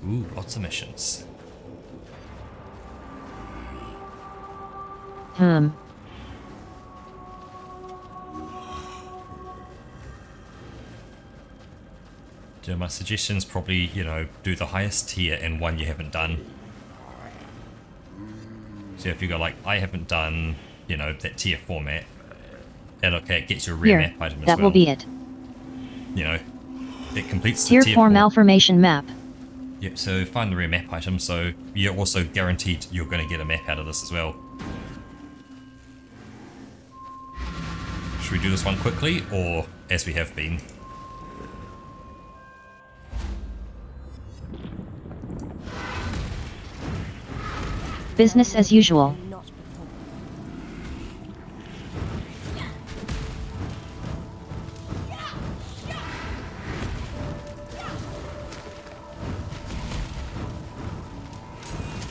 Ooh, lots of missions. So my suggestion's probably, you know, do the highest tier and one you haven't done. So if you go like, I haven't done, you know, that tier format, and okay, it gets you a rare Here, map item as well. that will be it. You know, it completes the Tier tier 4 4. malformation map. Yep, so find the rare map item, so you're also guaranteed you're going to get a map out of this as well. Should we do this one quickly, or as we have been? Business as usual. Not before.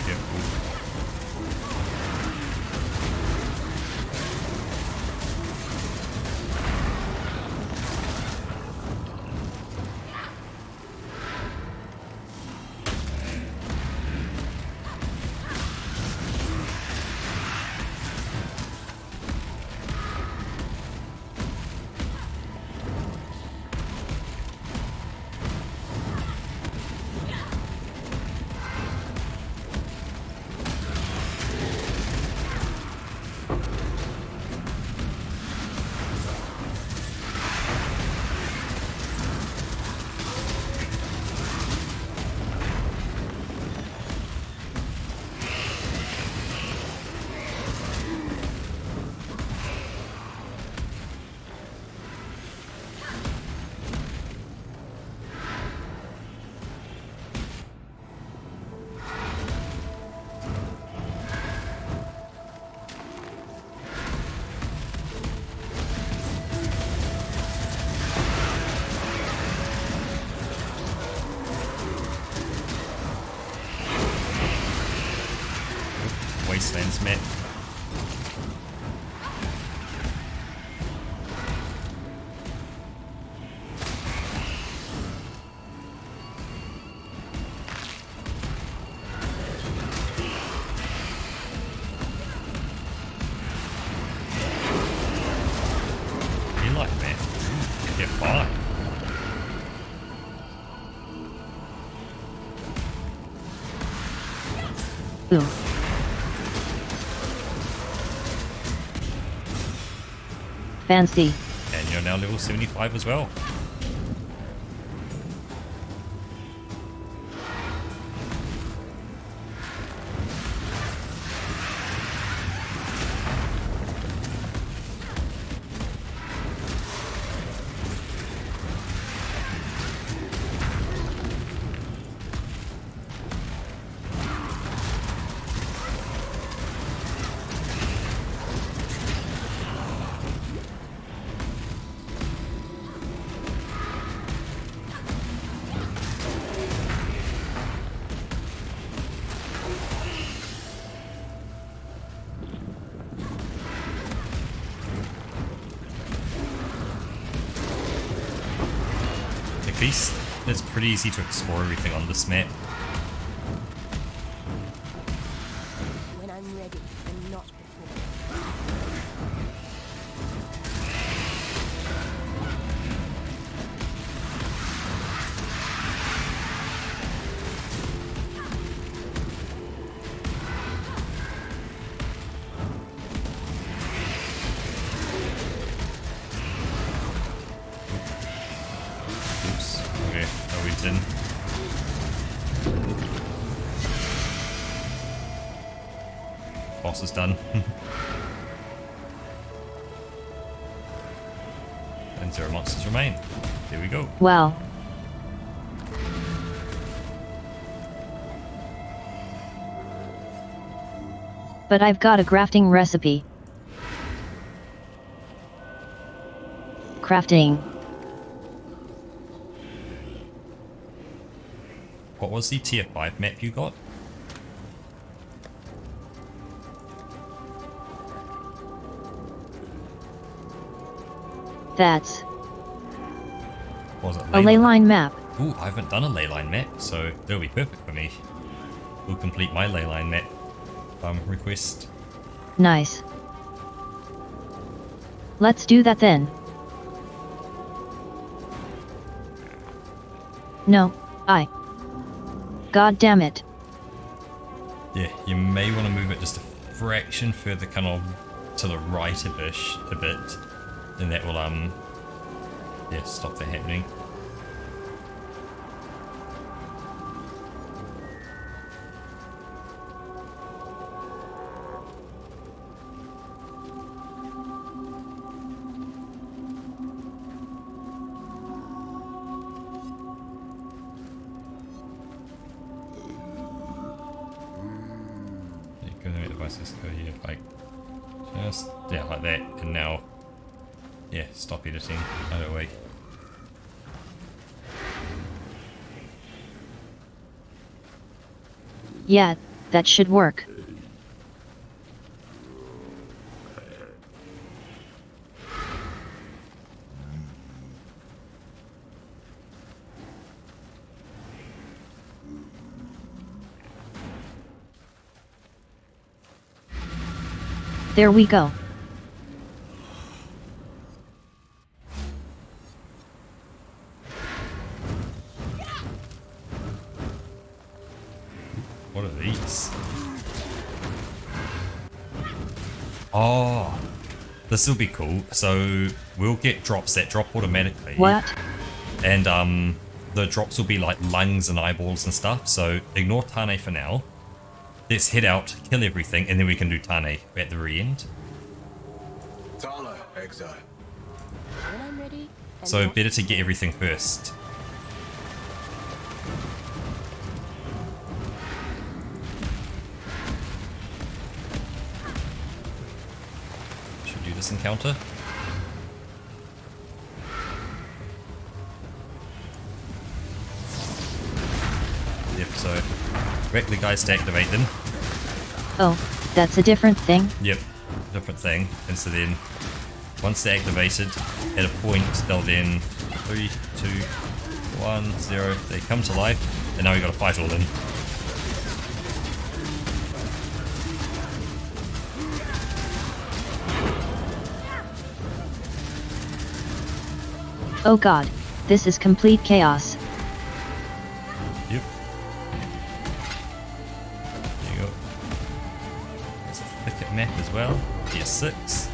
Yep, cool. Wastelands map. You like that? Get fire. Ooh. Fancy. And you're now level 75 as well. At least it's pretty easy to explore everything on this map. When I'm ready and not before. Oops. Okay, no, we didn't. Boss is done. and 0 monsters remain. There we go. Well. But I've got a crafting recipe. Crafting. What was the tier 5 map you got? That's What was it? a leyline map. Ooh, I haven't done a leyline map, so it'll be perfect for me. We'll complete my leyline map request. Nice. Let's do that then. No, God damn it. Yeah, you may want to move it just a fraction further, kind of to the right a bit, and that will yeah, stop that happening. Devices go here, like just yeah, like that, and now yeah, stop editing out of the way. Yeah, that should work. There we go. What are these? Oh, this will be cool. So we'll get drops that drop automatically. What? And the drops will be like lungs and eyeballs and stuff. So ignore Tane for now. Let's head out, kill everything, and then we can do Tane at the very end. Tala, Exile. When I'm ready and So not better to get everything first. Should we do this encounter? Yep, so wreck the guys to activate them. Oh, that's a different thing? Yep, different thing. And so then, once they're activated, at a point, they'll then 3, 2, 1, 0, they come to life, and now we gotta fight all of them. Oh god, this is complete chaos. Yep. There you go. There's a thicket map as well. Tier 6.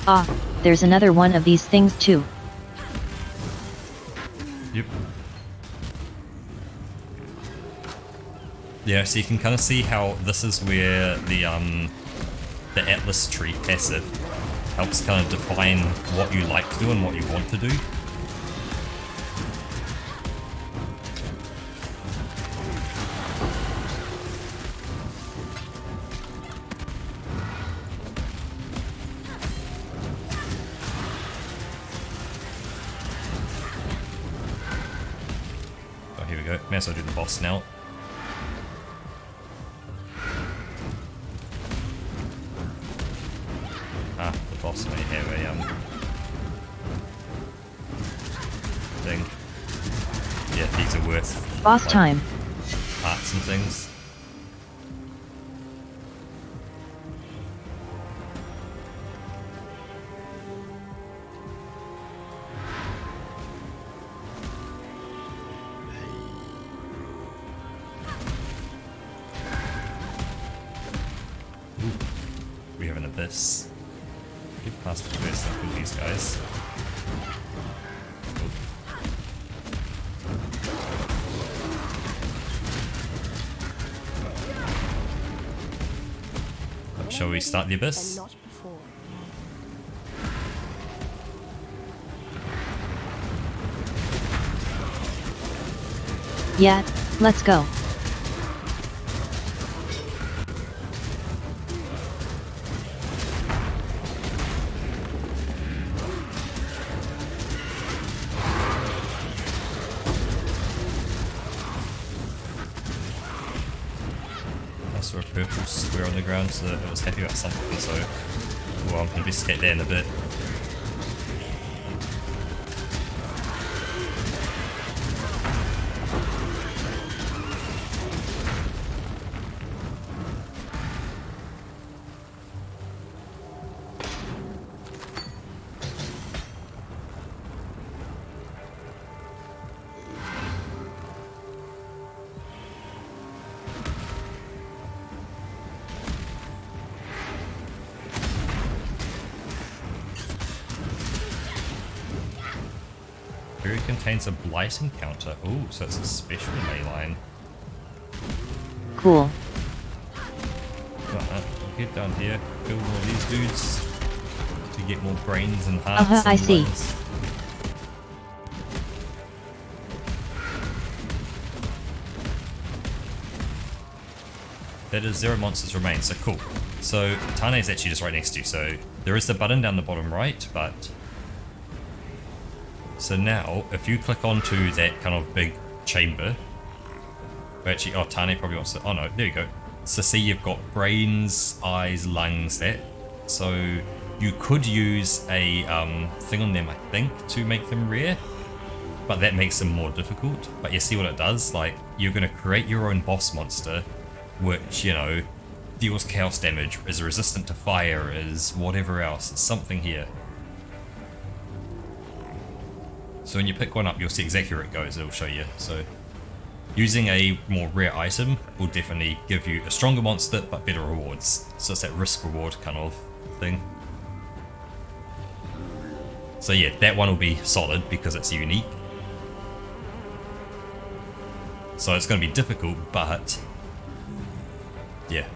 Ah, there's another one of these things too. Yep. Yeah, so you can kind of see how this is where the Atlas tree passive helps kind of define what you like to do and what you want to do. Oh, here we go. May as well do the boss now. Ah, the boss may have a thing. Yeah, these are worth Boss like, time. parts and things. this. Get past the first and kill these guys. Oh. Shall we start the abyss? And not before. Yeah, let's go. I saw a purple square on the ground, so it was happy about something, so well, I'll investigate that in a bit. It contains a blight encounter. Ooh, so it's a special ley line. Cool. We'll get down here, kill all these dudes to get more brains and hearts. And I see. lungs. That is 0 monsters remain, so cool. So Tane is actually just right next to you, so there is the button down the bottom right, but so now, if you click onto that kind of big chamber, actually, oh, Tane probably wants to, oh no, there you go. So see, you've got brains, eyes, lungs, that. So you could use a thing on them, I think, to make them rare, but that makes them more difficult. But you see what it does? Like, you're going to create your own boss monster, which, you know, deals chaos damage, is resistant to fire, is whatever else, it's something here. So when you pick one up, you'll see exactly where it goes, it'll show you. So using a more rare item will definitely give you a stronger monster, but better rewards. So it's that risk-reward kind of thing. So yeah, that one will be solid because it's unique. So it's going to be difficult, but yeah,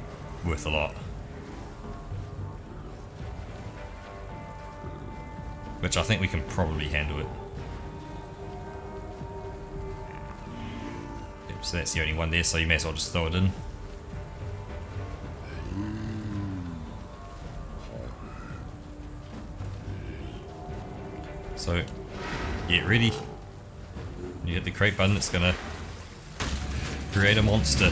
worth a lot. Which I think we can probably handle it. So that's the only one there, so you may as well just throw it in. So, get ready. When you hit the create button, it's gonna create a monster.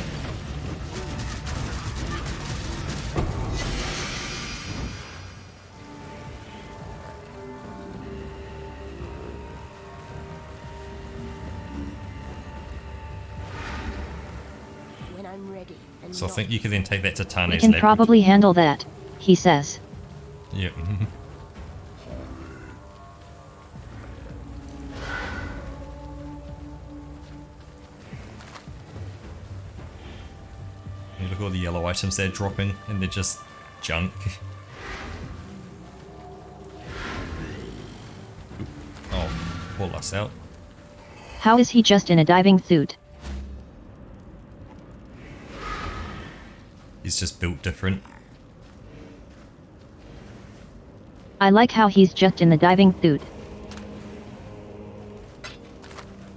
When I'm ready and So I not think you can then take that to We Tane's can lab. probably handle that, he says. Yep. You look at all the yellow items they're dropping, and they're just junk. Oh, pull us out. How is he just in a diving suit? He's just built different. I like how he's just in the diving suit.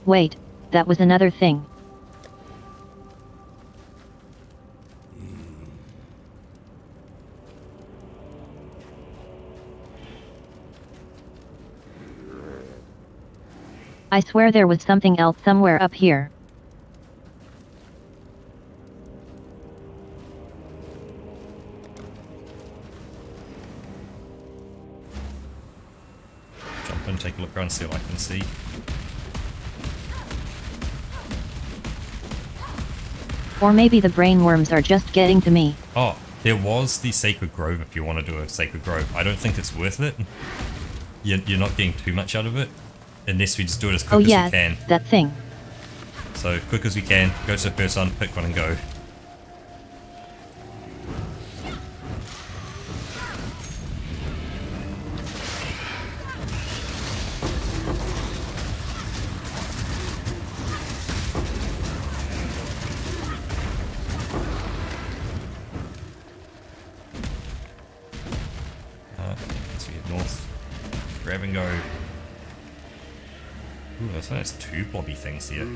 Wait, that was another thing. I swear there was something else somewhere up here. Jump in, take a look around, see what I can see. Or maybe the brainworms are just getting to me. Oh, there was the Sacred Grove if you want to do a Sacred Grove. I don't think it's worth it. You're not getting too much out of it. Unless we just do it as quick Oh as yeah, we can. that thing. So, quick as we can, go to the first one, pick one and go. grab and go. Ooh, that's 2 blobby things here.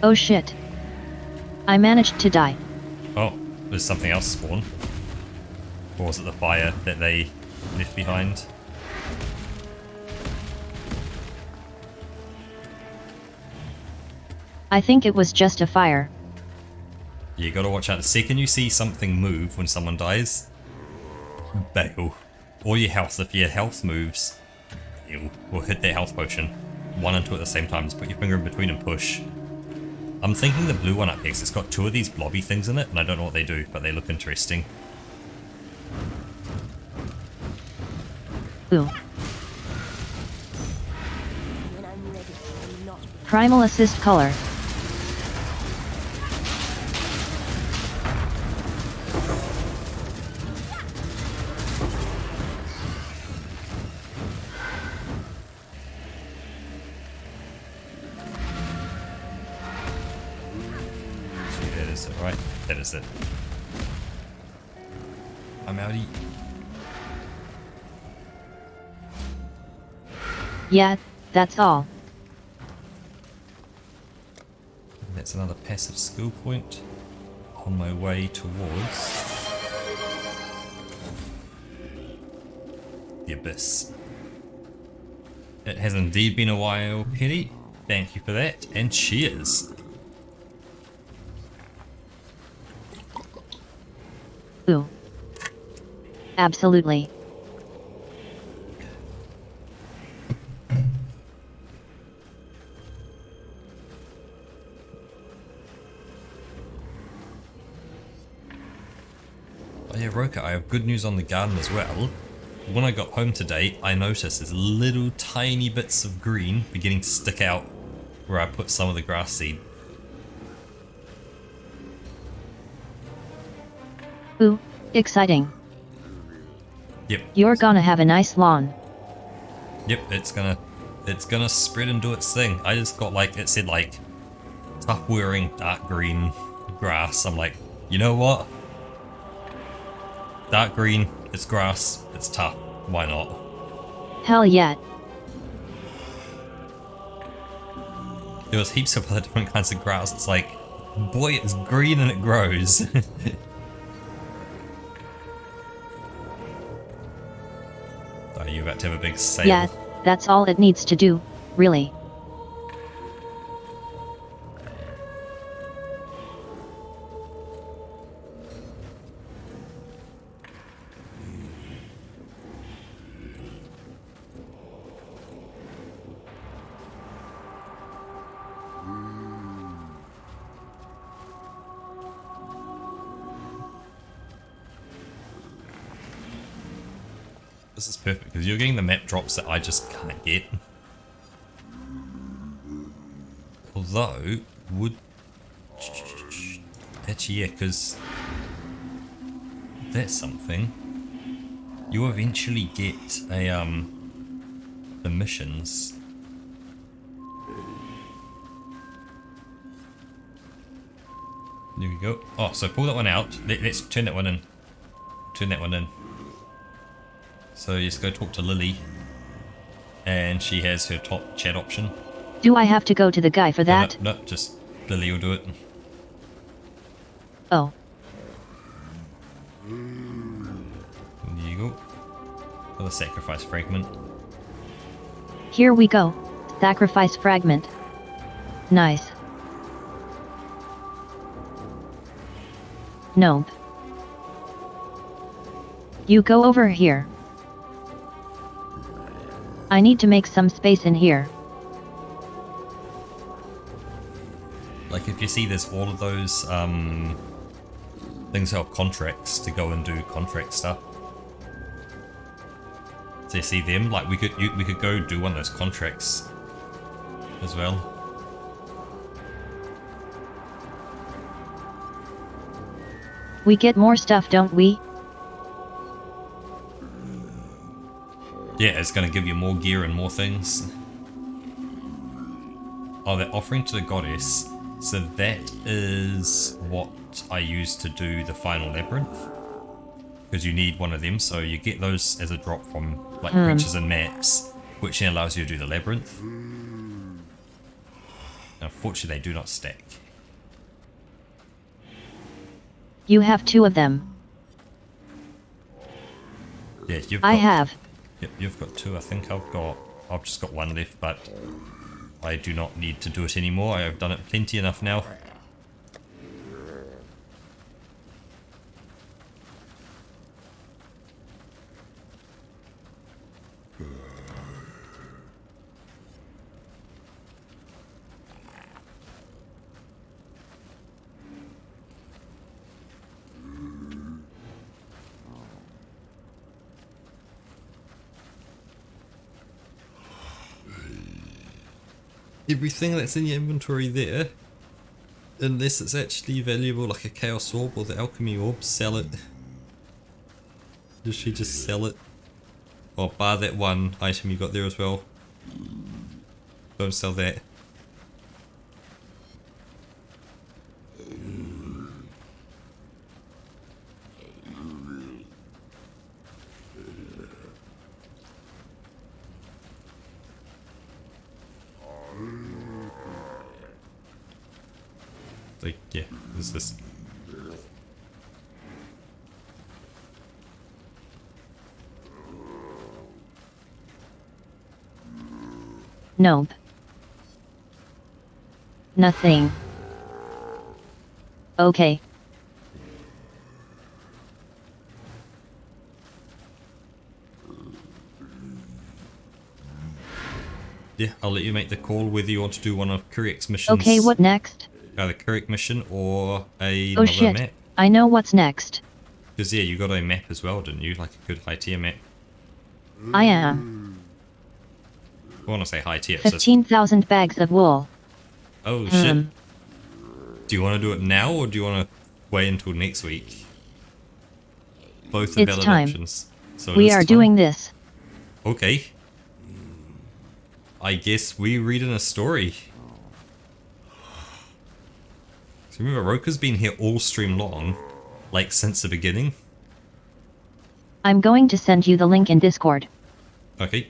Oh shit. I managed to die. Oh, there's something else spawn. Or was it the fire that they left behind? I think it was just a fire. You gotta watch out. The second you see something move when someone dies, bail. Or your health. If your health moves, you will hit their health potion. 1 and 2 at the same time. Just put your finger in between and push. I'm thinking the blue one up here, 'cause it's got 2 of these blobby things in it, and I don't know what they do, but they look interesting. Ooh. When I'm ready and not. Primal assist color. That is it, right? That is it. I'm outie. Yeah, that's all. That's another passive skill point on my way towards the abyss. It has indeed been a while, Petty. Thank you for that, and cheers. Ooh. Absolutely. Oh yeah, Roka, I have good news on the garden as well. When I got home today, I noticed there's little tiny bits of green beginning to stick out where I put some of the grass seed. Ooh, exciting. Yep. You're gonna have a nice lawn. Yep, it's gonna spread and do its thing. I just got like, it said like, tough wearing dark green grass. I'm like, you know what? Dark green, it's grass, it's tough. Why not? Hell yeah. There was heaps of other different kinds of grass. It's like, boy, it's green and it grows. Are you about to have a big sale? Yeah, that's all it needs to do, really. This is perfect because you're getting the map drops that I just can't get. Although, would... Actually, yeah, because... That's something. You eventually get a, the missions. There we go. Oh, so pull that one out. Let's turn that one in. Turn that one in. So just go talk to Lily. And she has her top chat option. Do I have to go to the guy for that? No, just Lily will do it. Oh. There you go. Another sacrifice fragment. Here we go. Sacrifice fragment. Nice. Nope. You go over here. I need to make some space in here. like if you see there's all of those things that are contracts to go and do contract stuff. So you see them, like we could go do one of those contracts as well. We get more stuff, don't we? Yeah, it's going to give you more gear and more things. Oh, they're offering to the goddess. So that is what I use to do the final labyrinth. Because you need one of them, so you get those as a drop from like creatures and maps, which then allows you to do the labyrinth. Unfortunately, they do not stack. You have 2 of them. Yeah, I have. Yep, you've got 2. I think I've just got 1 left, but I do not need to do it anymore. I have done it plenty enough now. Everything that's in your inventory there, unless it's actually valuable like a chaos orb or the alchemy orb, sell it. Does she just sell it? Or bar that one item you got there as well. Don't sell that. Like, yeah, there's this. Nope. Nothing. Okay. Yeah, I'll let you make the call whether you want to do one of Kuriak's missions. Okay, what next? Either Kuriak mission or Oh another shit, map. I know what's next. Because yeah, you got a map as well, didn't you? Like a good high tier map. I am. I want to say high tier. So 15,000 bags of wool. oh shit. Do you want to do it now or do you want to wait until next week? Both are It's valid time. options. So it We is are time. doing this. Okay. I guess we read in a story. So remember, Roka's been here all stream long, like since the beginning. I'm going to send you the link in Discord. Okay.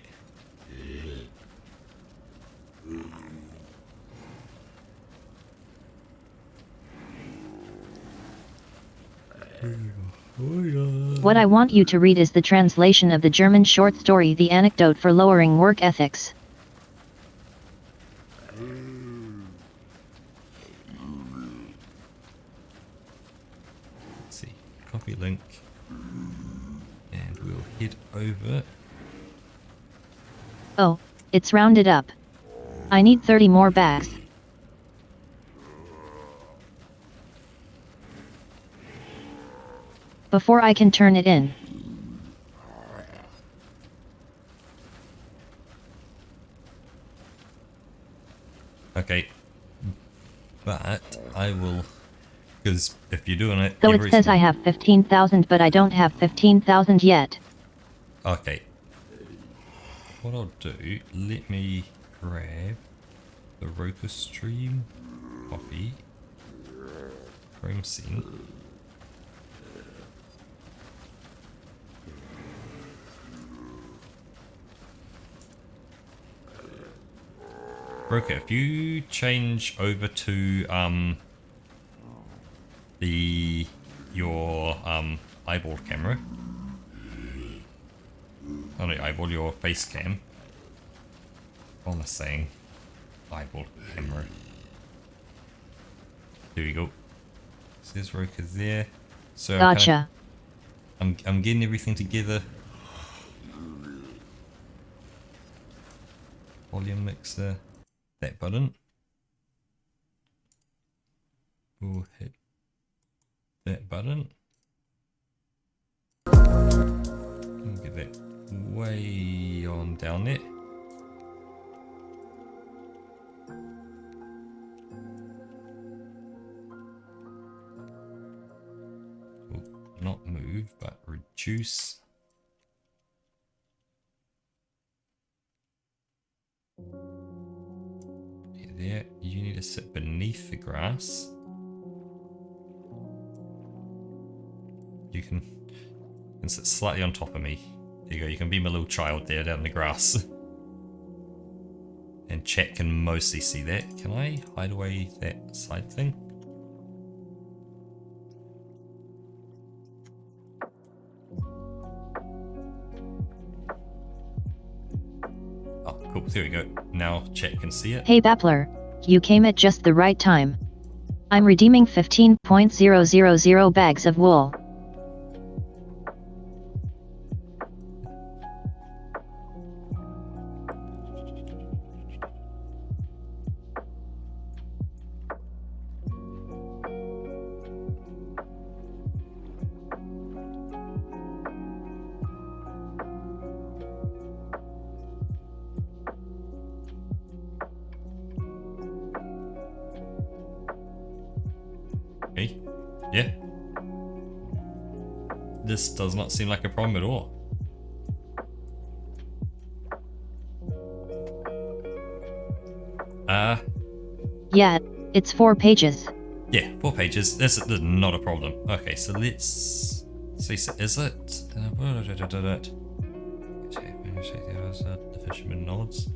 What I want you to read is the translation of the German short story The Anecdote for Lowering Work Ethics. Let's see. Copy link. And we'll head over. Oh, it's rounded up. I need 30 more bags. Before I can turn it in. Okay. But I will, because if you're doing it So it every says I have 15,000, but I don't have 15,000 yet. Okay. What I'll do, let me grab the Roka stream, copy, Chrome sync. Roka, if you change over to your eyeball camera. Oh no, eyeball, your face cam. What am I saying? Eyeball camera. There we go. Says Roka there. So Gotcha. I'm getting everything together. Volume mixer. That button. We'll hit that button. We'll get that way on down there. We'll not move, but reduce. There, you need to sit beneath the grass. You can sit slightly on top of me. There you go, you can be my little child there down in the grass. And chat can mostly see that. Can I hide away that side thing? Oh, cool, there we go. Now chat can see it. Hey Bappler, you came at just the right time. I'm redeeming 15.000 bags of wool. Okay, yeah. This does not seem like a problem at all. Yeah, it's 4 pages. Yeah, 4 pages. This is not a problem. Okay, so let's see. So is it? The fisherman nods.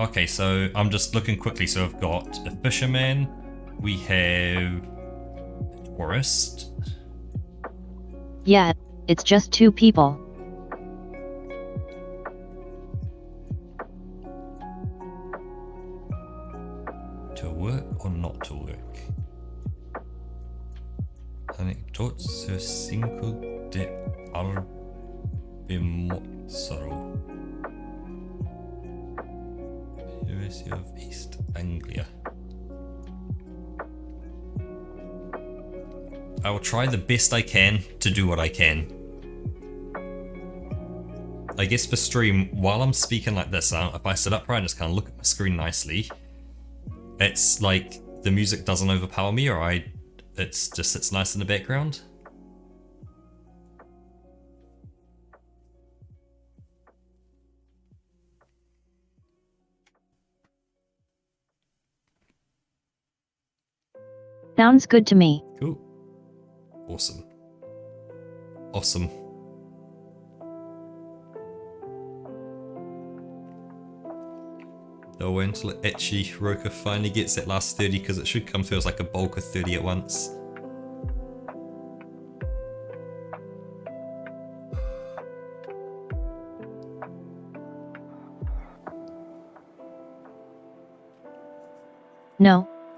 Okay, so I'm just looking quickly. So I've got a fisherman. We have a tourist. Yeah, it's just 2 people. To work or not to work? Anecdotes cinco de Arbimozzaro. University of East Anglia. I will try the best I can to do what I can. I guess for stream, while I'm speaking like this, if I sit upright and just kind of look at my screen nicely, it's like the music doesn't overpower me, or it just sits nice in the background. Sounds good to me. Cool. Awesome. Awesome. They'll wait until Etchy Roka finally gets that last 30, because it should come through as like a bulk of 30 at once.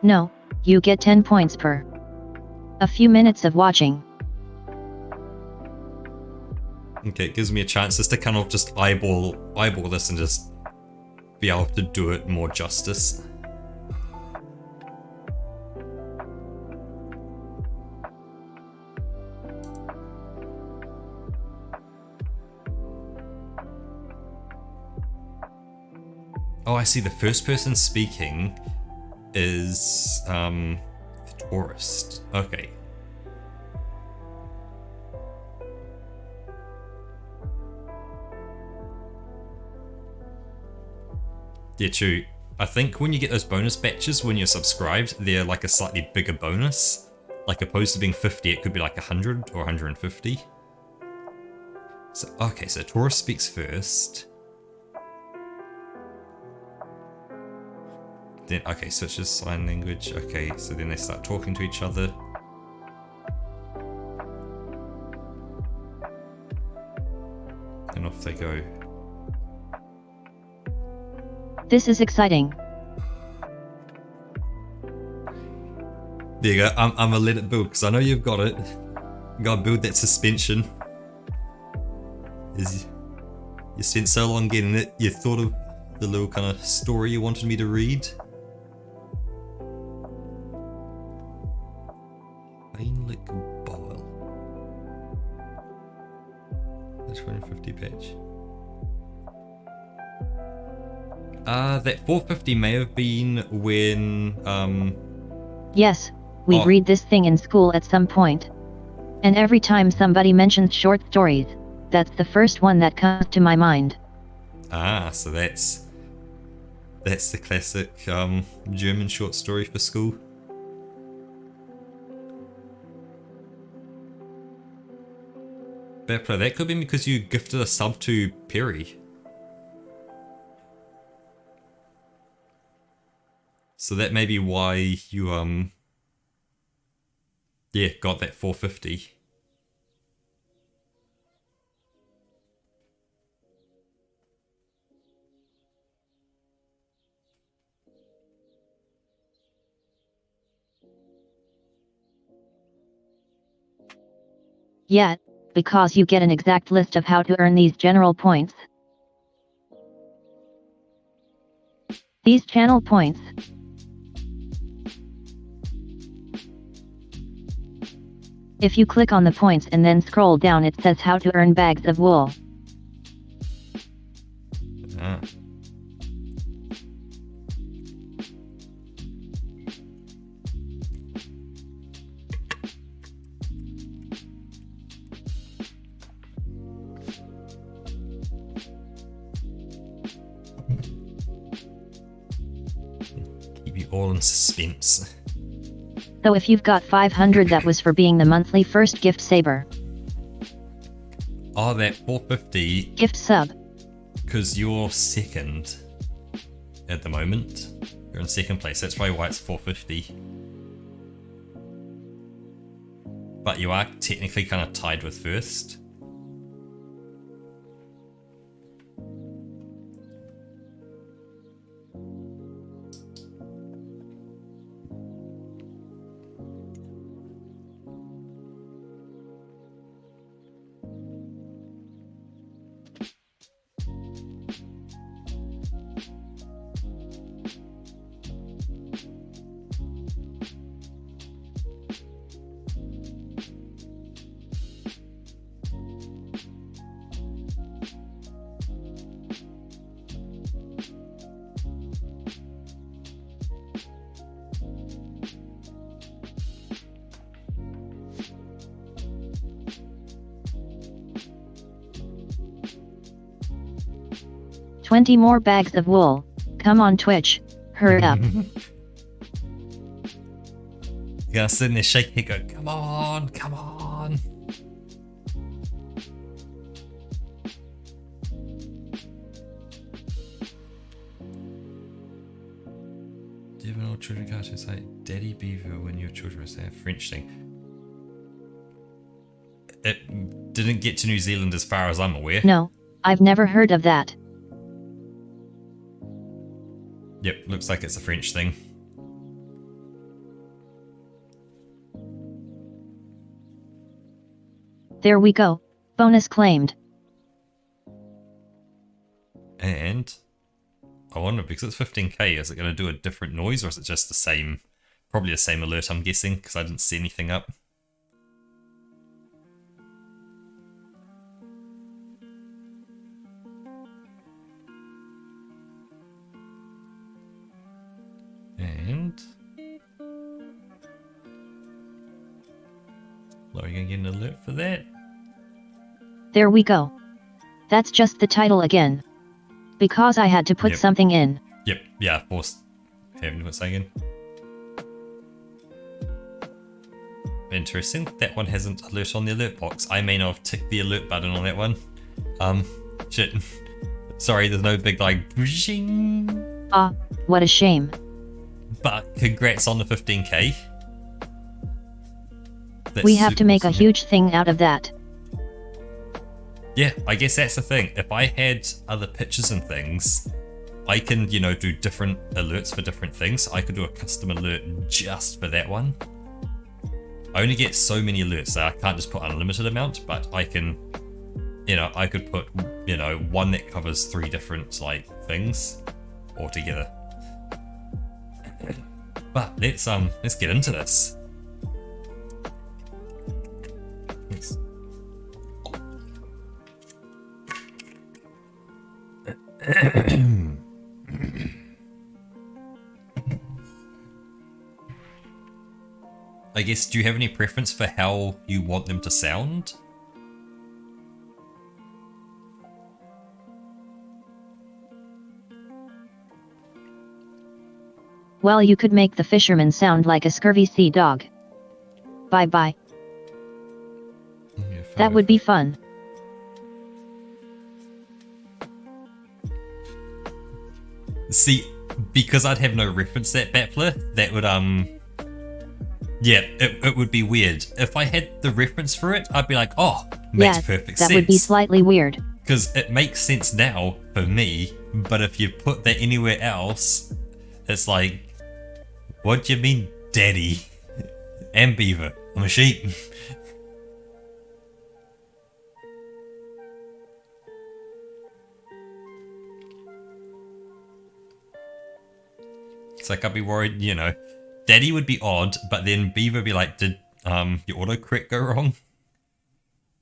No, you get 10 points per a few minutes of watching. Okay, it gives me a chance just to kind of just eyeball this and just be able to do it more justice. Oh, I see. The first person speaking is the tourist. Okay. Yeah, true. I think when you get those bonus batches when you're subscribed, they're like a slightly bigger bonus. Like opposed to being 50, it could be like 100 or 150. So, okay, so tourist speaks first. Then, okay, so it's just sign language. Okay, so then they start talking to each other. And off they go. This is exciting. There you go. I'm gonna let it build because I know you've got it. You gotta build that suspension. Is you spent so long getting it, you thought of the little kind of story you wanted me to read? Rainlick Boil. The 250 patch. That 450 may have been when, Yes, we Oh. read this thing in school at some point. And every time somebody mentions short stories, that's the first one that comes to my mind. so that's the classic, German short story for school. Bepra, that could be because you gifted a sub to Perry. So that may be why you, yeah, got that 450. Yeah, because you get an exact list of how to earn these general points. These channel points. If you click on the points and then scroll down, it says how to earn bags of wool. Ah. Keep you all in suspense. So if you've got 500, that was for being the monthly first gift saber. Oh, that 450, Gift sub. because you're second at the moment. You're in second place, that's probably why it's 450. But you are technically kind of tied with first. $20 more bags of wool. Come on, Twitch. Hurry up. You're gonna sit in there shaking and go, come on, come on. Do you have an old children cartoon say Daddy Beaver when your children say a French thing? It didn't get to New Zealand as far as I'm aware. No, I've never heard of that. Yep, looks like it's a French thing. There we go. Bonus claimed. And I wonder, because it's 15k, is it going to do a different noise or is it just the same? Probably the same alert, I'm guessing, because I didn't see anything up. And are you going to get an alert for that? There we go. That's just the title again. Because I had to put Yep. something in. Yep, yeah, of course. Having to put something in. Interesting. That one hasn't alert on the alert box. I may not have ticked the alert button on that one. Shit. Sorry, there's no big like bzzing. Ah, what a shame. But congrats on the 15k. That's We have to super make a awesome. huge thing out of that. Yeah, I guess that's the thing. If I had other pictures and things, I can, you know, do different alerts for different things. I could do a custom alert just for that one. I only get so many alerts, so I can't just put unlimited amount, but I can you know, I could put, you know, one that covers 3 different, like, things altogether. But let's get into this. Let's... I guess, do you have any preference for how you want them to sound? Well, you could make the fisherman sound like a scurvy sea dog. Bye bye. Yeah, That would be fun. See, because I'd have no reference to that battler, that would, yeah, it would be weird. If I had the reference for it, I'd be like, oh, makes Yes, perfect that sense. would be slightly weird. Because it makes sense now for me, but if you put that anywhere else, it's like, what do you mean, daddy? And beaver, I'm a sheep. It's like I'd be worried, you know, daddy would be odd, but then beaver would be like, did your autocorrect go wrong?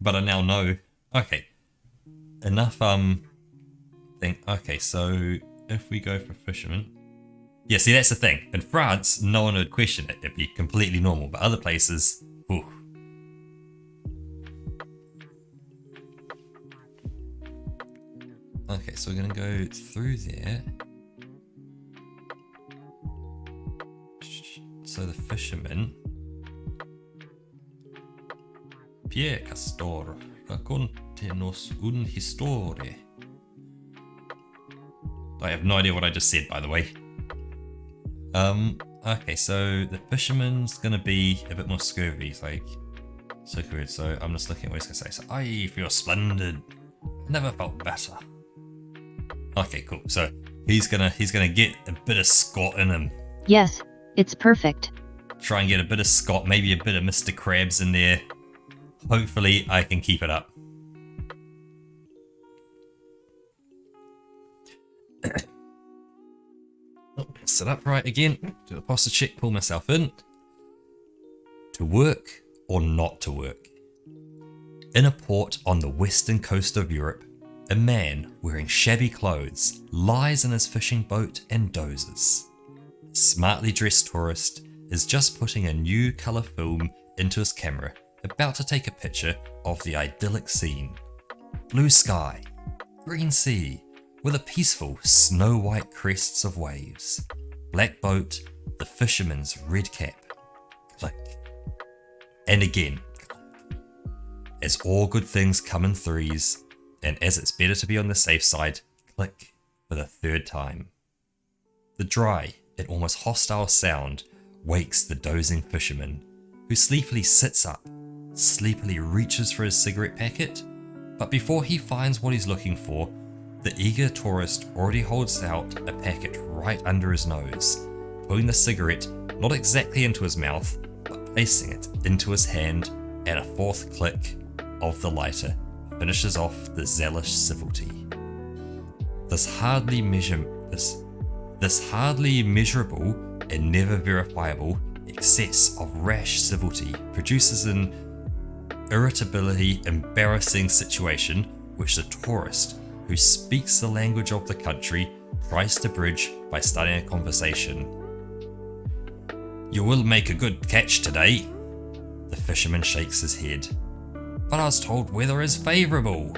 But I now know. Okay. Enough thing. Okay, so if we go for fisherman. Yeah, see, that's the thing. In France, no one would question it. It'd be completely normal. But other places, ooh. Okay, so we're going to go through there. So the fisherman. Pierre Castor, raccontenos un historia. I have no idea what I just said, by the way. Okay, so the fisherman's gonna be a bit more scurvy. It's like, so good. So I'm just looking at what he's gonna say. So, I feel splendid. Never felt better. Okay, cool. So he's gonna get a bit of Scott in him. Yes, it's perfect. Try and get a bit of Scott, maybe a bit of Mr. Krabs in there. Hopefully I can keep it up. Sit upright again. Do a posture check, pull myself in. To work or not to work? In a port on the western coast of Europe, a man wearing shabby clothes lies in his fishing boat and dozes. A smartly dressed tourist is just putting a new colour film into his camera, about to take a picture of the idyllic scene. Blue sky, green sea, with a peaceful snow-white crests of waves. Black boat, the fisherman's red cap. Click. And again, click. As all good things come in threes, and as it's better to be on the safe side, click for the 3rd time. The dry and almost hostile sound wakes the dozing fisherman, who sleepily sits up, sleepily reaches for his cigarette packet, but before he finds what he's looking for, the eager tourist already holds out a packet right under his nose, putting the cigarette not exactly into his mouth, but placing it into his hand, and a 4th click of the lighter finishes off the zealous civility. This hardly measurable and never verifiable excess of rash civility produces an irritability, embarrassing situation which the tourist, who speaks the language of the country, tries to bridge by starting a conversation. You will make a good catch today. The fisherman shakes his head. But I was told weather is favourable.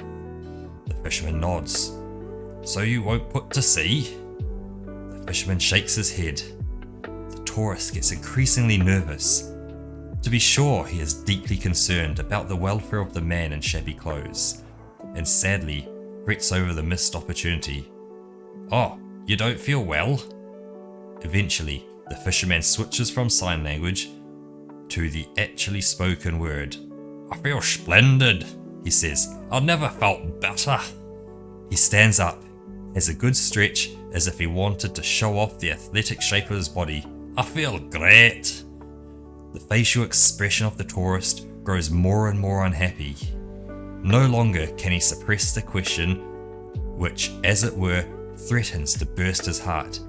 The fisherman nods. So you won't put to sea? The fisherman shakes his head. The tourist gets increasingly nervous. To be sure, he is deeply concerned about the welfare of the man in shabby clothes, and sadly frets over the missed opportunity. Oh, you don't feel well? Eventually, the fisherman switches from sign language to the actually spoken word. I feel splendid, he says. I've never felt better. He stands up, has a good stretch as if he wanted to show off the athletic shape of his body. I feel great. The facial expression of the tourist grows more and more unhappy. No longer can he suppress the question which, as it were, threatens to burst his heart.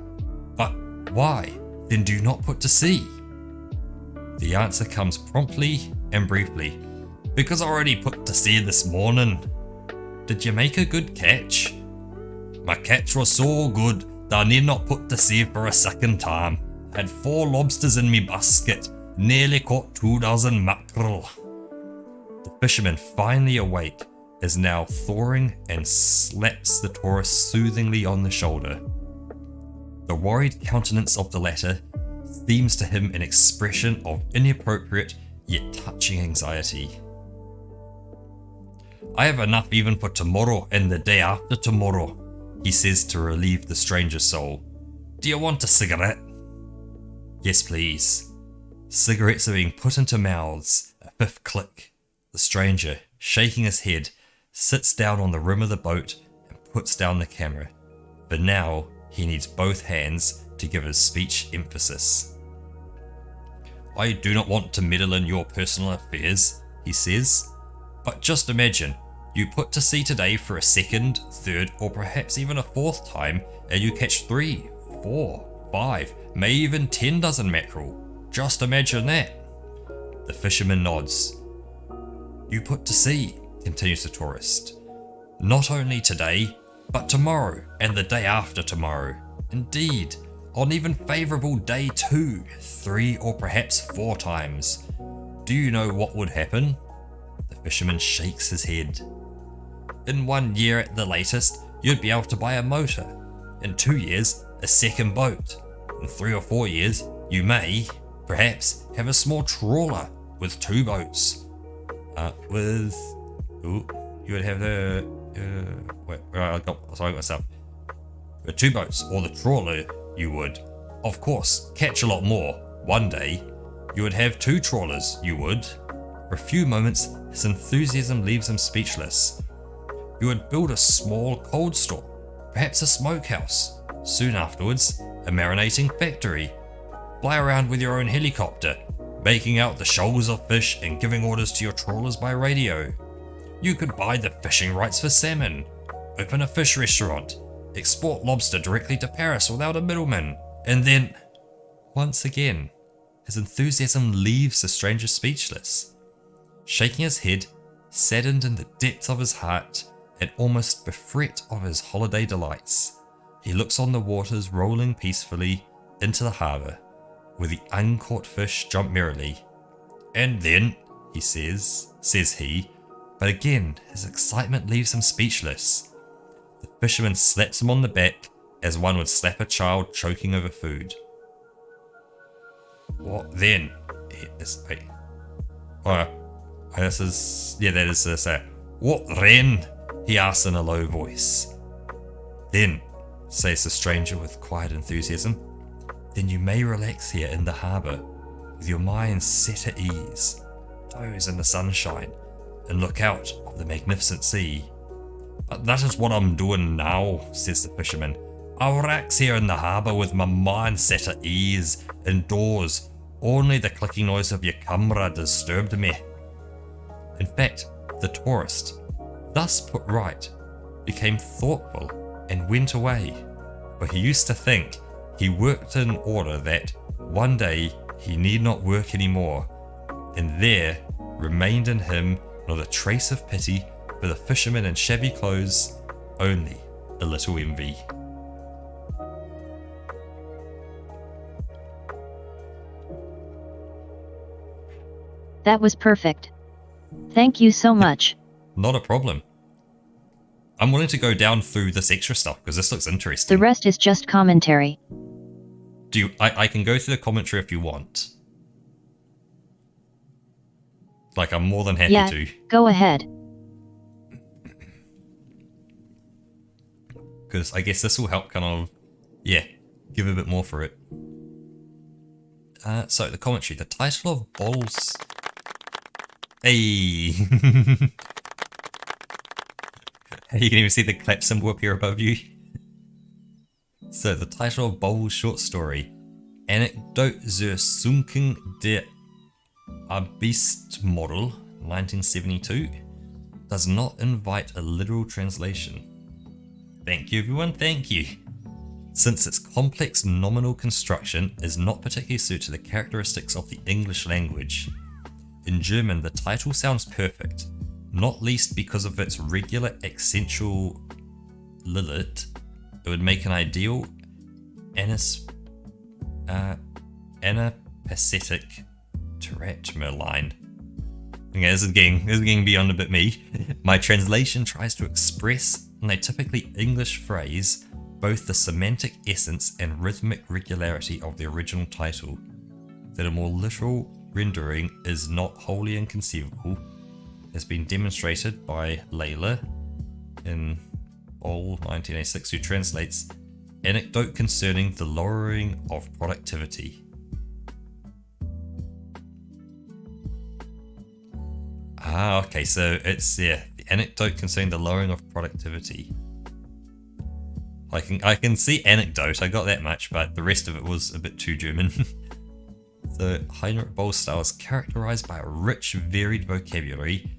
But why, then, do you not put to sea? The answer comes promptly and briefly. Because I already put to sea this morning. Did you make a good catch? My catch was so good that I need not put to sea for a second time. I had 4 lobsters in me basket, nearly caught 2 dozen mackerel. The fisherman, finally awake, is now thawing and slaps the tourist soothingly on the shoulder. The worried countenance of the latter seems to him an expression of inappropriate yet touching anxiety. I have enough even for tomorrow and the day after tomorrow, he says to relieve the stranger's soul. Do you want a cigarette? Yes, please. Cigarettes are being put into mouths. A 5th click. The stranger, shaking his head, sits down on the rim of the boat and puts down the camera. But now he needs both hands to give his speech emphasis. I do not want to meddle in your personal affairs, he says, but just imagine, you put to sea today for a 2nd, 3rd, or perhaps even a 4th time, and you catch 3, 4, 5, may even 10 dozen mackerel. Just imagine that. The fisherman nods. You put to sea, continues the tourist, not only today, but tomorrow and the day after tomorrow. Indeed, on even favourable day 2, 3, or perhaps 4 times. Do you know what would happen? The fisherman shakes his head. In 1 year at the latest, you'd be able to buy a motor. In 2 years, a 2nd boat. In 3 or 4 years, you may, perhaps, have a small trawler with 2 boats. You would have the... I got myself. With 2 boats, or the trawler, you would, of course, catch a lot more. One day, you would have 2 trawlers, you would. For a few moments, his enthusiasm leaves him speechless. You would build a small cold store, perhaps a smokehouse. Soon afterwards, a marinating factory. Fly around with your own helicopter, making out the shoals of fish and giving orders to your trawlers by radio. You could buy the fishing rights for salmon, open a fish restaurant, export lobster directly to Paris without a middleman, and then... Once again, his enthusiasm leaves the stranger speechless. Shaking his head, saddened in the depths of his heart, and almost bereft of his holiday delights, he looks on the waters rolling peacefully into the harbour, where the uncaught fish jump merrily. And then, says he, but again his excitement leaves him speechless. The fisherman slaps him on the back as one would slap a child choking over food. What then? What then? He asks in a low voice. Then, says the stranger with quiet enthusiasm, then you may relax here in the harbour, with your mind set at ease, doze in the sunshine, and look out of the magnificent sea. But that is what I'm doing now, says the fisherman. I'll relax here in the harbour with my mind set at ease, indoors. Only the clicking noise of your camera disturbed me. In fact, the tourist, thus put right, became thoughtful and went away, for he used to think he worked in order that one day he need not work any more, and there remained in him not a trace of pity for the fisherman in shabby clothes, only a little envy. That was perfect. Thank you so much. Not a problem. I'm willing to go down through this extra stuff because this looks interesting. The rest is just commentary. I can go through the commentary if you want. Like, I'm more than happy to. Go ahead. Because I guess this will help kind of, give a bit more for it. So, the commentary. The title of Bowls... Hey! You can even see the clap symbol up here above you. So, the title of Bowles' short story, Anecdote zur Sunkung der Abyssmodel, 1972. does not invite a literal translation. Thank you everyone, thank you. Since its complex nominal construction is not particularly suited to the characteristics of the English language. In German, the title sounds perfect, not least because of its regular accentual lilt. It would make an ideal anapathetic Tiratmer line. Okay, this is getting beyond a bit me. My translation tries to express in a typically English phrase both the semantic essence and rhythmic regularity of the original title. That a more literal rendering is not wholly inconceivable has been demonstrated by Layla in Bol 1986, who translates anecdote concerning the lowering of productivity. Ah, okay, so it's the anecdote concerning the lowering of productivity. I can see anecdote, I got that much, but the rest of it was a bit too German. So Heinrich Boll's style is characterized by a rich, varied vocabulary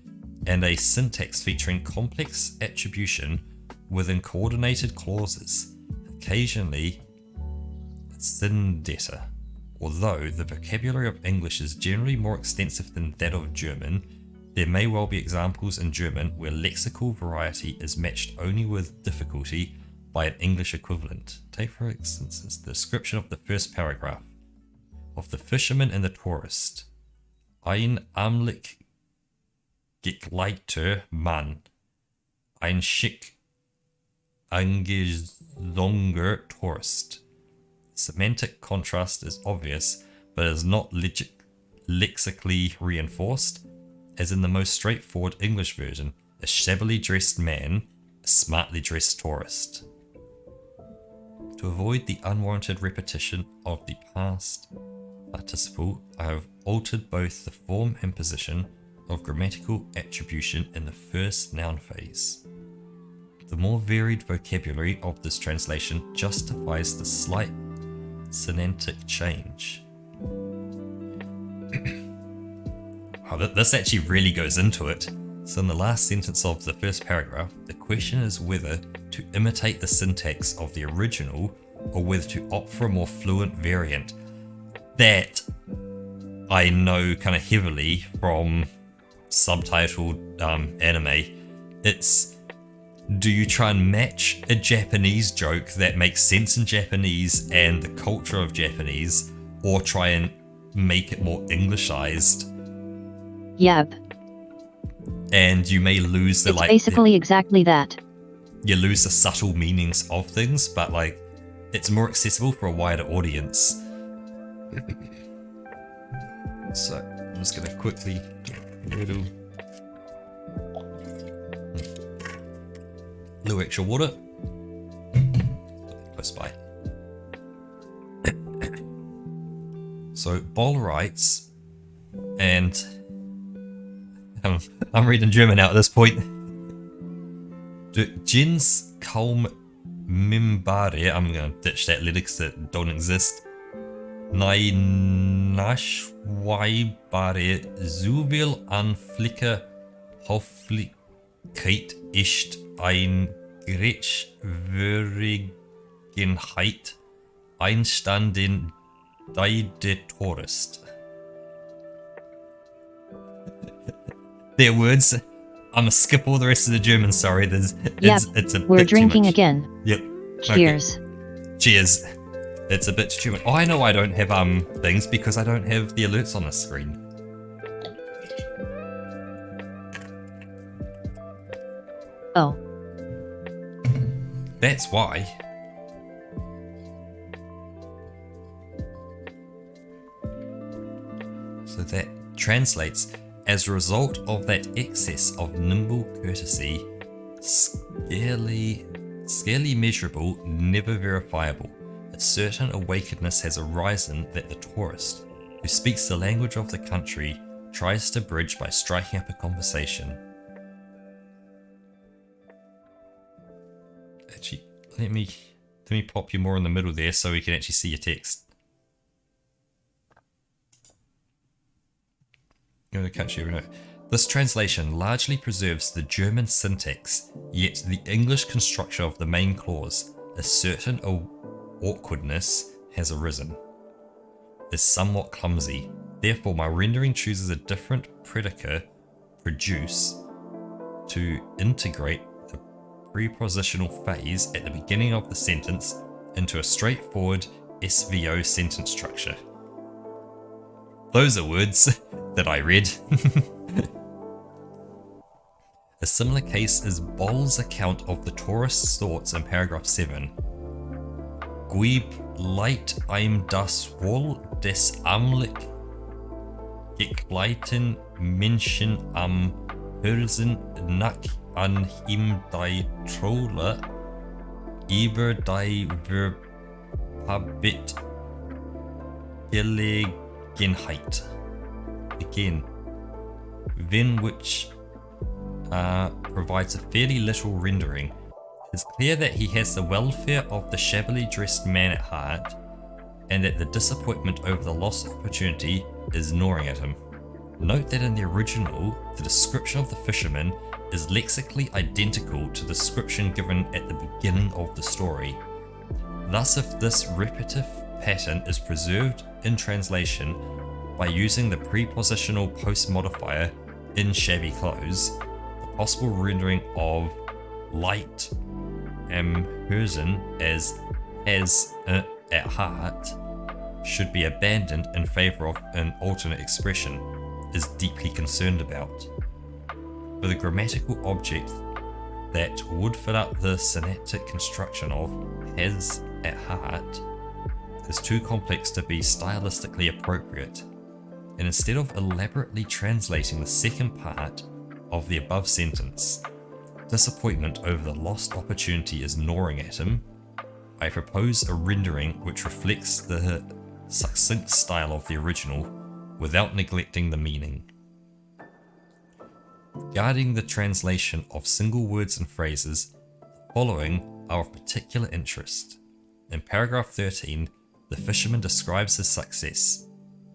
and a syntax featuring complex attribution within coordinated clauses, occasionally syndeta. Although the vocabulary of English is generally more extensive than that of German, there may well be examples in German where lexical variety is matched only with difficulty by an English equivalent. Take for instance the description of the first paragraph of the fisherman and the tourist. Ein amtlich gekleidter Mann, ein schick angezogener Tourist. Semantic contrast is obvious, but is not lexically reinforced, as in the most straightforward English version, a shabbily dressed man, a smartly dressed tourist. To avoid the unwarranted repetition of the past participle, I have altered both the form and position of grammatical attribution in the first noun phase. The more varied vocabulary of this translation justifies the slight semantic change. Wow, this actually really goes into it. So in the last sentence of the first paragraph, the question is whether to imitate the syntax of the original or whether to opt for a more fluent variant. That I know kind of heavily from subtitled anime. It's, do you try and match a Japanese joke that makes sense in Japanese and the culture of Japanese, or try and make it more Englishized? Yep. And you may lose the it's basically exactly that. You lose the subtle meanings of things, but like it's more accessible for a wider audience. So I'm just gonna quickly little extra water. Close by. So Boll writes, and I'm reading German now at this point. Jins kaum mimbare, I'm gonna ditch that lyrics that don't exist. Nein naschweibare zuwil an Flicker Hofflichkeit ist ein Gretschwürdigenheit einstanden de Tourist. Their words. I'm gonna skip all the rest of the German, sorry. It's a we're bit drinking too much. again. Yep. Cheers. Okay. Cheers. It's a bit too much. Oh, I know I don't have things because I don't have the alerts on the screen. Oh. That's why. So that translates, as a result of that excess of nimble courtesy, scarcely measurable, never verifiable, a certain awakeness has arisen that the tourist, who speaks the language of the country, tries to bridge by striking up a conversation. Actually, let me pop you more in the middle there so we can actually see your text. I'm going to catch you. This translation largely preserves the German syntax, yet the English construction of the main clause, a certain awkwardness has arisen, is somewhat clumsy. Therefore, my rendering chooses a different predicate, produce, to integrate the prepositional phase at the beginning of the sentence into a straightforward SVO sentence structure. Those are words that I read. A similar case is Boll's account of the tourist's thoughts in paragraph 7. Guib leit ihm das Wohl des amtlich gekleideten Menschen am Hörsen nach an ihm die Trolle über die Verbit Gelegenheit. Again, Vin which provides a fairly literal rendering. It's clear that he has the welfare of the shabbily dressed man at heart, and that the disappointment over the lost opportunity is gnawing at him. Note that in the original, the description of the fisherman is lexically identical to the description given at the beginning of the story. Thus, if this repetitive pattern is preserved in translation by using the prepositional post modifier in shabby clothes, the possible rendering of light am Hörsen as at heart should be abandoned in favour of an alternate expression is deeply concerned about. For the grammatical object that would fill out the synaptic construction of has at heart is too complex to be stylistically appropriate, and instead of elaborately translating the second part of the above sentence, disappointment over the lost opportunity is gnawing at him, I propose a rendering which reflects the succinct style of the original without neglecting the meaning. Regarding the translation of single words and phrases, the following are of particular interest. In paragraph 13, the fisherman describes his success.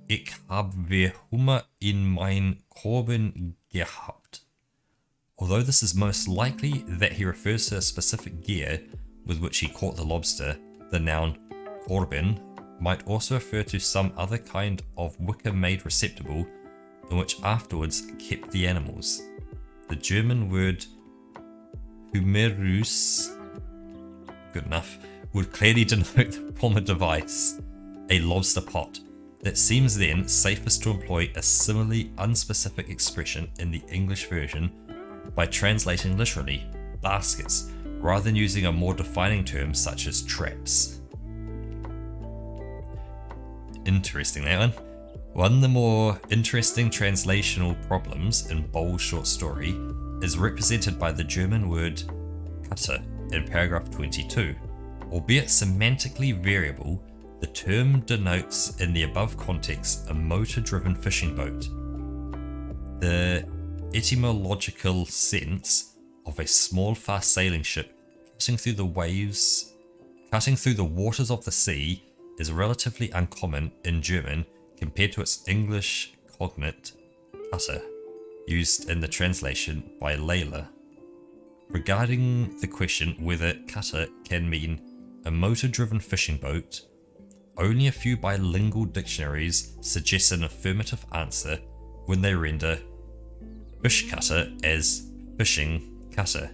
Ich habe Hummer in mein Korben gehabt. Although this is most likely that he refers to a specific gear with which he caught the lobster, the noun Korben might also refer to some other kind of wicker-made receptacle in which afterwards kept the animals. The German word Humerus, good enough, would clearly denote the former device, a lobster pot. It seems then safest to employ a similarly unspecific expression in the English version by translating literally baskets rather than using a more defining term such as traps. Interesting, that one. One of the more interesting translational problems in Boll's short story is represented by the German word Cutter in paragraph 22. Albeit semantically variable, the term denotes in the above context a motor-driven fishing boat. The etymological sense of a small fast sailing ship cutting through the waters of the sea is relatively uncommon in German compared to its English cognate cutter, used in the translation by Layla. Regarding the question whether cutter can mean a motor-driven fishing boat, only a few bilingual dictionaries suggest an affirmative answer when they render fish cutter as fishing cutter.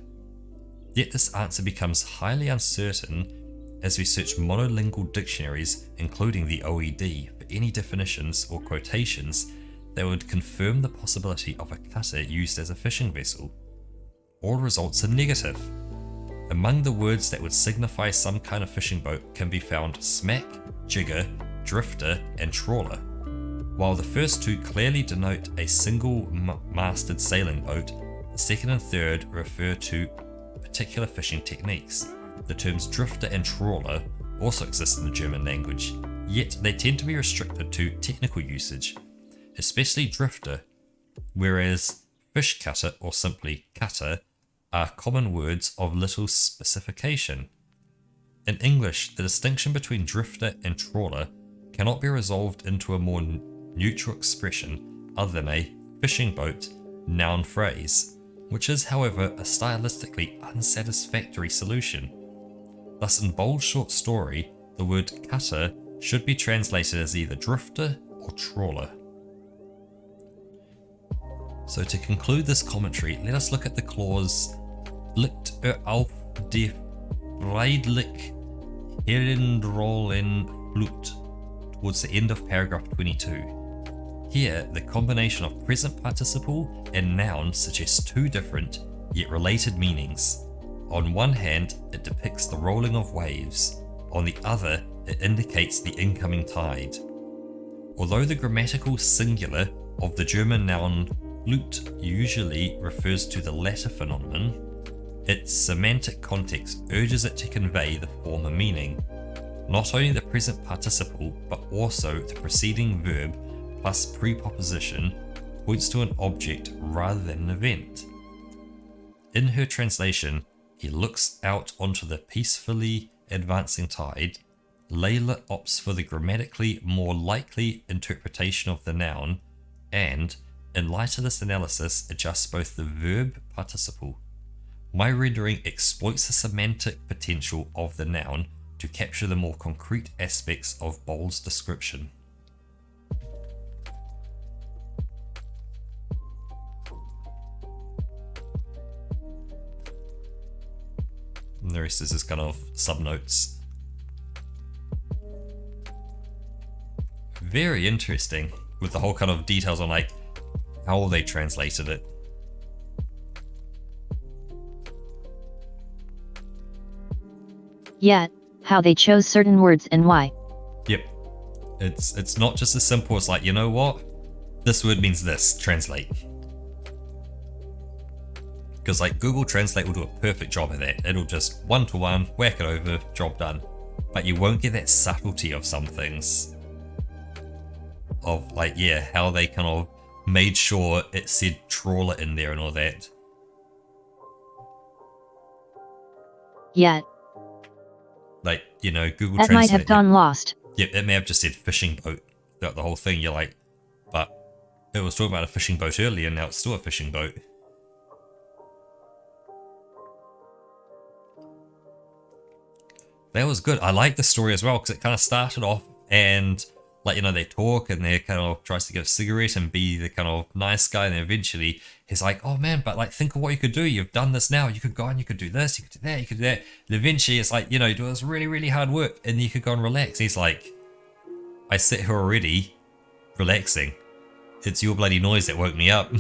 Yet this answer becomes highly uncertain as we search monolingual dictionaries, including the OED, for any definitions or quotations that would confirm the possibility of a cutter used as a fishing vessel. All results are negative. Among the words that would signify some kind of fishing boat can be found smack, jigger, drifter, and trawler. While the first two clearly denote a single masted sailing boat, the second and third refer to particular fishing techniques. The terms drifter and trawler also exist in the German language, yet they tend to be restricted to technical usage, especially drifter, whereas fish cutter or simply cutter are common words of little specification. In English, the distinction between drifter and trawler cannot be resolved into a more neutral expression other than a fishing boat noun phrase, which is, however, a stylistically unsatisfactory solution. Thus, in Bold's short story, the word cutter should be translated as either drifter or trawler. So to conclude this commentary, let us look at the clause Licht auf die Friedlich Herrenrollen Flut towards the end of paragraph 22. Here, the combination of present participle and noun suggests two different, yet related meanings. On one hand, it depicts the rolling of waves. On the other, it indicates the incoming tide. Although the grammatical singular of the German noun Flut usually refers to the latter phenomenon, its semantic context urges it to convey the former meaning. Not only the present participle, but also the preceding verb plus preposition points to an object rather than an event. In her translation, he looks out onto the peacefully advancing tide. Layla opts for the grammatically more likely interpretation of the noun, and, in light of this analysis, adjusts both the verb participle. My rendering exploits the semantic potential of the noun to capture the more concrete aspects of Bold's description. And the rest is just kind of subnotes. Very interesting, with the whole kind of details on like how they translated it. Yeah, how they chose certain words and why. Yep. It's not just as simple as like, you know what? This word means this, translate. Because like Google Translate will do a perfect job of that. It'll just one-to-one, whack it over, job done. But you won't get that subtlety of some things. Of like, yeah, how they kind of made sure it said trawler in there and all that. Yeah. Like, you know, Google That Translate. might have gone lost. Yep, it may have just said fishing boat throughout the whole thing. You're like, but it was talking about a fishing boat earlier, and now it's still a fishing boat. That was good. I like the story as well, because it kind of started off and like, you know, they talk and they kind of tries to get a cigarette and be the kind of nice guy, and then eventually he's like, oh man, but like think of what you could do. You've done this now. You could go and you could do this, you could do that, you could do that. And eventually it's like, you know, you do this really, really hard work and you could go and relax. He's like, I sit here already relaxing. It's your bloody noise that woke me up.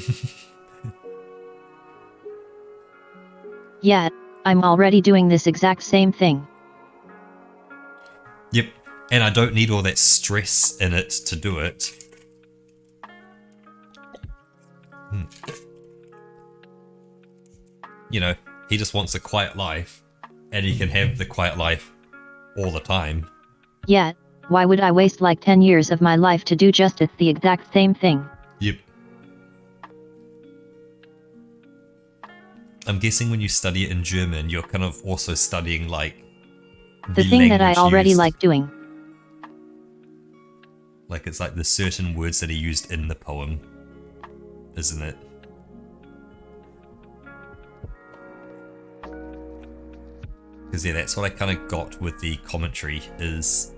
Yeah, I'm already doing this exact same thing. Yep, and I don't need all that stress in it to do it. You know, he just wants a quiet life, and he can have the quiet life all the time. Yeah, why would I waste like 10 years of my life to do just the exact same thing? Yep. I'm guessing when you study it in German, you're kind of also studying like The thing that I language already used. like doing. Like it's like the certain words that he used in the poem, isn't it? Because yeah, that's what I kind of got with the commentary, is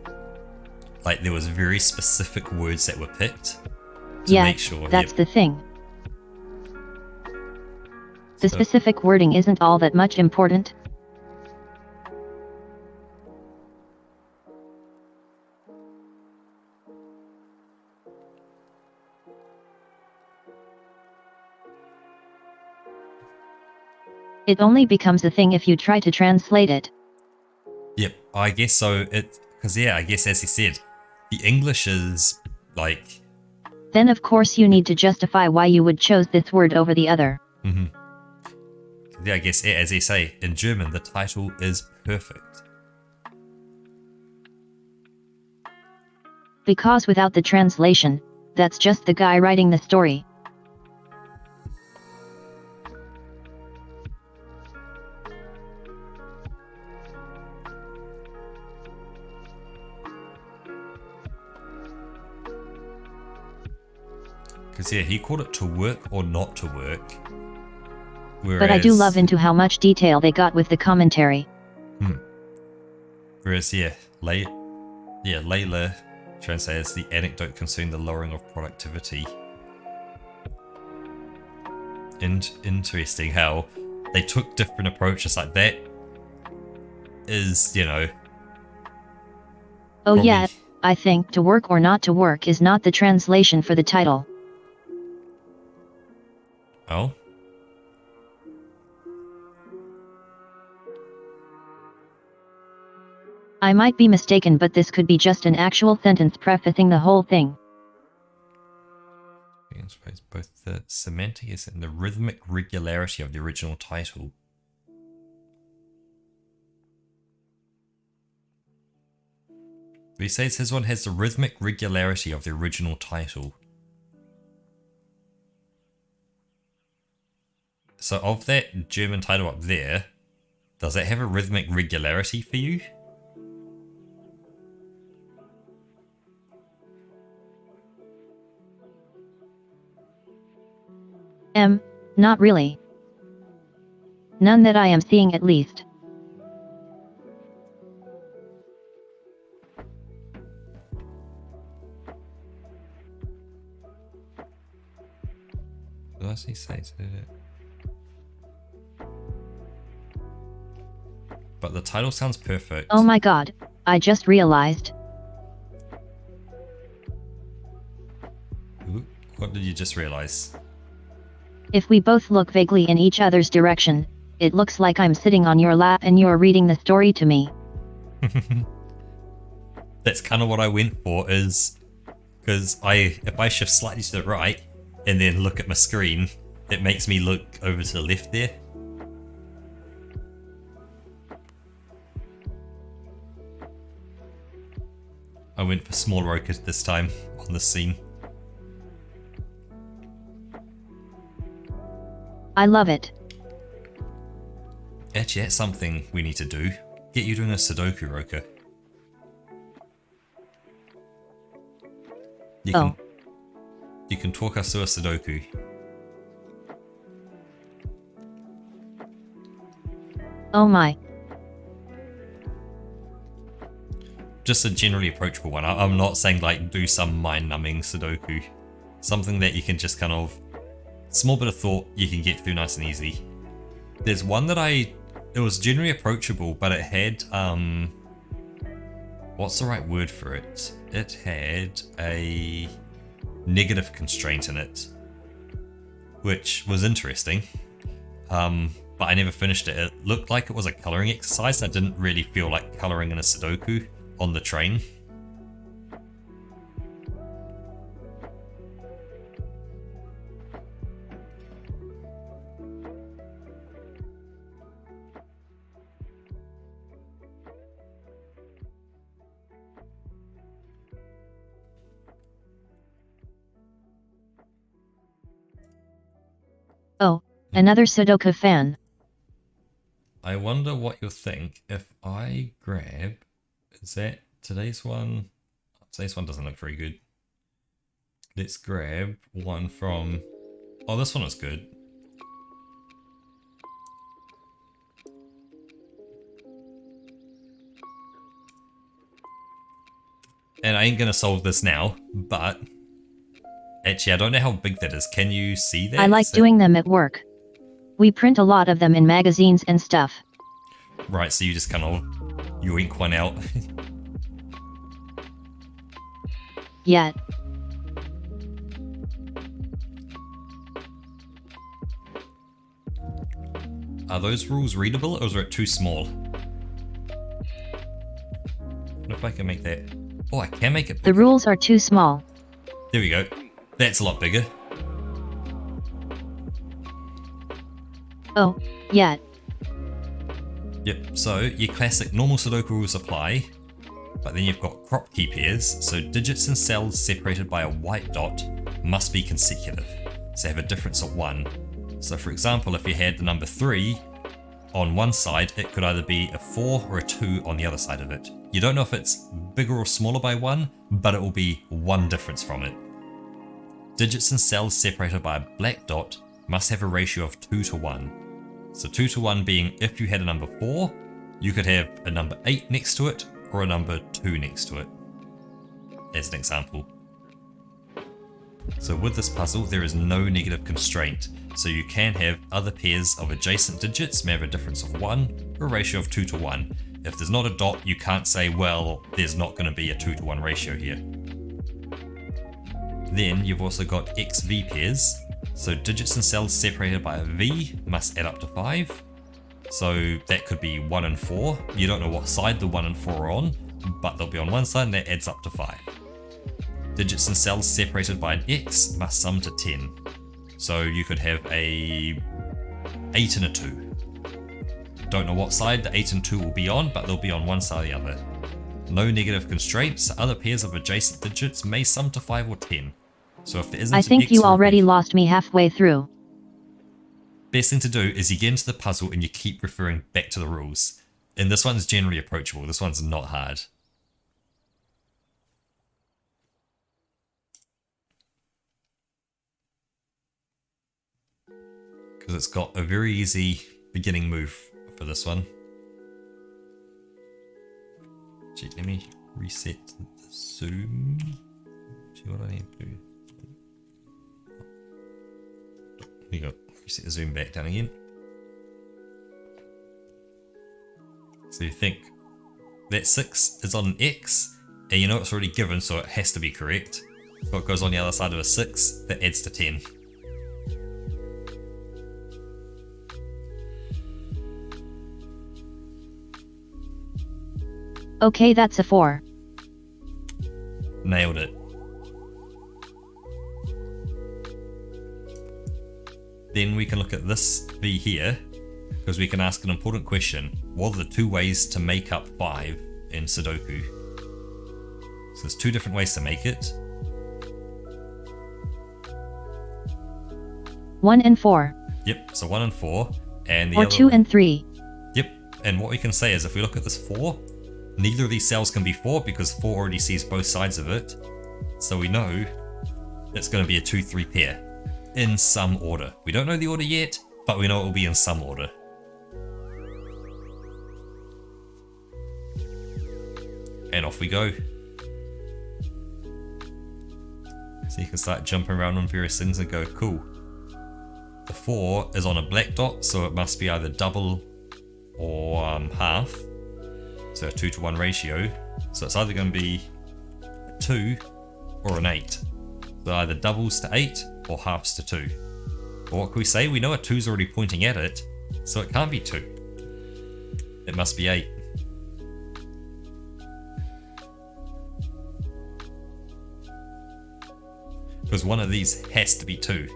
like there was very specific words that were picked to Yeah, make sure. that's Yep. the thing. The So- specific wording isn't all that much important. It only becomes a thing if you try to translate it. Yep, I guess so. Because yeah, I guess as he said, the English is like. Then of course you need to justify why you would chose this word over the other. Yeah, I guess as they say in German, the title is perfect. Because without the translation, that's just the guy writing the story. Because yeah, he called it to work or not to work. Whereas, But I do love into how much detail they got with the commentary. Whereas yeah, Layla translates the anecdote concerning the lowering of productivity. Interesting how they took different approaches like that. Is, you know. Oh probably, yeah, I think to work or not to work is not the translation for the title. Oh? I might be mistaken, but this could be just an actual sentence prefacing the whole thing. I suppose both the semantics and the rhythmic regularity of the original title. He says his one has the rhythmic regularity of the original title. So of that German title up there, does that have a rhythmic regularity for you? Not really. None that I am seeing, at least. Did I see say so did it? But the title sounds perfect. Oh my god, I just realized. Ooh, what did you just realize? If we both look vaguely in each other's direction, it looks like I'm sitting on your lap and you're reading the story to me. That's kind of what I went for, is because if I shift slightly to the right and then look at my screen, it makes me look over to the left there. I went for small Roker this time on the scene. I love it. Actually, that's something we need to do. Get you doing a Sudoku, Roker. You can talk us through a Sudoku. Oh my. Just a generally approachable one. I'm not saying like do some mind-numbing Sudoku. Something that you can just kind of, small bit of thought you can get through nice and easy. There's one that it was generally approachable, but it had, what's the right word for it? It had a negative constraint in it, which was interesting. But I never finished it. It looked like it was a coloring exercise. I didn't really feel like coloring in a Sudoku on the train. Oh, another Sudoku fan. I wonder what you'll think if I grab, is that today's one? Today's one doesn't look very good. Let's grab one from, oh, this one is good. And I ain't gonna solve this now, but actually I don't know how big that is. Can you see that? I like doing them at work. We print a lot of them in magazines and stuff. Right, so you just kind of yoink one out. Yet. Are those rules readable, or is it too small? What if I can make that? Oh, I can make it bigger. The rules are too small. There we go. That's a lot bigger. Oh, yet. Yep, so your classic normal Sudoku rules apply, but then you've got crop key pairs, so digits and cells separated by a white dot must be consecutive, so have a difference of 1. So for example, if you had the number 3 on one side, it could either be a 4 or a 2 on the other side of it. You don't know if it's bigger or smaller by 1, but it will be 1 difference from it. digits and cells separated by a black dot must have a ratio of 2 to 1. So 2 to 1 being if you had a number 4, you could have a number 8 next to it or a number 2 next to it, as an example. So with this puzzle, there is no negative constraint, so you can have other pairs of adjacent digits may have a difference of 1 or a ratio of 2 to 1. If there's not a dot, you can't say, well, there's not going to be a 2 to 1 ratio here. Then you've also got XV pairs, so digits and cells separated by a V must add up to 5. So that could be 1 and 4. You don't know what side the 1 and 4 are on, but they'll be on one side and that adds up to 5. Digits and cells separated by an X must sum to 10. So you could have a 8 and a 2. Don't know what side the 8 and 2 will be on, but they'll be on one side or the other. No negative constraints, other pairs of adjacent digits may sum to 5 or 10. So if there isn't I an think X you or a already V, lost me halfway through. best thing to do is you get into the puzzle and you keep referring back to the rules. And this one's generally approachable, this one's not hard. Because it's got a very easy beginning move for this one. Gee, let me reset the zoom. Gee, what do I need to do? There you go. Reset the zoom back down again. So you think that 6 is on an X, and you know it's already given, so it has to be correct. So it goes on the other side of a 6, that adds to 10. Okay, that's a 4. Nailed it. Then we can look at this V here, because we can ask an important question. What are the 2 ways to make up 5 in Sudoku? So there's 2 different ways to make it. 1 and 4. Yep, so 1 and 4. And the Or other 2 and 3. Yep, and what we can say is if we look at this 4, neither of these cells can be 4 because 4 already sees both sides of it. So we know it's going to be a 2-3 pair in some order. We don't know the order yet, but we know it will be in some order. And off we go. So you can start jumping around on various things and go, cool. The 4 is on a black dot, so it must be either double or half. So a 2 to 1 ratio. So it's either going to be a 2 or an 8. So either doubles to 8 or halves to 2. But what can we say? We know a 2 is already pointing at it, so it can't be 2. It must be 8. Because one of these has to be 2.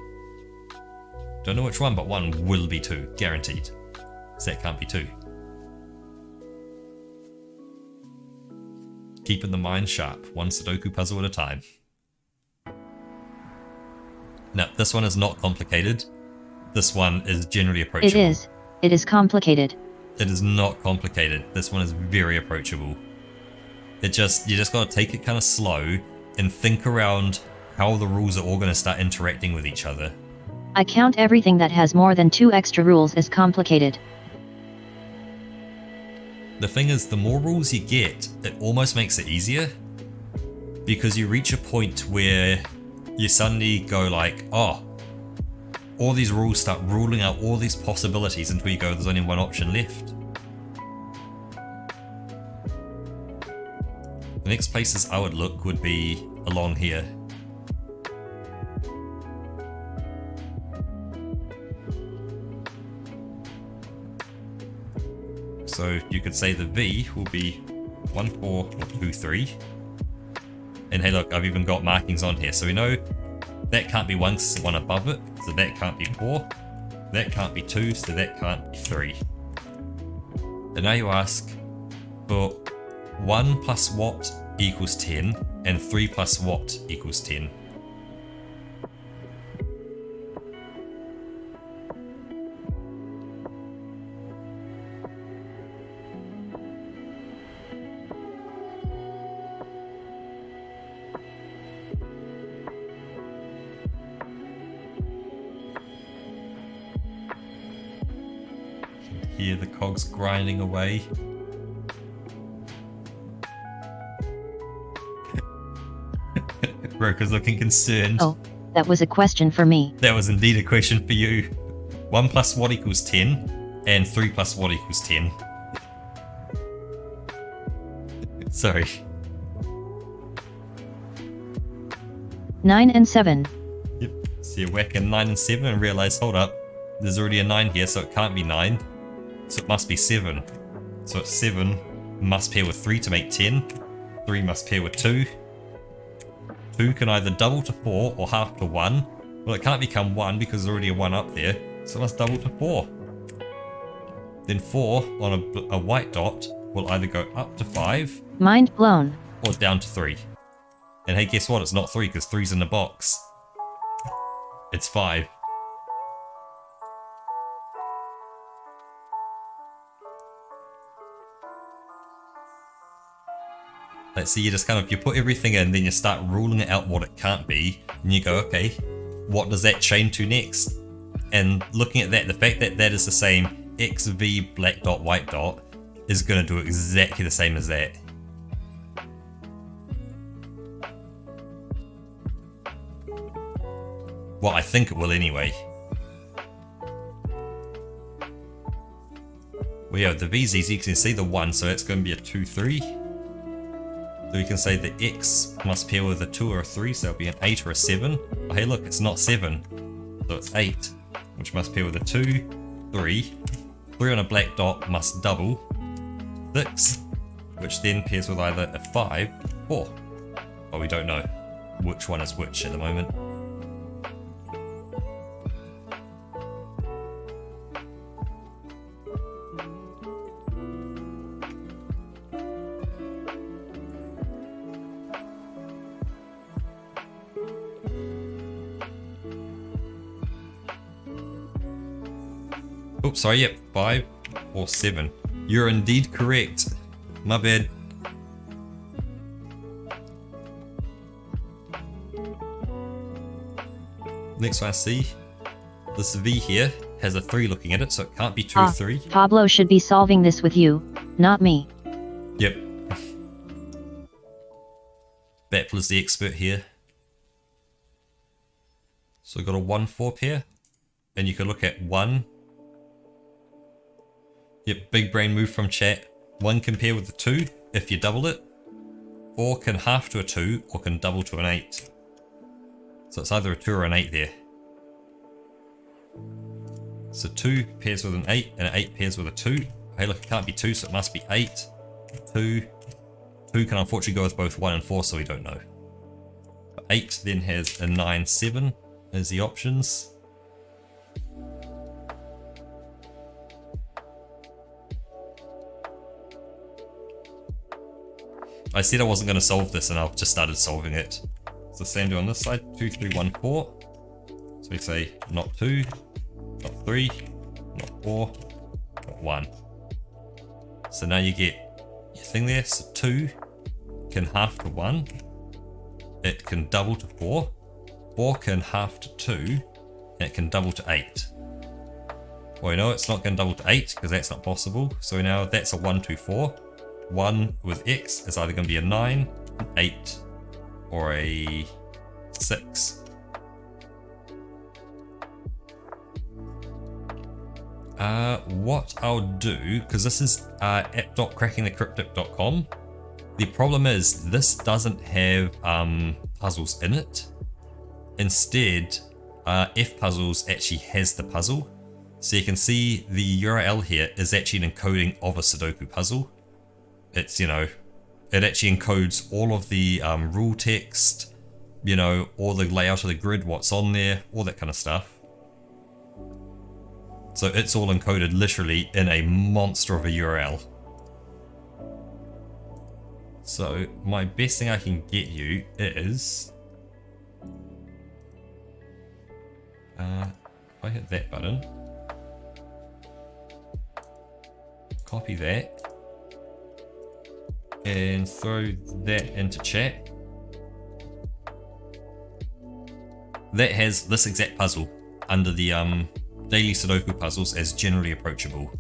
Don't know which one, but one will be 2, guaranteed. So that can't be 2. Keeping the mind sharp, one Sudoku puzzle at a time. Now, this one is not complicated. This one is generally approachable. It is. It is complicated. It is not complicated. This one is very approachable. You just gotta take it kind of slow and think around how the rules are all gonna start interacting with each other. I count everything that has more than 2 extra rules as complicated. The thing is, the more rules you get, it almost makes it easier. Because you reach a point where you suddenly go like, oh, all these rules start ruling out all these possibilities until you go, there's only one option left. The next places I would look would be along here. So you could say the V will be 1, 4, or 2, 3. And hey look, I've even got markings on here, so we know that can't be 1 because there's one above it, so that can't be 4. That can't be 2, so that can't be 3. And now you ask, for 1 plus what equals 10, and 3 plus what equals 10? hear the cogs grinding away. Broker's looking concerned. Oh, that was a question for me. That was indeed a question for you. 1 plus what equals 10, and 3 plus what equals 10. Sorry. 9 and 7. Yep. So you whack in 9 and 7 and realise, hold up, there's already a 9 here, so it can't be 9. So it must be 7. So it's 7 must pair with 3 to make 10. 3 must pair with 2. 2 can either double to 4 or half to 1. Well, it can't become 1 because there's already a 1 up there, so it must double to 4. Then 4 on a white dot will either go up to 5 Mind blown. or down to 3. And hey, guess what? It's not 3 because 3's in the box. It's 5. Let's see, you just kind of, you put everything in, then you start ruling out what it can't be, and you go, okay, what does that chain to next? And looking at that, the fact that that is the same XV black dot white dot is going to do exactly the same as that. Well, I think it will anyway. Well, yeah, the V's easy, you can see the 1, so it's going to be a 2, 3. So we can say the X must pair with a 2 or a 3, so it'll be an 8 or a 7. Oh, hey look, it's not 7, so it's 8, which must pair with a 2, 3. 3 on a black dot must double. 6, which then pairs with either a 5 or 4. But we don't know which one is which at the moment. Oops, sorry, yep, 5 or 7. You're indeed correct. My bad. Next one I see, this V here has a 3 looking at it, so it can't be 2 or 3. Pablo should be solving this with you, not me. Yep. Battler's the expert here. So we've got a 1-4 pair, and you can look at 1. Yep, big brain move from chat. 1 can pair with the 2 if you double it. 4 can half to a 2 or can double to an 8. So it's either a 2 or an 8 there. So 2 pairs with an 8 and an 8 pairs with a 2. Hey look, it can't be 2, so it must be 8. 2. 2 can unfortunately go with both 1 and 4, so we don't know. But 8 then has a 9, 7 as the options. I said I wasn't going to solve this and I've just started solving it. So same do on this side, 2, 3, 1, 4. So we say not 2, not 3, not 4, not 1. So now you get your thing there, so 2 can half to 1. It can double to 4. 4 can half to 2. And it can double to 8. Well, no, it's not going to double to 8 because that's not possible. So now that's a 1, 2, 4. 1 with X is either going to be a 9, an 8, or a 6. What I'll do, because this is app.crackingthecryptic.com, the problem is this doesn't have puzzles in it. Instead, fpuzzles actually has the puzzle. So you can see the URL here is actually an encoding of a Sudoku puzzle. It's, you know, it actually encodes all of the rule text, you know, all the layout of the grid, what's on there, all that kind of stuff. So it's all encoded literally in a monster of a URL. So my best thing I can get you is, if I hit that button, copy that, and throw that into chat. That has this exact puzzle under the daily Sudoku puzzles as generally approachable.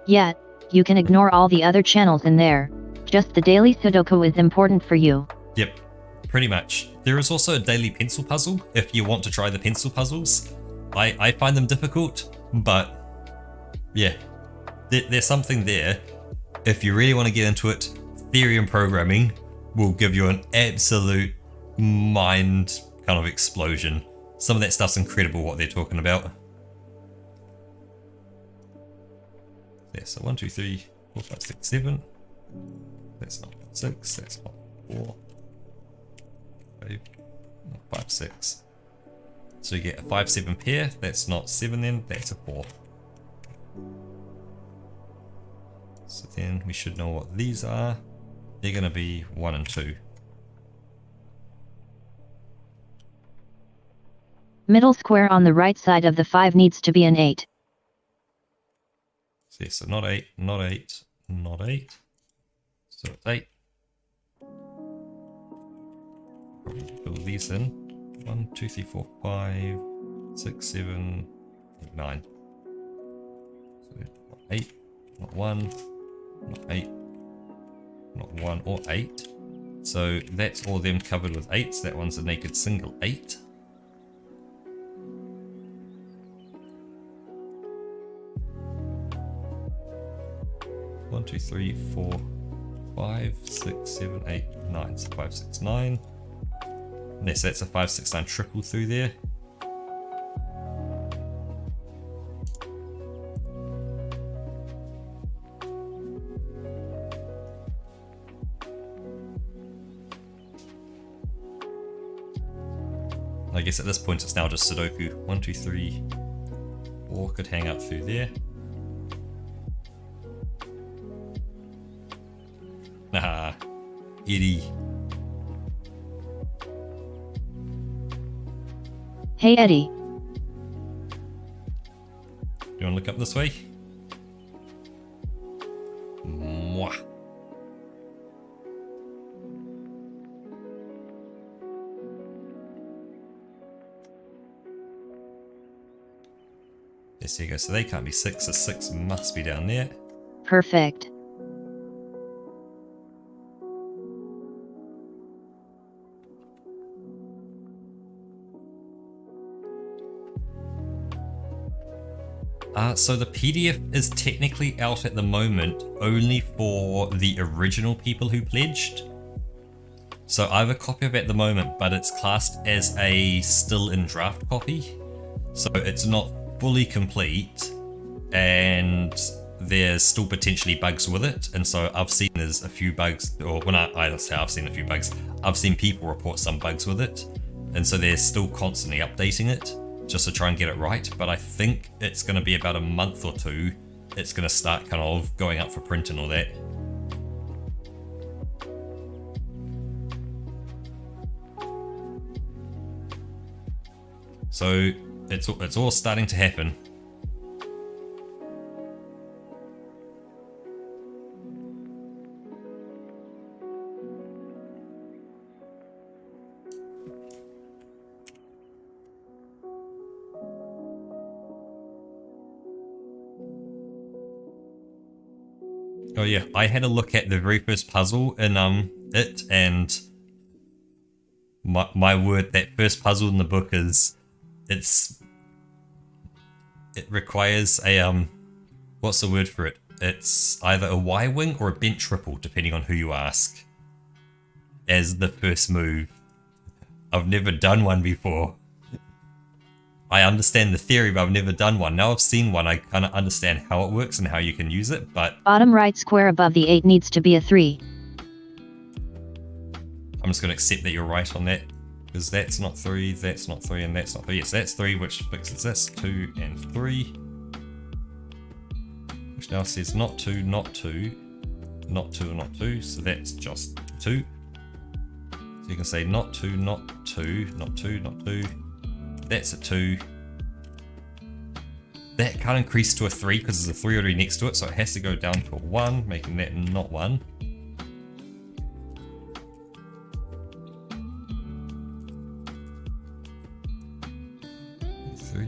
Yet, you can ignore all the other channels in there. Just the daily Sudoku is important for you. Yep, pretty much. There is also a daily pencil puzzle if you want to try the pencil puzzles. I find them difficult, but yeah, there's something there. If you really want to get into it, theory and programming will give you an absolute mind kind of explosion. Some of that stuff's incredible what they're talking about. Yeah, so 1, 2, 3, 4, 5, 6, 7. That's not 6, that's not 4. 5, 6. So you get a 5, 7 pair. That's not 7 then, that's a 4. So then we should know what these are. They're going to be 1 and 2. Middle square on the right side of the 5 needs to be an 8. So, yeah, so not 8, not 8, not 8. So it's 8. Fill these in. 1, 2, 3, 4, 5, 6, 7, 8, 9. So not 8, not 1, not 8, not 1 or 8. So that's all them covered with 8s. That one's a naked single 8. One, 2, 3, 4, 5, 6, 7, 8, 9. So 5, 6, 9. Yes, that's a 5, 6, 9 triple through there. I guess at this point it's now just Sudoku. 1, 2, 3, 4 could hang out through there. Nah, Eddie. Hey Eddie. Do you want to look up this way? Mwah. Yes, there you go. So they can't be 6, so 6 must be down there. Perfect. So the PDF is technically out at the moment only for the original people who pledged. So I have a copy of it at the moment, but it's classed as a still in draft copy. So it's not fully complete and there's still potentially bugs with it. And so I've seen there's a few bugs, or when I say I've seen a few bugs, I've seen people report some bugs with it. And so they're still constantly updating it just to try and get it right, but I think it's going to be about a month or 2. It's going to start kind of going up for print and all that. So it's all starting to happen. Oh yeah, I had a look at the very first puzzle in it, and my word, that first puzzle in the book is it requires a what's the word for it? It's either a Y-wing or a bent triple, depending on who you ask, as the first move. I've never done one before. I understand the theory, but I've never done one. Now I've seen one, I kind of understand how it works and how you can use it, but Bottom right square above the 8 needs to be a 3. I'm just going to accept that you're right on that, because that's not 3, that's not 3, and that's not 3. Yes, that's 3, which fixes this. 2 and 3. Which now says not 2, not 2, not 2, and not 2, so that's just 2. So you can say not 2, not 2, not 2, not 2. That's a 2. That can't increase to a 3 because there's a 3 already next to it, so it has to go down to a 1, making that not 1. Three,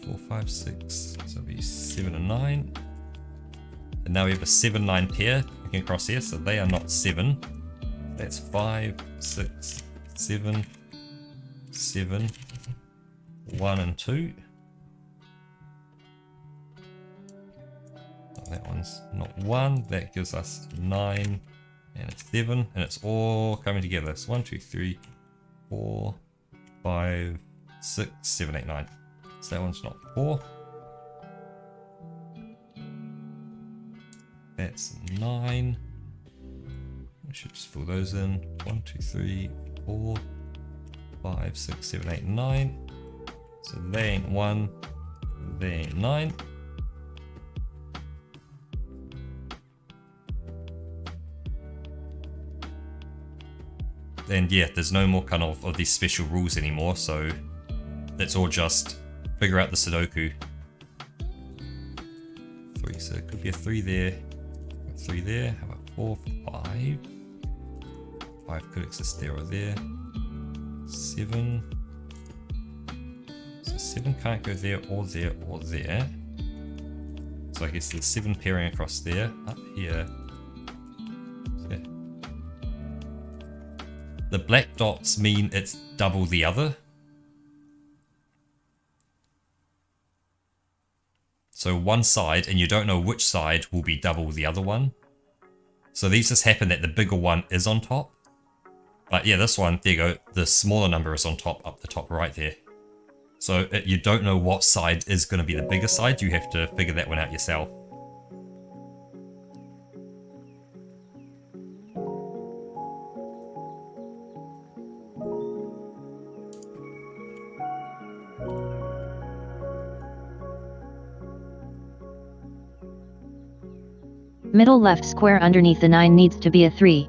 4, 5, 6. So it'll be 7 and 9. And now we have a 7-9 pair looking across here, so they are not 7. That's 5, 6, 7, 7, 1 and 2. Oh, that one's not 1. That gives us 9 and a 7, and it's all coming together. So 1, 2, 3, 4, 5, 6, 7, 8, 9. So that one's not 4. That's 9. We should just fill those in. 1, 2, 3, 4, 5, 6, 7, 8, 9. So they ain't 1, they ain't 9. And yeah, there's no more kind of these special rules anymore, so it's all just figure out the Sudoku. 3, so it could be a 3 there, 3 there, how about 4, 5? 5 could exist there or there. 7. So 7 can't go there or there or there. So I guess there's 7 pairing across there, up here. Yeah. The black dots mean it's double the other. So one side, and you don't know which side will be double the other one. So these just happen that the bigger one is on top. But yeah, this one, there you go, the smaller number is on top, up the top right there. So you don't know what side is going to be the bigger side, you have to figure that one out yourself. Middle left square underneath the 9 needs to be a 3.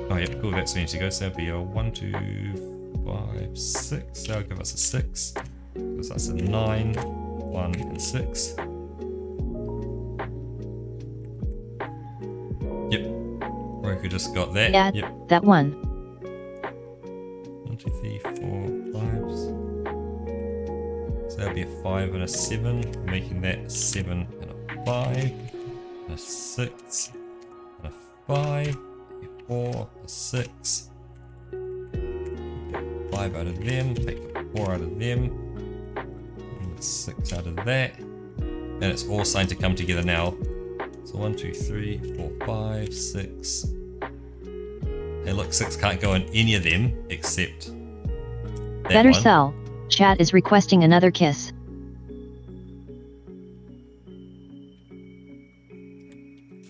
Oh yeah, cool, that's needs to go. So that'll be a 1, 2, 5, 6. That'll give us a 6. Because that's a 9, 1, and 6. Yep. Roku just got that. Yeah, yep. that one. 1, 2, 3, 4, 5. So that'll be a 5 and a 7, making that a 7 and a 5, and a 6, and a 5, a 4, a 6. Take 5 out of them, take the 4 out of them, and the 6 out of that. And it's all starting to come together now. So 1, 2, 3, 4, 5, 6. Hey look, 6 can't go in any of them except that Better one. sell. Chat is requesting another kiss.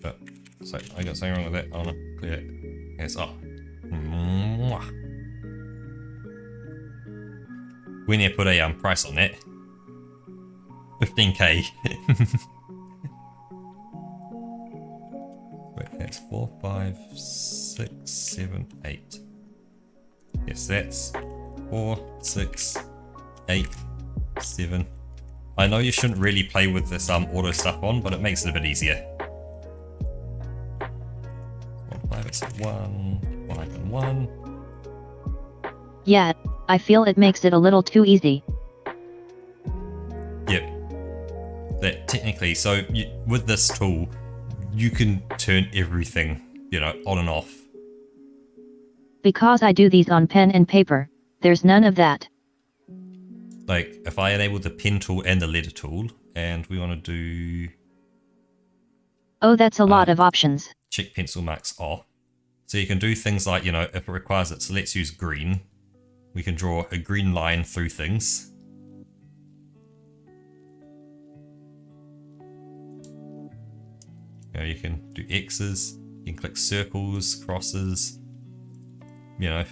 But, so I got something wrong with that. I wanna clear it. Yes, oh. Mwah. We need to put a price on that. 15k. Wait, that's 4, 5, 6, 7, 8. Yes, that's 4, 6, 8, 7. I know you shouldn't really play with this auto stuff on, but it makes it a bit easier. 1, 5, it's 1, 5 and 1. Yeah, I feel it makes it a little too easy. Yep. That technically, so with this tool, you can turn everything, you know, on and off. Because I do these on pen and paper, there's none of that. Like, if I enable the pen tool and the letter tool, and we want to do... Oh, that's a lot of options. Check pencil marks off. So you can do things like, you know, if it requires it, so let's use green. We can draw a green line through things. You know, you can do X's, you can click circles, crosses, you know,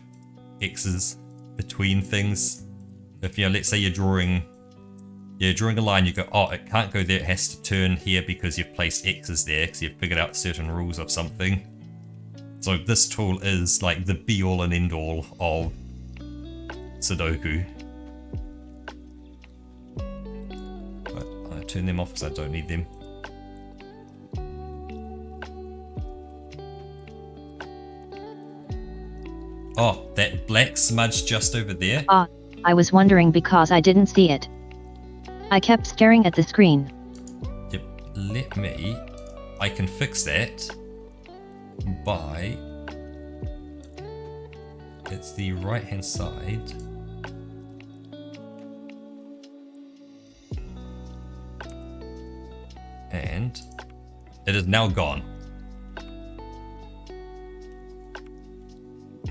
X's between things. If, you know, let's say you're drawing a line, you go, oh, it can't go there, it has to turn here because you've placed X's there, because you've figured out certain rules of something. So this tool is like the be-all and end-all of Sudoku. But I turn them off because I don't need them. Oh, that black smudge just over there? Ah, I was wondering because I didn't see it. I kept staring at the screen. Yep, I can fix that by, it's the right hand side. And it is now gone.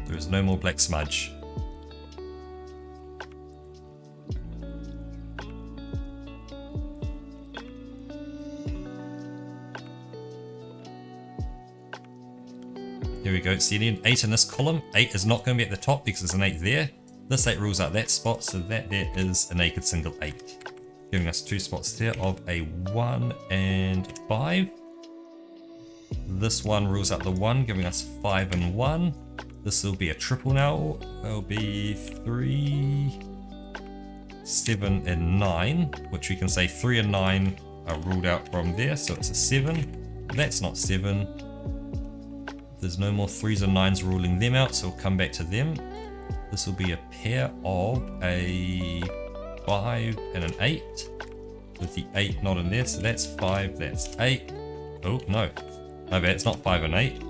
There is no more black smudge. Here we go. So you need an 8 in this column. 8 is not going to be at the top because there's an 8 there. This 8 rules out that spot, so that there is a naked single 8. Giving us 2 spots there of a 1 and 5. This one rules out the 1, giving us 5 and 1. This will be a triple now. It'll be 3, 7 and 9, which we can say 3 and 9 are ruled out from there, so it's a 7. That's not 7. There's no more 3s and 9s ruling them out, so we'll come back to them. This will be a pair of a 5 and an 8, with the 8 not in there, so that's 5, that's 8. Oh no, my bad, it's not 5 and 8.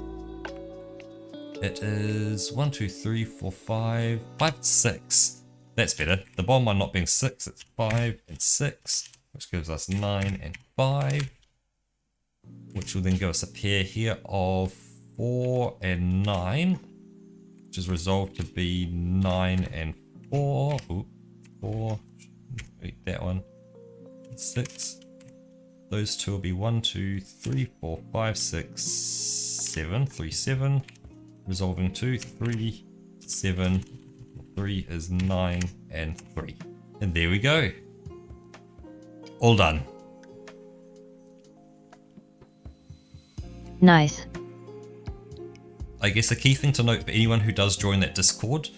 It is 1, 2, 3, 4, 5, 5, 6. That's better. The bottom one not being 6, it's 5 and 6, which gives us 9 and 5, which will then give us a pair here of 4 and 9, which is resolved to be 9 and 4. Ooh, 4. Wait, that one. 6. Those two will be 1, 2, 3, 4, 5, 6, 7. 3, 7. Resolving 2, 3, 7. 3 is 9 and 3. And there we go. All done. Nice. I guess a key thing to note for anyone who does join that Discord,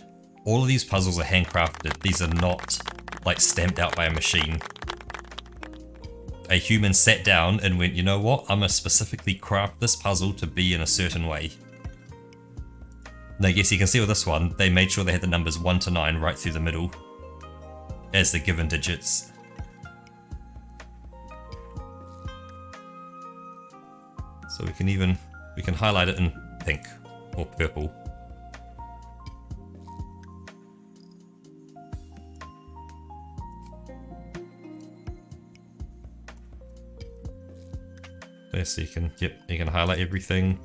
all of these puzzles are handcrafted. These are not like stamped out by a machine. A human sat down and went, you know what, I'm gonna specifically craft this puzzle to be in a certain way. And I guess you can see with this one, they made sure they had the numbers 1 to 9 right through the middle as the given digits. So we can highlight it in pink or purple. Okay, so you can highlight everything.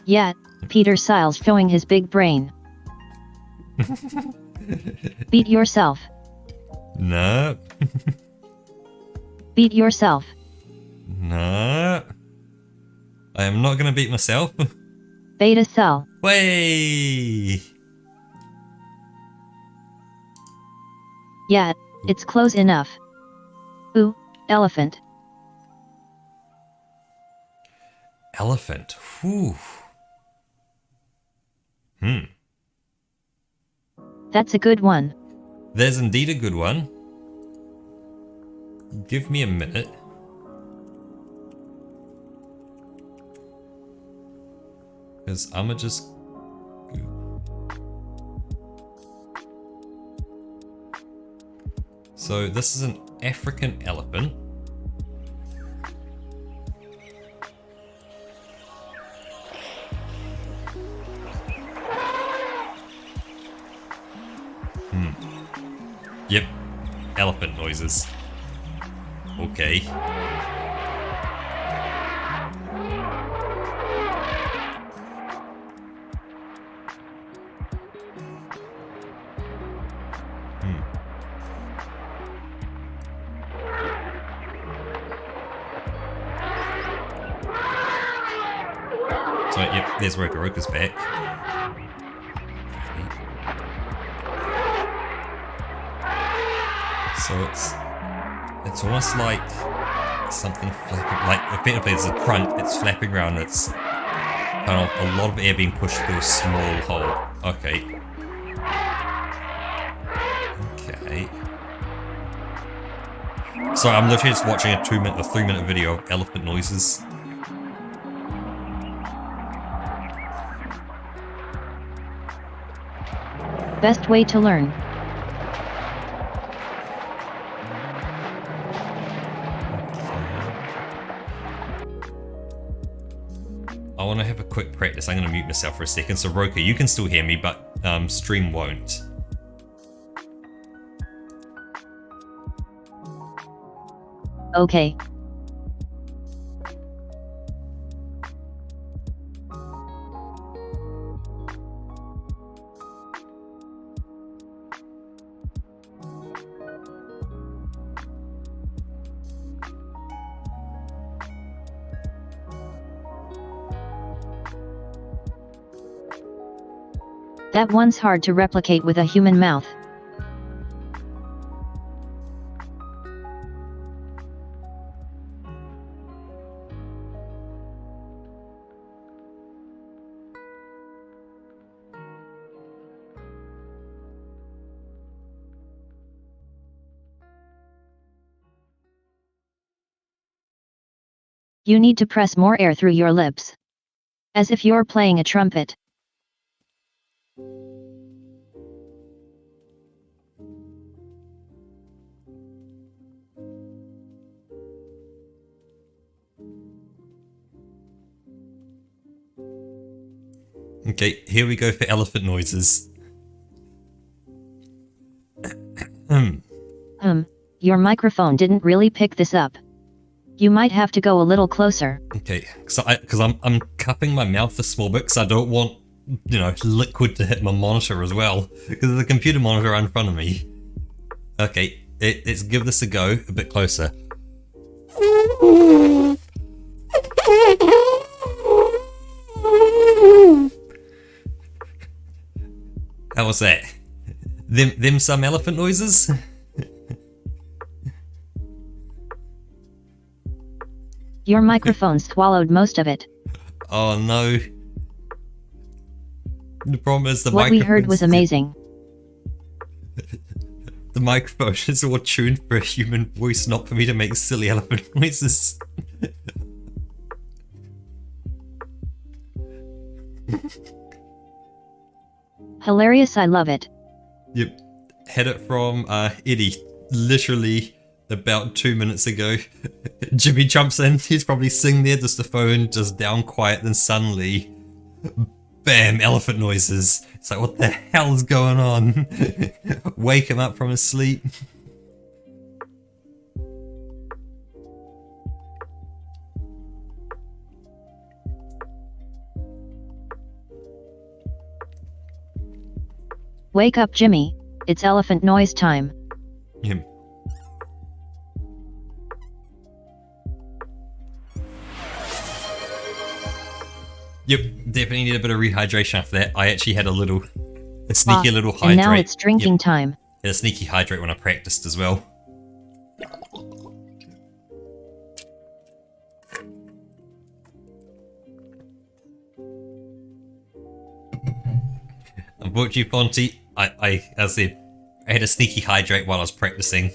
Yeah, Peter Exiles showing his big brain. Beat yourself. No. Beat yourself. No. I am not gonna beat myself. Beta cell. Way. Yeah, it's close enough. Ooh, elephant. Elephant. Whew. That's a good one. There's indeed a good one. Give me a minute. Because I'ma just... So this is an African elephant. Yep, elephant noises. Okay. So, yep, there's Rokaroka's back. So it's almost like something flapping, like effectively there's a trunk, it's flapping around, it's kind of a lot of air being pushed through a small hole. Okay. Okay. So I'm literally just watching a 2-minute or 3-minute video of elephant noises. Best way to learn. I want to have a quick practice. I'm going to mute myself for a second. So Roka, you can still hear me, but stream won't. Okay. That one's hard to replicate with a human mouth. You need to press more air through your lips. As if you're playing a trumpet. Okay, here we go for elephant noises. Your microphone didn't really pick this up. You might have to go a little closer. Okay, because I'm cupping my mouth a small bit because I don't want, you know, liquid to hit my monitor as well. Because there's a computer monitor right in front of me. Okay, let's give this a go a bit closer. How was that? Them some elephant noises? Your microphone swallowed most of it. Oh no. The problem is What we heard was amazing. The microphone is all tuned for a human voice, not for me to make silly elephant noises. Hilarious, I love it. Yep. Had it from Eddie, literally about 2 minutes ago. Jimmy jumps in, he's probably sitting there, just the phone just down quiet, then suddenly, bam, elephant noises. It's like, what the hell's going on? Wake him up from his sleep. Wake up, Jimmy. It's elephant noise time. Yep. Yep, definitely need a bit of rehydration after that. I actually had a sneaky little hydrate. And now it's drinking time. Had a sneaky hydrate when I practiced as well. Unfortunately, Ponty, as I said, I had a sneaky hydrate while I was practicing.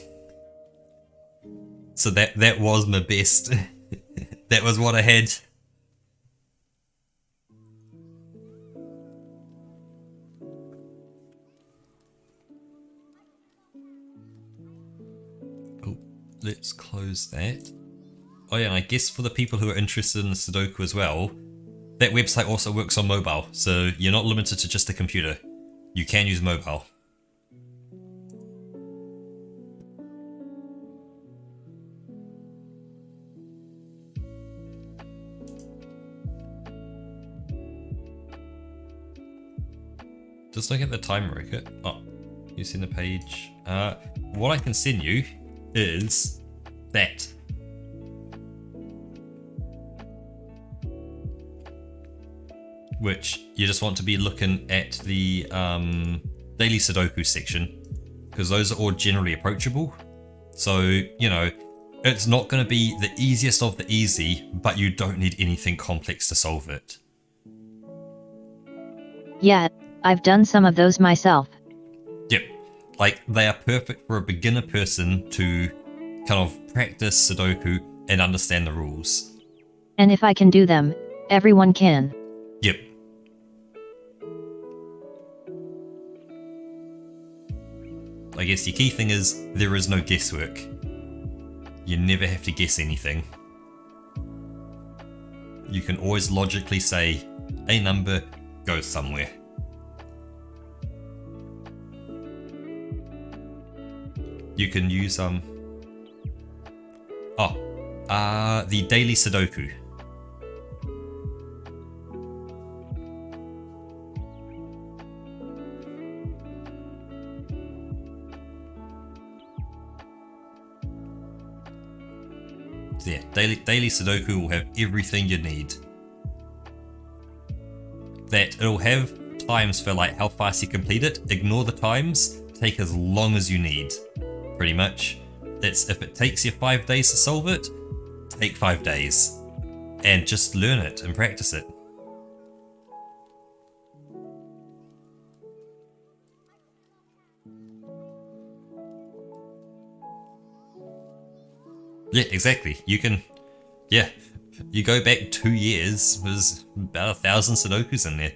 So that was my best. That was what I had. Oh, let's close that. Oh yeah, and I guess for the people who are interested in the Sudoku as well, that website also works on mobile, so you're not limited to just a computer. You can use mobile. Just look at the time record. Oh, you seen the page. What I can send you is that. Which you just want to be looking at the daily Sudoku section, because those are all generally approachable. So, you know, it's not going to be the easiest of the easy, but you don't need anything complex to solve it. Yeah, I've done some of those myself. Yep, like they are perfect for a beginner person to kind of practice Sudoku and understand the rules. And if I can do them, everyone can. Yep. I guess the key thing is there is no guesswork. You never have to guess anything. You can always logically say a number goes somewhere. You can use the daily Sudoku. So yeah, daily Sudoku will have everything you need. That it'll have times for like how fast you complete it. Ignore the times. Take as long as you need. Pretty much. That's if it takes you 5 days to solve it, take 5 days. And just learn it and practice it. Yeah, exactly. You can, yeah, you go back 2 years, there's about 1,000 Sudokus in there.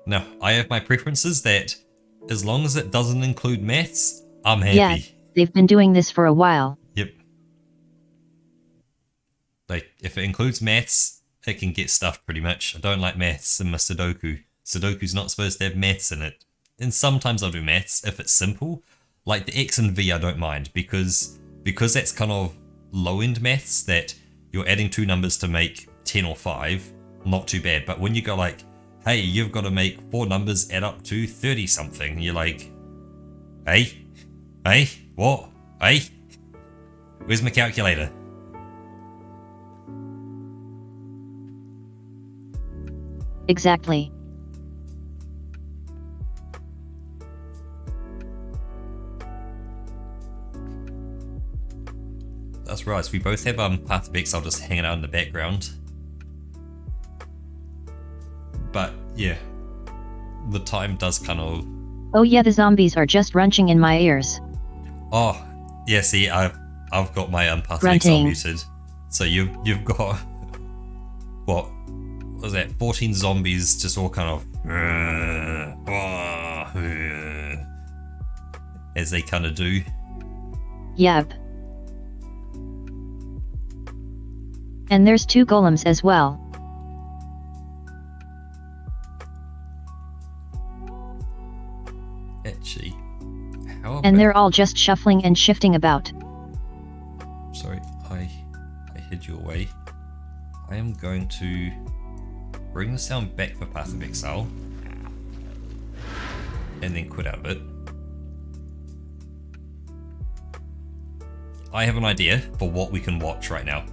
Now, I have my preferences that as long as it doesn't include maths, I'm happy. Yeah, they've been doing this for a while. Yep. Like, if it includes maths, it can get stuffed pretty much. I don't like maths in my Sudoku. Sudoku's not supposed to have maths in it. And sometimes I'll do maths if it's simple. Like the X and V I don't mind because that's kind of low-end maths that you're adding 2 numbers to make 10 or 5, not too bad. But when you go like, hey, you've got to make 4 numbers add up to 30 something, you're like, hey, what? Hey, where's my calculator? Exactly. That's right, we both have Path of Exile just hanging out in the background. But yeah, the time does kind of... Oh yeah, the zombies are just runching in my ears. Oh, yeah, see, I've got my Path of Exile muted. So you've got... What was that? 14 zombies just all kind of... as they kind of do. Yep. And there's 2 golems as well. Actually, how about... And they're all just shuffling and shifting about. Sorry, I hid you away. I am going to bring the sound back for Path of Exile. And then quit out of it. I have an idea for what we can watch right now.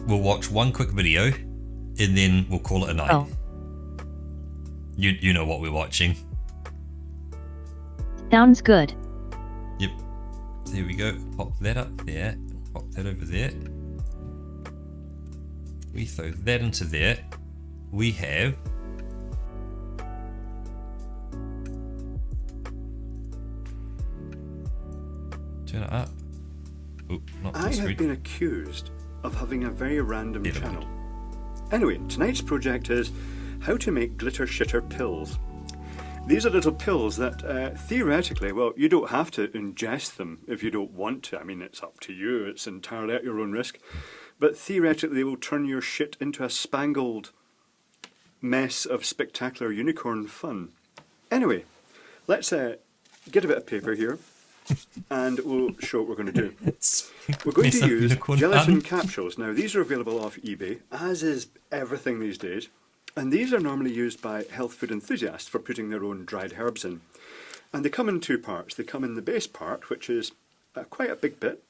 We'll watch one quick video, and then we'll call it a night. Oh. You know what we're watching. Sounds good. Yep. So here we go. Pop that up there. Pop that over there. We throw that into there. We have... Turn it up. Oh, not I screen. have been accused of having a very random channel. Anyway, tonight's project is how to make glitter shitter pills. These are little pills that theoretically, well, you don't have to ingest them if you don't want to. I mean, it's up to you. It's entirely at your own risk. But theoretically, they will turn your shit into a spangled mess of spectacular unicorn fun. Anyway, let's get a bit of paper here. And we'll show what we're going to do. We're going to use gelatin capsules. Now, these are available off eBay, as is everything these days. And these are normally used by health food enthusiasts for putting their own dried herbs in. And they come in 2 parts. They come in the base part, which is quite a big bit.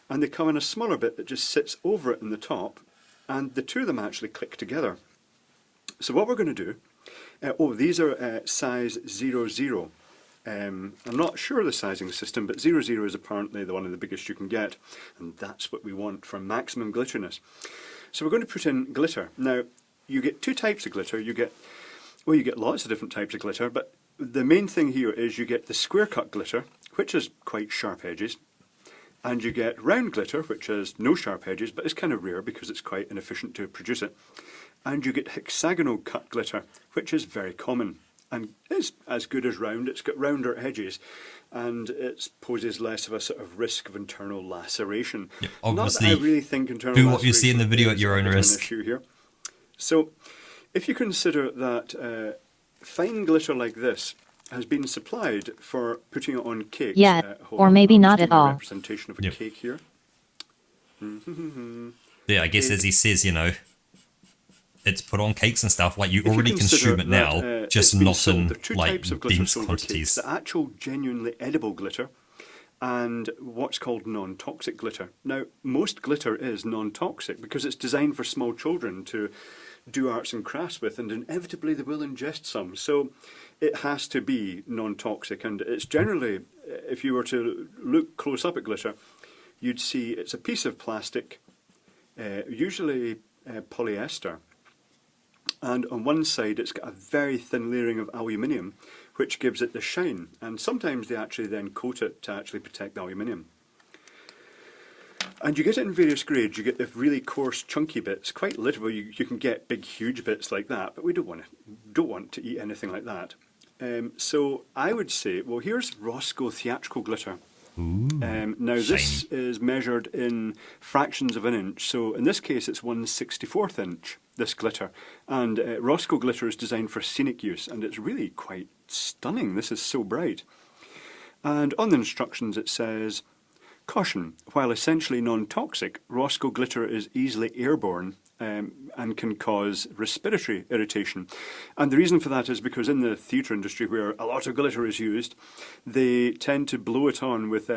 And they come in a smaller bit that just sits over it in the top. And the 2 of them actually click together. So what we're going to do... these are size 00. I'm not sure of the sizing system, but 00 is apparently the one of the biggest you can get, and that's what we want for maximum glitteriness. So we're going to put in glitter. Now, you get 2 types of glitter. You get lots of different types of glitter, but the main thing here is you get the square cut glitter, which has quite sharp edges, and you get round glitter, which has no sharp edges, but is kind of rare because it's quite inefficient to produce it, and you get hexagonal cut glitter, which is very common. and is as good as round. It's got rounder edges, and it poses less of a sort of risk of internal laceration. Yeah, Not obviously, that I really think internal do what you see in the laceration video at is your a own bit of an risk. issue here. So, if you consider that fine glitter like this has been supplied for putting it on cakes. Yeah, Hold or on, maybe I'm not just at doing a all. representation of a Yep. cake here. Yeah, I guess as he says, you know, it's put on cakes and stuff. Like you If you already consider consume it that, now, just it's been not sold, in there are two like types of glitter dense sold for cakes: quantities. the actual genuinely edible glitter, and what's called non-toxic glitter. Now, most glitter is non-toxic because it's designed for small children to do arts and crafts with, and inevitably they will ingest some. So it has to be non-toxic, and it's generally, if you were to look close up at glitter, you'd see it's a piece of plastic, usually polyester, and on one side it's got a very thin layering of aluminium, which gives it the shine, and sometimes they actually then coat it to actually protect the aluminium. And you get it in various grades. You get the really coarse, chunky bits. Quite literally, you can get big, huge bits like that, but we don't want to eat anything like that. So I would say, well, here's Roscoe theatrical glitter. Now this is measured in fractions of an inch. So in this case, it's 1/64th inch. This glitter, and Roscoe glitter is designed for scenic use, and it's really quite stunning. This is so bright. And on the instructions, it says, caution, while essentially non-toxic, Roscoe glitter is easily airborne and can cause respiratory irritation. And the reason for that is because in the theatre industry, where a lot of glitter is used, they tend to blow it on with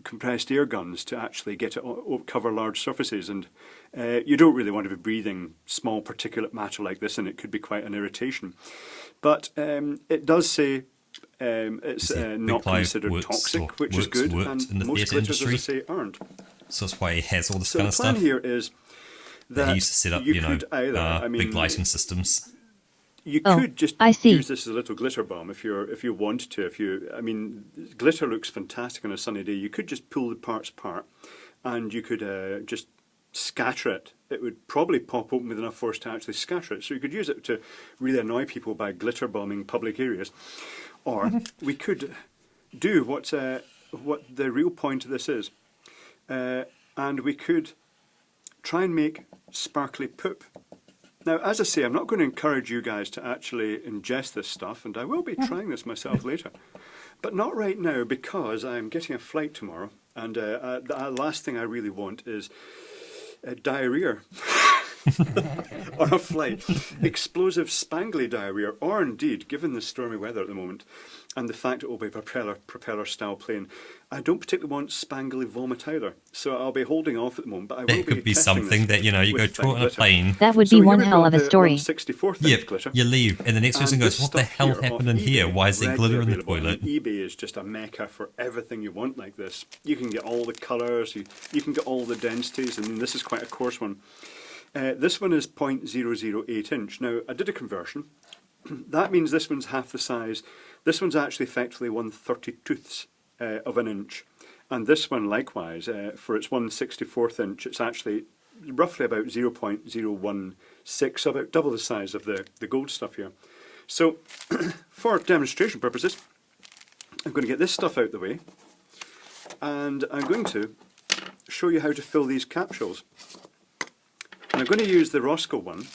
compressed air guns to actually get it cover large surfaces, and you don't really want to be breathing small particulate matter like this, and it could be quite an irritation. But it does say it's not considered toxic, which is good, and most glitters, as I say, aren't. So that's why he has all this So kind the of plan stuff. here is that He used to set up, you could either, big lighting systems. You Oh, could just I see. use this as a little glitter bomb if you wanted to. I mean, glitter looks fantastic on a sunny day. You could just pull the parts apart, and you could just scatter it. It would probably pop open with enough force to actually scatter it. So you could use it to really annoy people by glitter bombing public areas, or we could do what the real point of this is, and we could try and make sparkly poop. Now, as I say, I'm not going to encourage you guys to actually ingest this stuff, and I will be trying this myself later. But not right now, because I'm getting a flight tomorrow, and the last thing I really want is diarrhea on a flight. Explosive, spangly diarrhea, or indeed, given the stormy weather at the moment, and the fact it will be a propeller-style plane, I don't particularly want spangly vomit either. So I'll be holding off at the moment, but I will It could be something that, you know, you go to on a plane. That would So be here one we've hell got of a the story. 1/64th Yep, inch glitter. you leave, and the next person And goes, this what the stuff hell here happened off in here? eBay, Why is there readily glitter in the available. toilet? And eBay is just a mecca for everything you want like this. You can get all the colours, you can get all the densities, and this is quite a coarse one. This one is 0.008 inch. Now, I did a conversion. That means this one's half the size. This one's actually effectively 1/32th of an inch. And this one, likewise, for its 1/64th inch, it's actually roughly about 0.016, so about double the size of the gold stuff here. So, for demonstration purposes, I'm going to get this stuff out the way, and I'm going to show you how to fill these capsules. And I'm going to use the Roscoe one.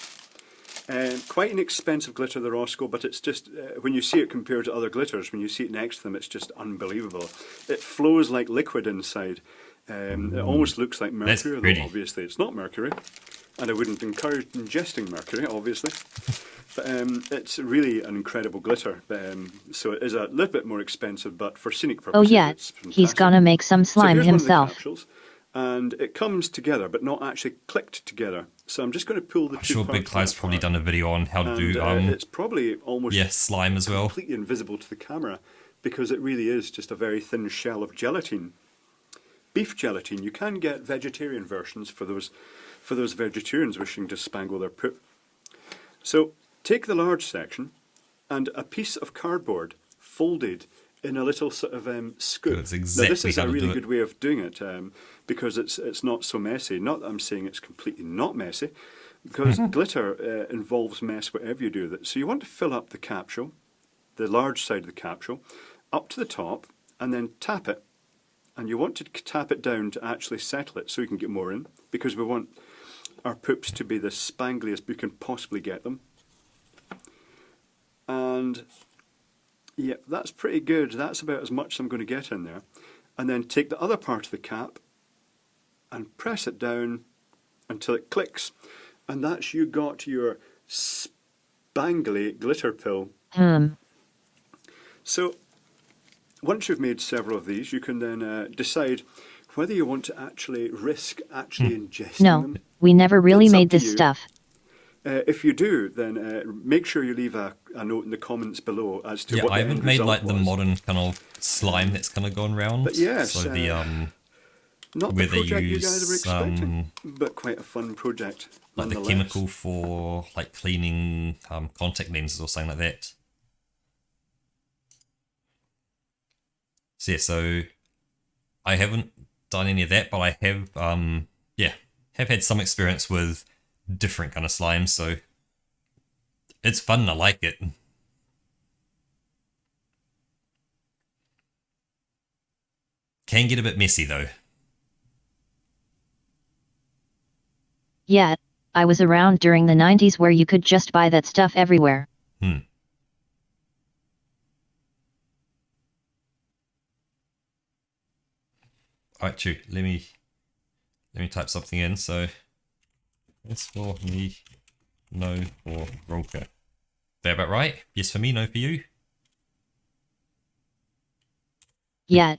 Quite an expensive glitter, the Roscoe, but it's just, when you see it compared to other glitters, when you see it next to them, it's just unbelievable. It flows like liquid inside. It almost looks like mercury, although obviously it's not mercury. And I wouldn't encourage ingesting mercury, obviously. But it's really an incredible glitter. So it is a little bit more expensive, but for scenic purposes, Oh yeah, it's fantastic. he's gonna make some slime so here's himself. One of the capsules, and it comes together, but not actually clicked together. So I'm just going to pull the I'm two sure parts Big Clive's probably apart. done a video on how to do It's probably almost slime as well. completely invisible to the camera, because it really is just a very thin shell of gelatin. Beef gelatin. You can get vegetarian versions for those vegetarians wishing to spangle their poop. So take the large section and a piece of cardboard folded in a little sort of scoop. That's exactly now this is how a to really do it. good way of doing it, because it's not so messy. Not that I'm saying it's completely not messy, because glitter involves mess whatever you do with it. So you want to fill up the capsule, the large side of the capsule, up to the top, and then tap it. And you want to tap it down to actually settle it so you can get more in, because we want our poops to be the spangliest we can possibly get them. And yeah, that's pretty good. That's about as much as I'm going to get in there. And then take the other part of the cap and press it down until it clicks. And that's you got your spangly glitter pill. So once you've made several of these, you can then decide whether you want to actually risk ingesting them. No, we never really It's up made to this you. stuff. If you do, then make sure you leave a note in the comments below as to Yeah, what I the haven't end made result like the was. modern kind of slime that's kind of gone round. But yes, so the not where the they project you guys were use, expecting, but quite a fun project like the nonetheless. chemical for like cleaning contact lenses or something like that. So yeah, so I haven't done any of that, but I have have had some experience with different kind of slimes, so it's fun. I like it. Can get a bit messy though. Yeah, I was around during the 90s where you could just buy that stuff everywhere. Alright, true. Let me type something in. So yes for me, no for Rolka. That about right? Yes for me, no for you. Yeah.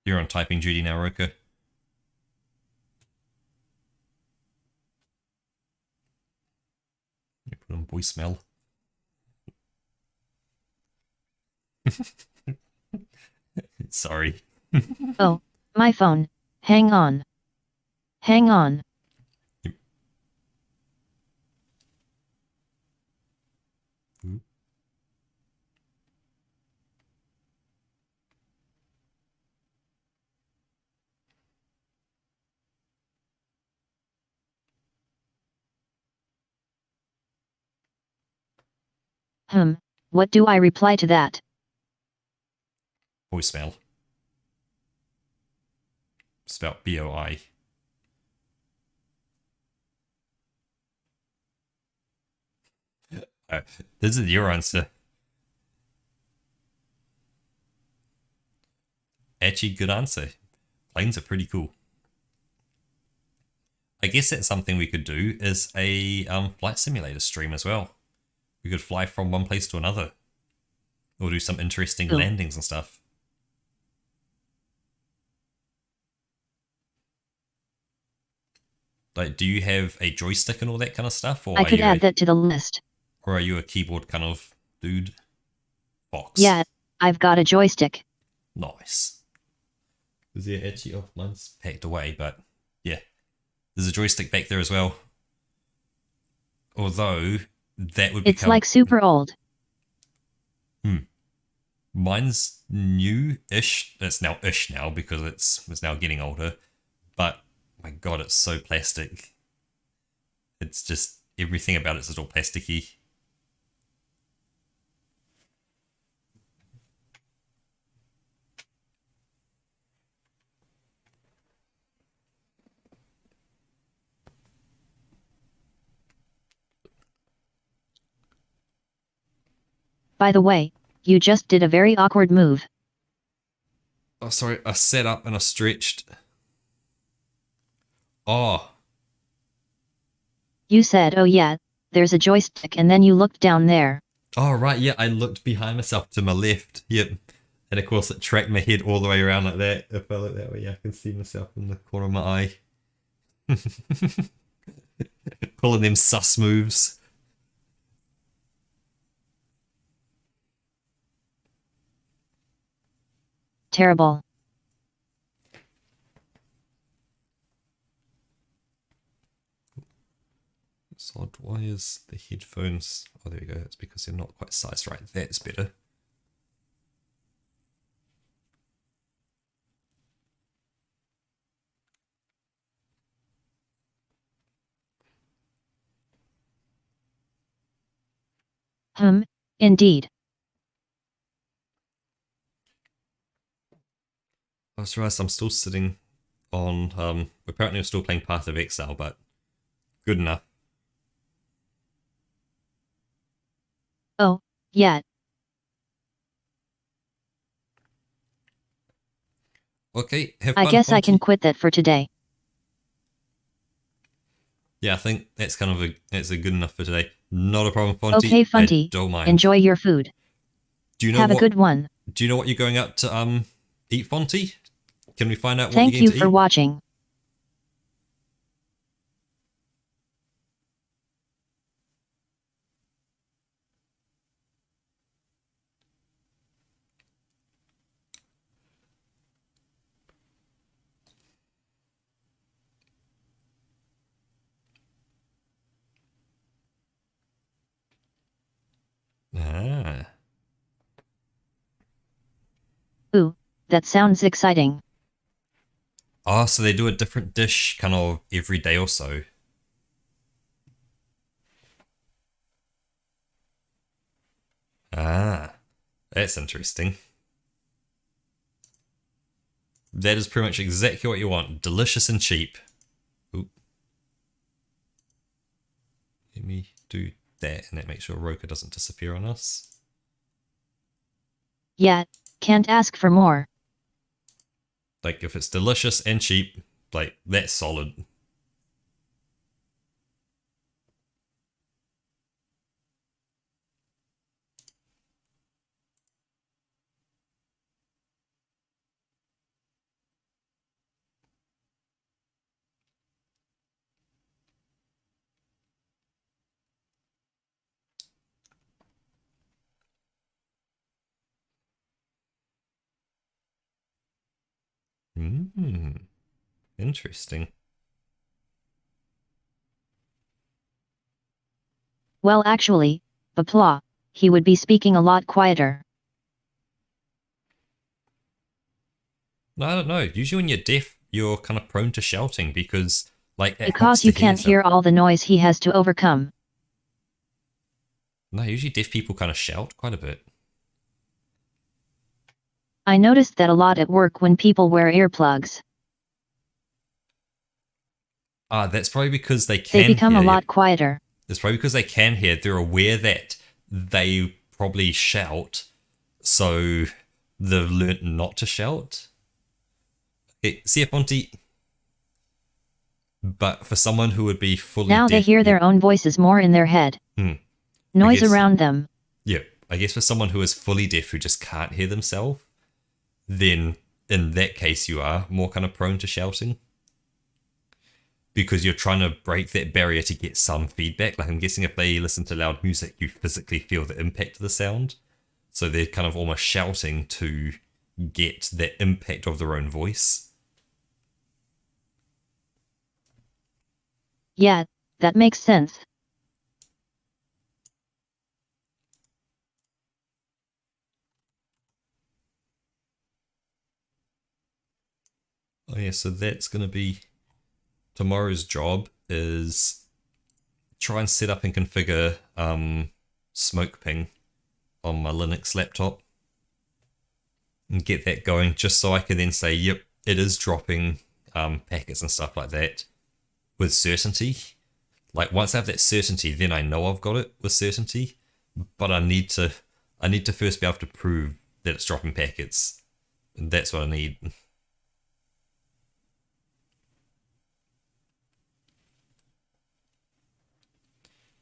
You're on typing duty now, Roka. You put on voicemail. Sorry. Oh, my phone. Hang on. Hang on. What do I reply to that? Voicemail. Spelled B-O-I. This is your answer. Actually, good answer. Planes are pretty cool. I guess that's something we could do is a flight simulator stream as well. We could fly from one place to another. Or do some interesting Cool. landings and stuff. Like, do you have a joystick and all that kind of stuff? Or I could add that to the list. Or are you a keyboard kind of dude? Fox. Yeah, I've got a joystick. Nice. Is there actually... Oh, mine's packed away, but yeah. There's a joystick back there as well. Although, that would It's become... like super old. Mine's new-ish. It's now ish now because it's now getting older. But, my god, it's so plastic. It's just... Everything about it's all plasticky. By the way, you just did a very awkward move. Oh, sorry. I sat up and I stretched. Oh. You said, oh yeah, there's a joystick, and then you looked down there. Oh, right. Yeah, I looked behind myself to my left. Yep. And of course, it tracked my head all the way around like that. If I look that way, yeah, I can see myself in the corner of my eye. Pulling them sus moves. Terrible. That's odd. Why is the headphones... Oh, there we go. It's because they're not quite sized right. That's better. Indeed. I just realised I'm still sitting on... apparently I'm still playing Path of Exile, but good enough. Oh, yeah. Okay, have I fun, guess I can Fonty. quit that for today. Yeah, I think that's kind of that's a good enough for today. Not a problem, Fonty. Okay, I Funty. don't mind. Enjoy your food. Do you know Have a good one. Do you know what you're going out to eat, Fonty? Can we find out what Thank you're you going to for eat? watching. Ah. Ooh, that sounds exciting. Oh, so they do a different dish kind of every day or so. Ah, that's interesting. That is pretty much exactly what you want. Delicious and cheap. Ooh. Let me do that, and that makes sure Roka doesn't disappear on us. Yeah, can't ask for more. Like, if it's delicious and cheap, like, that's solid. Interesting. Well, actually, Bapla, he would be speaking a lot quieter. No, I don't know. Usually when you're deaf, you're kind of prone to shouting because, like, it helps Because to you hear can't yourself. hear all the noise he has to overcome. No, usually deaf people kind of shout quite a bit. I noticed that a lot at work when people wear earplugs. Ah, that's probably because they They can become hear. a lot quieter. It's probably because they can hear. They're aware that they probably shout, so they've learnt not to shout. See if Monty. But for someone who would be fully Now they deaf, hear their own voices more in their head. I Noise guess- around them. Yeah, I guess for someone who is fully deaf who just can't hear themselves, then in that case you are more kind of prone to shouting. Because you're trying to break that barrier to get some feedback. Like, I'm guessing if they listen to loud music, you physically feel the impact of the sound. So they're kind of almost shouting to get that impact of their own voice. Yeah, that makes sense. Oh yeah, so that's going to be tomorrow's job is try and set up and configure smoke ping on my Linux laptop and get that going just so I can then say, yep, it is dropping packets and stuff like that with certainty. Like, once I have that certainty, then I know I've got it with certainty, but I need to first be able to prove that it's dropping packets. And that's what I need.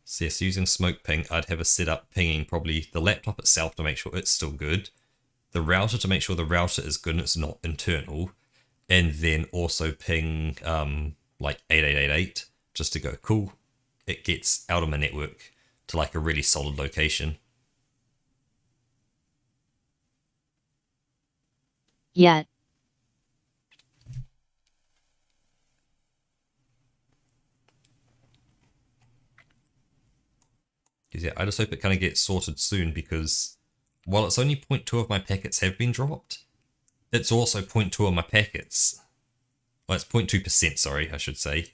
So yes, using smoke ping, I'd have a setup pinging probably the laptop itself to make sure it's still good, the router to make sure the router is good and it's not internal, and then also ping like 8888 just to go, cool, it gets out of my network to like a really solid location. Yeah. Yeah, I just hope it kind of gets sorted soon, because while it's only 0.2 of my packets have been dropped, it's also 0.2 of my packets. Well, it's 0.2%, sorry, I should say.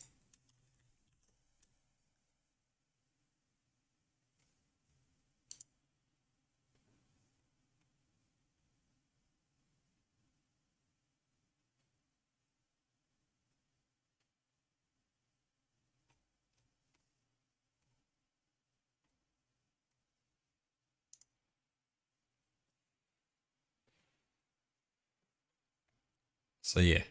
So yeah,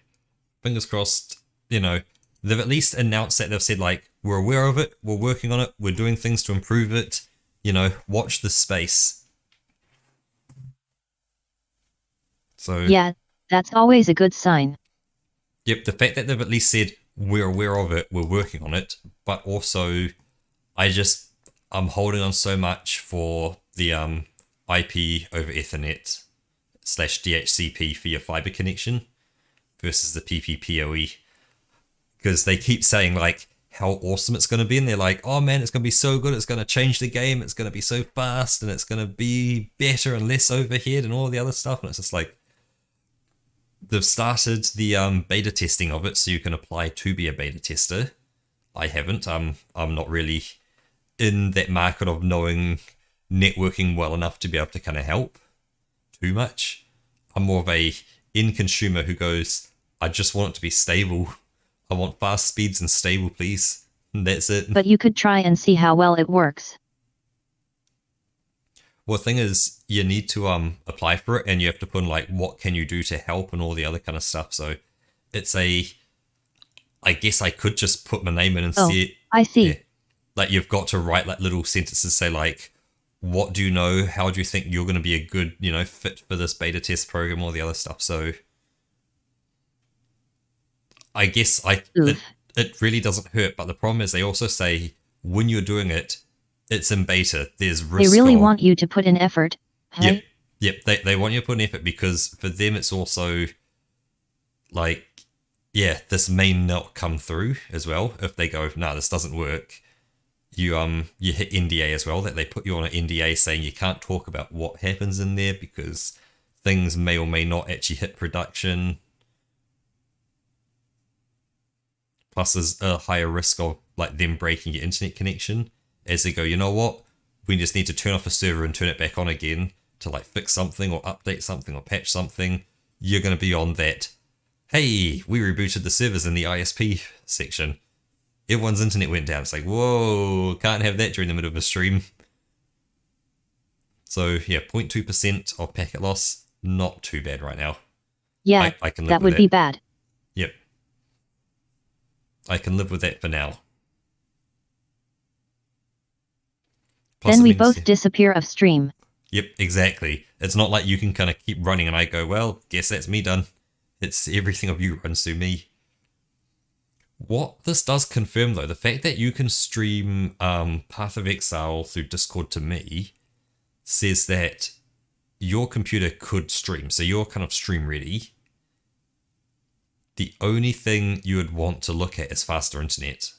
fingers crossed, you know, they've at least announced that. They've said, like, we're aware of it, we're working on it, we're doing things to improve it, you know, watch this space. So Yeah, that's always a good sign. yep, the fact that they've at least said we're aware of it, we're working on it, but also I'm holding on so much for the IP over Ethernet / DHCP for your fiber connection versus the PPPoE, because they keep saying like how awesome it's going to be, and they're like, oh man, it's going to be so good, it's going to change the game, it's going to be so fast, and it's going to be better and less overhead and all the other stuff. And it's just like, they've started the beta testing of it, so you can apply to be a beta tester. I haven't. I'm not really in that market of knowing networking well enough to be able to kind of help too much. I'm more of a end consumer who goes, I just want it to be stable. I want fast speeds and stable, please. And that's it. But you could try and see how well it works. Well, the thing is, you need to apply for it, and you have to put in like, what can you do to help and all the other kind of stuff. So it's I guess I could just put my name in and see it. I see. Yeah. Like, you've got to write like little sentences, say like, what do you know? How do you think you're going to be a good, you know, fit for this beta test program, all the other stuff. So I guess it really doesn't hurt. But the problem is, they also say when you're doing it, it's in beta. There's risk. They really want you to put in effort. Hey? Yep. They want you to put in effort, because for them it's also like, yeah, this may not come through as well. If they go, no, this doesn't work, you hit NDA as well. That they put you on an NDA saying you can't talk about what happens in there, because things may or may not actually hit production. Plus, there's a higher risk of like them breaking your internet connection, as they go, you know what, we just need to turn off a server and turn it back on again to like fix something or update something or patch something. You're going to be on that, hey, we rebooted the servers in the ISP section, everyone's internet went down. It's like, whoa, can't have that during the middle of a stream. So yeah, 0.2% of packet loss, not too bad right now. Yeah, I can live that with would be bad. Yep. I can live with that for now. Plus, Then it we means- both disappear off stream. Yep, exactly. It's not like you can kind of keep running and I go, well, guess that's me done. It's everything of you runs through me. What this does confirm, though, the fact that you can stream Path of Exile through Discord to me says that your computer could stream. So you're kind of stream ready. The only thing you would want to look at is faster internet.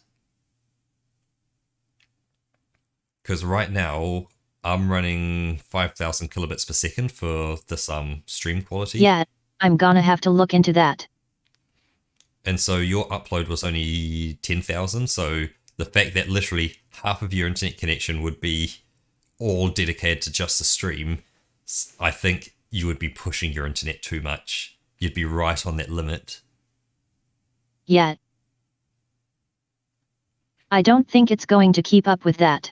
Because right now, I'm running 5,000 kilobits per second for this stream quality. Yeah, I'm gonna have to look into that. And so your upload was only 10,000. So the fact that literally half of your internet connection would be all dedicated to just the stream, I think you would be pushing your internet too much. You'd be right on that limit. Yeah. I don't think it's going to keep up with that.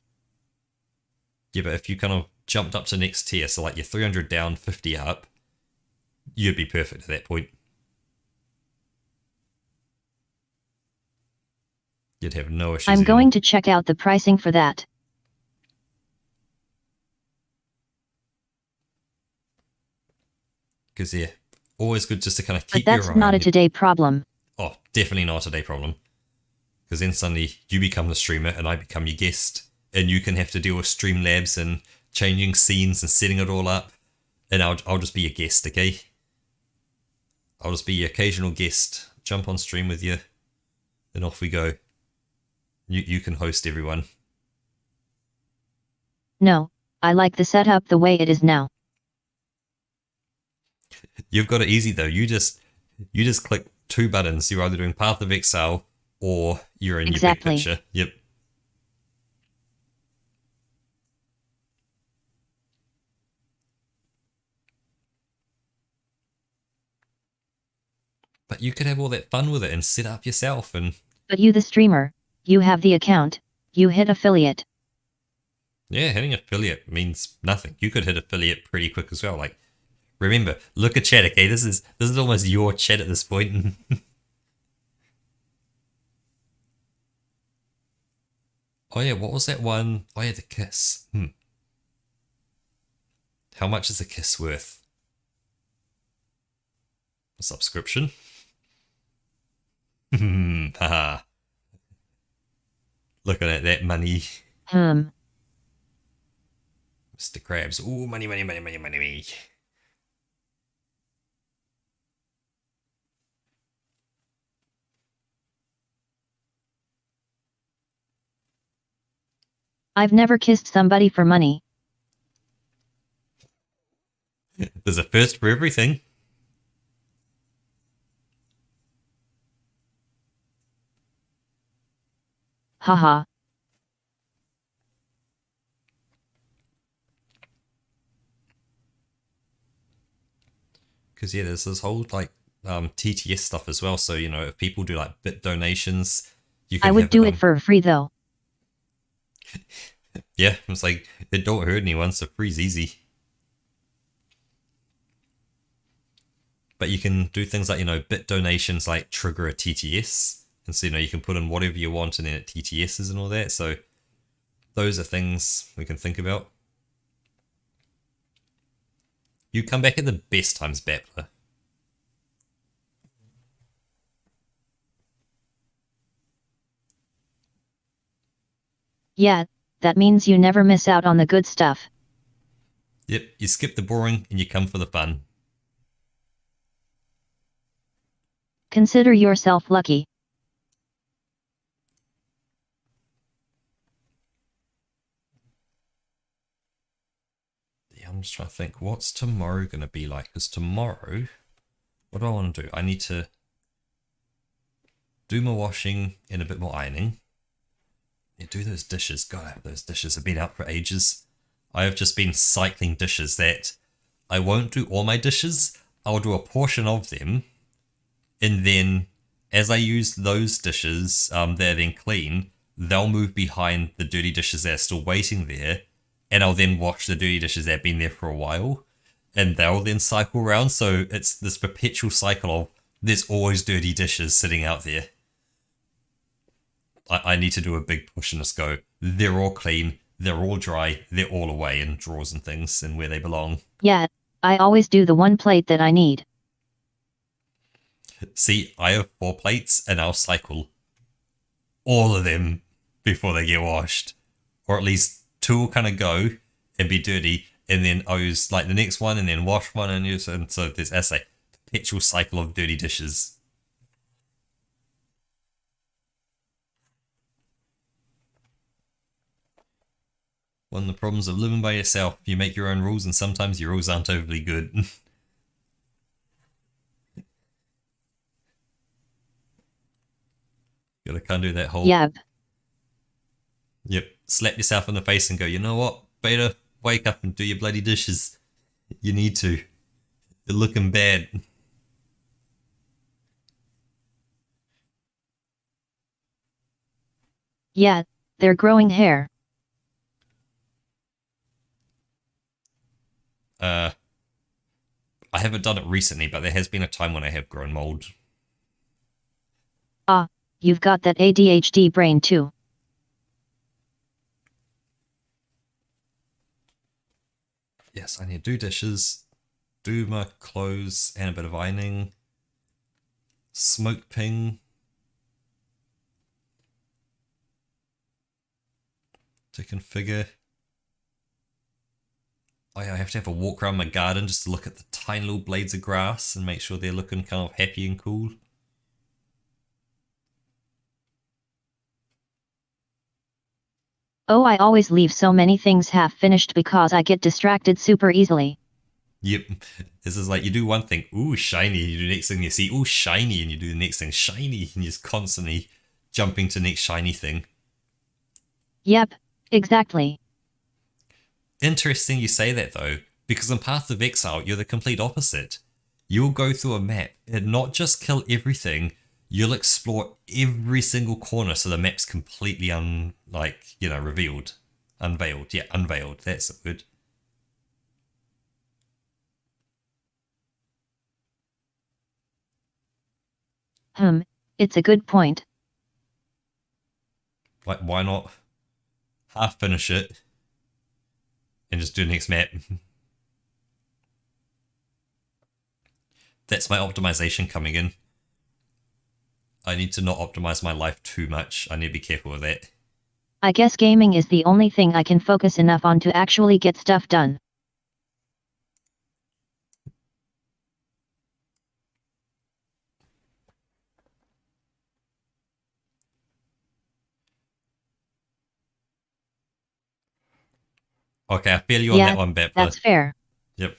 Yeah, but if you kind of jumped up to next tier, so like you're 300 down, 50 up, you'd be perfect at that point. You'd have no issues. I'm going to check out the pricing for that. Because yeah, always good just to kind of But keep that's your eye not on a your- today problem. Oh, definitely not a today problem. Because then suddenly you become the streamer and I become your guest. And you can have to deal with Streamlabs and changing scenes and setting it all up. And I'll just be your guest, okay? I'll just be your occasional guest. Jump on stream with you. And off we go. You can host everyone. No, I like the setup the way it is now. You've got it easy though. You just click 2 buttons. You're either doing Path of Exile or you're in your big Exactly. picture. Yep. But you could have all that fun with it and set up yourself and... But you the streamer, you have the account, you hit affiliate. Yeah, hitting affiliate means nothing. You could hit affiliate pretty quick as well. Like, remember, look at chat, okay? This is almost your chat at this point. Oh yeah, what was that one? Oh yeah, the kiss. How much is a kiss worth? A subscription? Haha. Looking at that money. Mr. Krabs. Ooh, money, money, money, money, money. I've never kissed somebody for money. There's a first for everything. Haha. Because yeah, there's this whole like TTS stuff as well. So you know, if people do like bit donations, you can. I would do it for free though. Yeah, it's like it don't hurt anyone, so free's easy. But you can do things like, you know, bit donations like trigger a TTS. And so, you know, you can put in whatever you want and then it TTSs and all that. So those are things we can think about. You come back at the best times, Bappler. Yeah, that means you never miss out on the good stuff. Yep, you skip the boring and you come for the fun. Consider yourself lucky. Yeah, I'm just trying to think, what's tomorrow going to be like? Because tomorrow, what do I want to do? I need to do my washing and a bit more ironing. Yeah, do those dishes. God, those dishes have been out for ages. I have just been cycling dishes that I won't do all my dishes. I'll do a portion of them. And then as I use those dishes that are then clean, they'll move behind the dirty dishes that are still waiting there. And I'll then wash the dirty dishes that have been there for a while. And they'll then cycle around. So it's this perpetual cycle of there's always dirty dishes sitting out there. I need to do a big push and just go, they're all clean, they're all dry, they're all away in drawers and things and where they belong. Yeah, I always do the one plate that I need. See, I have 4 plates and I'll cycle all of them before they get washed. Or at least 2 will kind of go and be dirty and then I'll use like the next one and then wash one and use, and so there's a perpetual cycle of dirty dishes. One of the problems of living by yourself, you make your own rules and sometimes your rules aren't overly good. Gotta kind of do that whole... Yep. Yep, slap yourself in the face and go, you know what, Beta, wake up and do your bloody dishes. You need to. You're looking bad. Yeah, they're growing hair. I haven't done it recently, but there has been a time when I have grown mold. Ah, you've got that ADHD brain too. Yes, I need to do dishes, do my clothes and a bit of ironing, smoke ping, to configure. Oh yeah, I have to have a walk around my garden just to look at the tiny little blades of grass and make sure they're looking kind of happy and cool. Oh, I always leave so many things half finished because I get distracted super easily. Yep. This is like you do one thing, ooh, shiny, you do the next thing, you see, ooh, shiny, and you do the next thing, shiny, and you're just constantly jumping to the next shiny thing. Yep, exactly. Interesting you say that though, because in Path of Exile, you're the complete opposite. You'll go through a map and not just kill everything, you'll explore every single corner so the map's completely revealed. Unveiled. Yeah, unveiled. That's the word. It's a good point. Like, why not half finish it and just do the next map? That's my optimization coming in. I need to not optimize my life too much. I need to be careful with that. I guess gaming is the only thing I can focus enough on to actually get stuff done. Okay, I feel you on that one, Beppa. That's fair. Yep.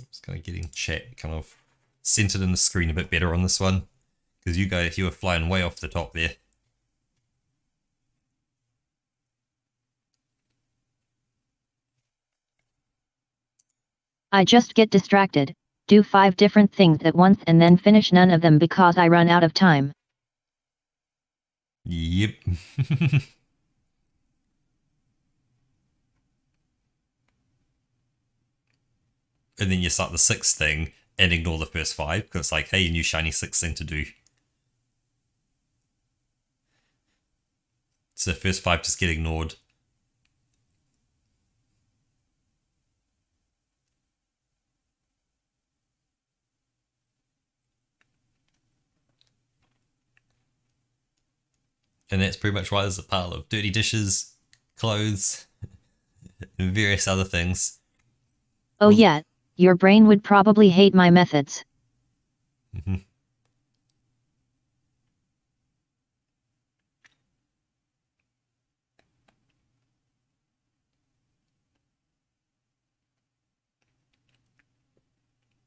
Just kind of getting chat kind of centered in the screen a bit better on this one. Because you were flying way off the top there. I just get distracted, do 5 different things at once and then finish none of them because I run out of time. Yep. And then you start the 6th thing and ignore the first 5 because it's like, hey, new shiny 6th thing to do. So the first 5 just get ignored. And that's pretty much why there's a pile of dirty dishes, clothes, and various other things. Oh yeah, your brain would probably hate my methods. Mm-hmm.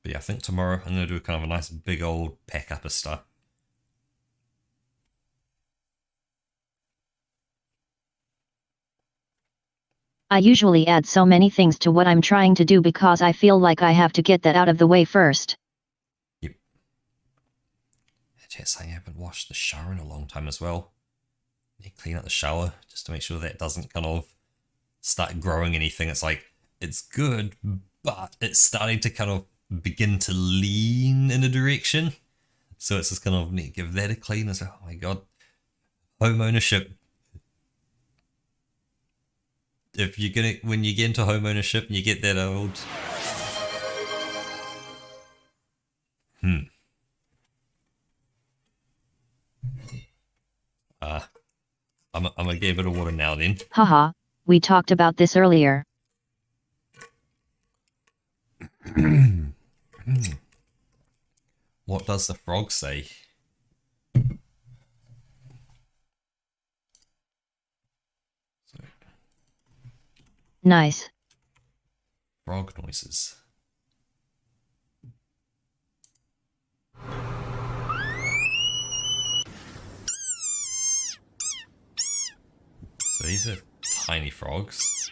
But yeah, I think tomorrow I'm going to do kind of a nice big old pack up of stuff. I usually add so many things to what I'm trying to do because I feel like I have to get that out of the way first. Yep. Chat's saying I haven't washed the shower in a long time as well. Need to clean out the shower just to make sure that doesn't kind of start growing anything. It's like, it's good, but it's starting to kind of begin to lean in a direction. So it's just kind of need to give that a clean. It's like, oh my god, home ownership. If you're gonna, when you get into home ownership and you get that old, I'm gonna give it a water now then. Haha, we talked about this earlier. What does the frog say? Nice. Frog noises. So these are tiny frogs.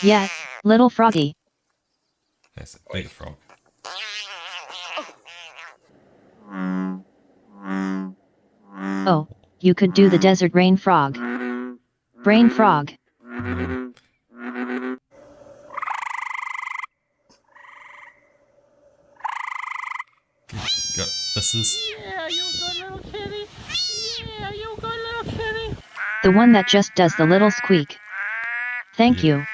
Yeah, little froggy. That's a big frog. Oh, you could do the desert rain frog. Brain frog. Got this is Yeah, you good little kitty. Yeah, you good little kitty. The one that just does the little squeak. Thank you.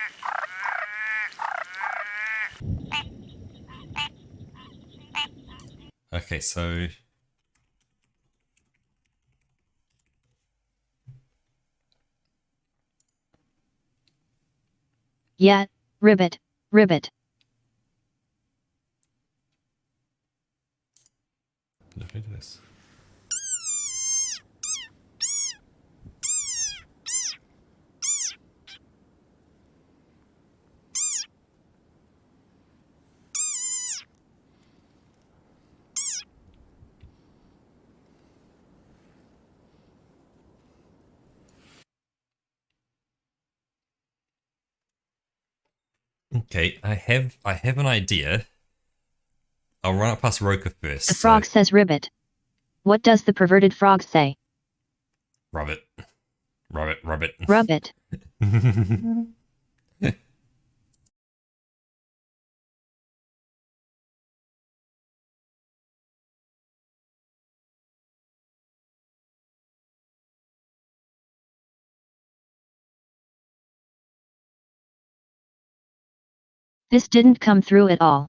okay. So Yeah, ribbit, ribbit. look at this. Okay, I have an idea. I'll run it past Roka first. The frog says ribbit. What does the perverted frog say? Rub it. Rub it, rub it. Rub it. This didn't come through at all.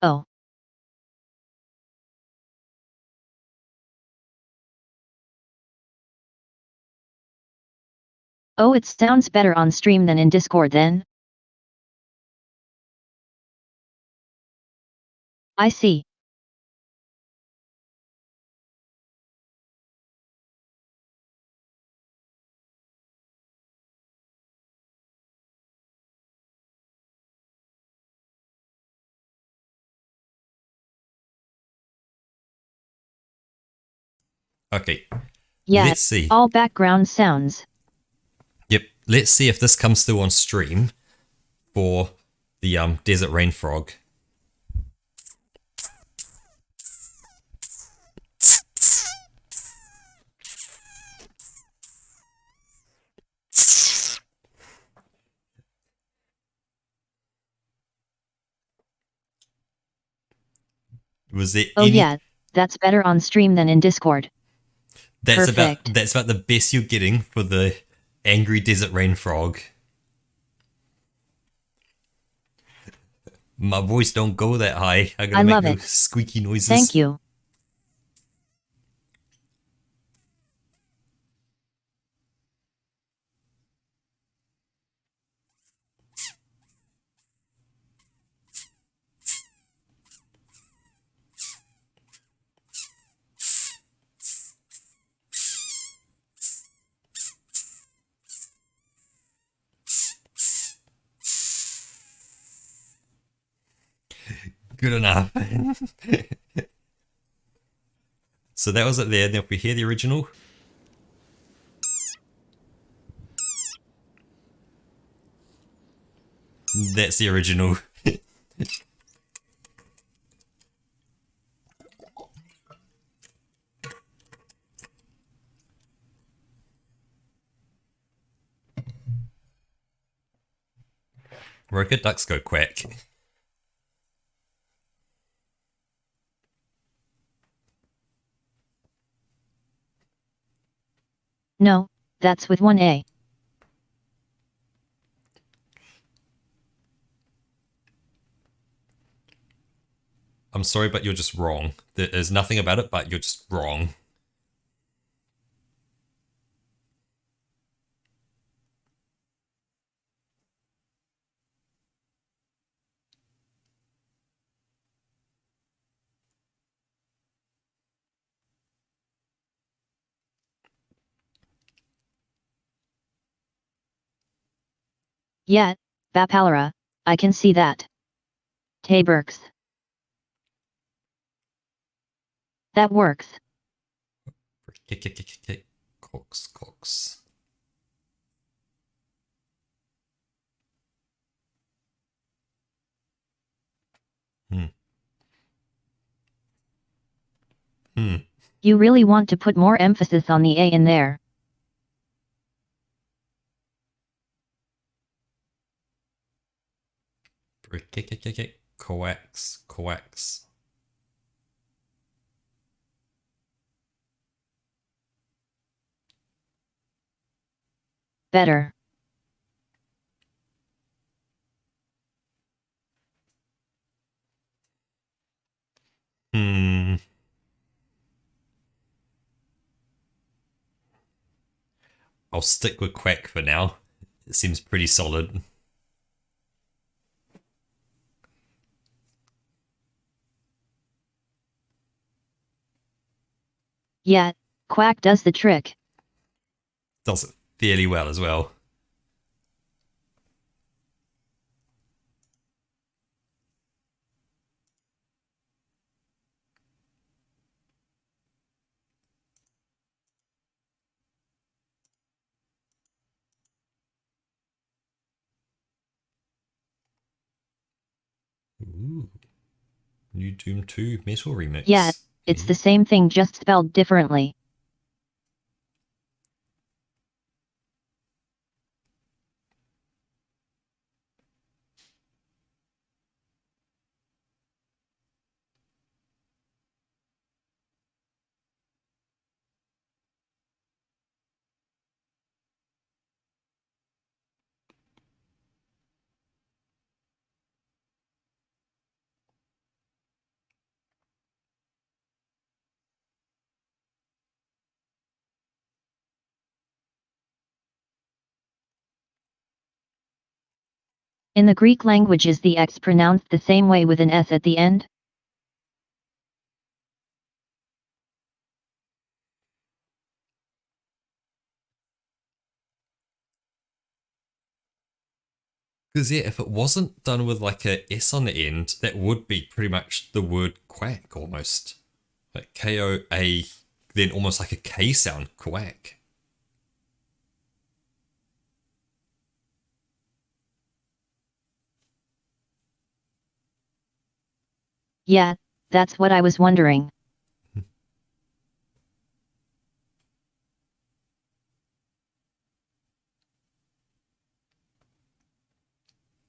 Oh. Oh, it sounds better on stream than in Discord then? I see. Okay. Yeah, Let's see. all background sounds. Yep. Let's see if this comes through on stream for the desert rain frog. Was there Oh any? yeah, that's better on stream than in Discord. Perfect. That's about the best you're getting for the angry desert rain frog. My voice don't go that high. I gotta I make love no it. squeaky noises. Thank you. Good enough. So that was it there. Now if we hear the original. That's the original. Roka ducks go quack. No, that's with one A. I'm sorry, but you're just wrong. There is nothing about it, but you're just wrong. Yeah, Bapalara, I can see that. Taberks. That works. Cox, Cox. You really want to put more emphasis on the A in there. Coax, coax. Better. I'll stick with quack for now. It seems pretty solid. Yeah, Quack does the trick. does it fairly well as well. Ooh. New Doom 2 Metal Remix. Yeah, it's the same thing just spelled differently. In the Greek language is the X pronounced the same way with an S at the end? Because yeah, if it wasn't done with like a S on the end, that would be pretty much the word quack almost. Like K-O-A, then almost like a K sound, quack. Yeah, that's what I was wondering.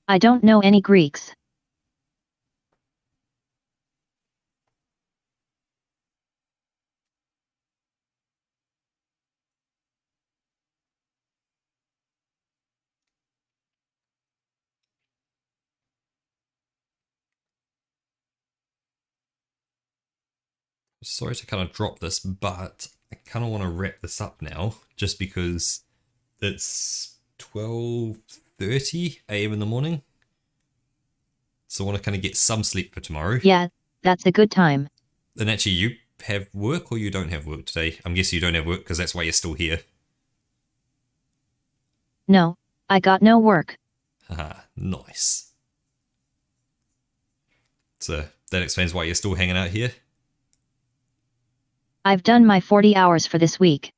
I don't know any Greeks. Sorry to kind of drop this, but I kind of want to wrap this up now, just because it's 12:30 a.m. in the morning. So I want to kind of get some sleep for tomorrow. Yeah, that's a good time. And actually, you have work or you don't have work today? I'm guessing you don't have work because that's why you're still here. No, I got no work. Haha, nice. So that explains why you're still hanging out here. I've done my 40 hours for this week.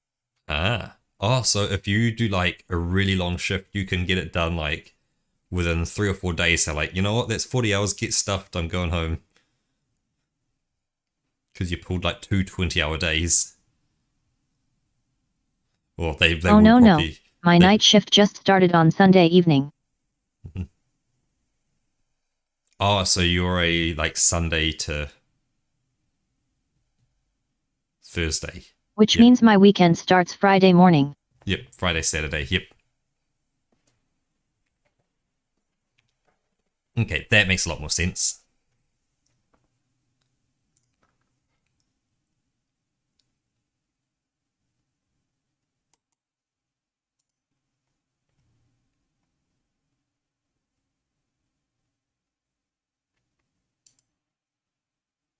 Ah. Oh, so if you do like a really long shift, you can get it done like within 3 or 4 days. So like, you know what? That's 40 hours. Get stuffed. I'm going home. Because you pulled like 2 20-hour days. Well, they Oh will no, probably... my night shift just started on Sunday evening. Oh, so you're a like Sunday to Thursday. Which means my weekend starts Friday morning. Yep, Friday, Saturday, yep. Okay, that makes a lot more sense.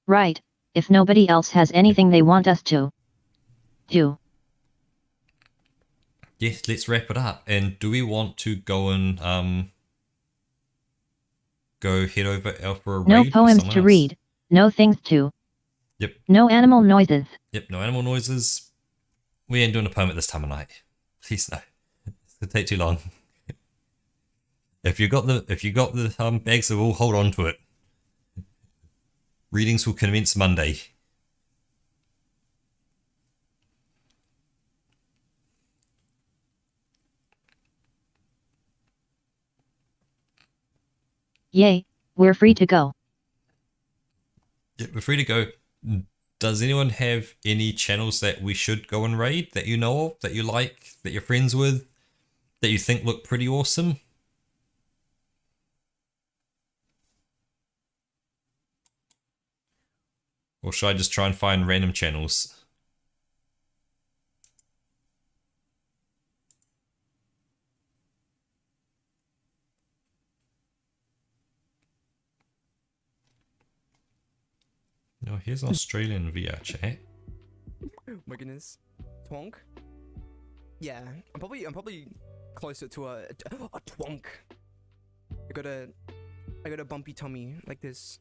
Right, if nobody else has anything they want us to do. Yes, let's wrap it up. And do we want to go and go head over for a raid? No with poems someone to else? read, no things to. Yep. No animal noises. Yep, no animal noises. We ain't doing a poem at this time of night. Please no. It'll take too long. If you got the bags, we'll hold on to it. Readings will commence Monday. Yay, we're free to go. Yep, we're free to go. Does anyone have any channels that we should go and raid that you know of, that you like, that you're friends with, that you think look pretty awesome? Or should I just try and find random channels? Oh, here's an Australian VR chat. My goodness. Twonk? Yeah, I'm probably closer to a twonk. I got a bumpy tummy like this.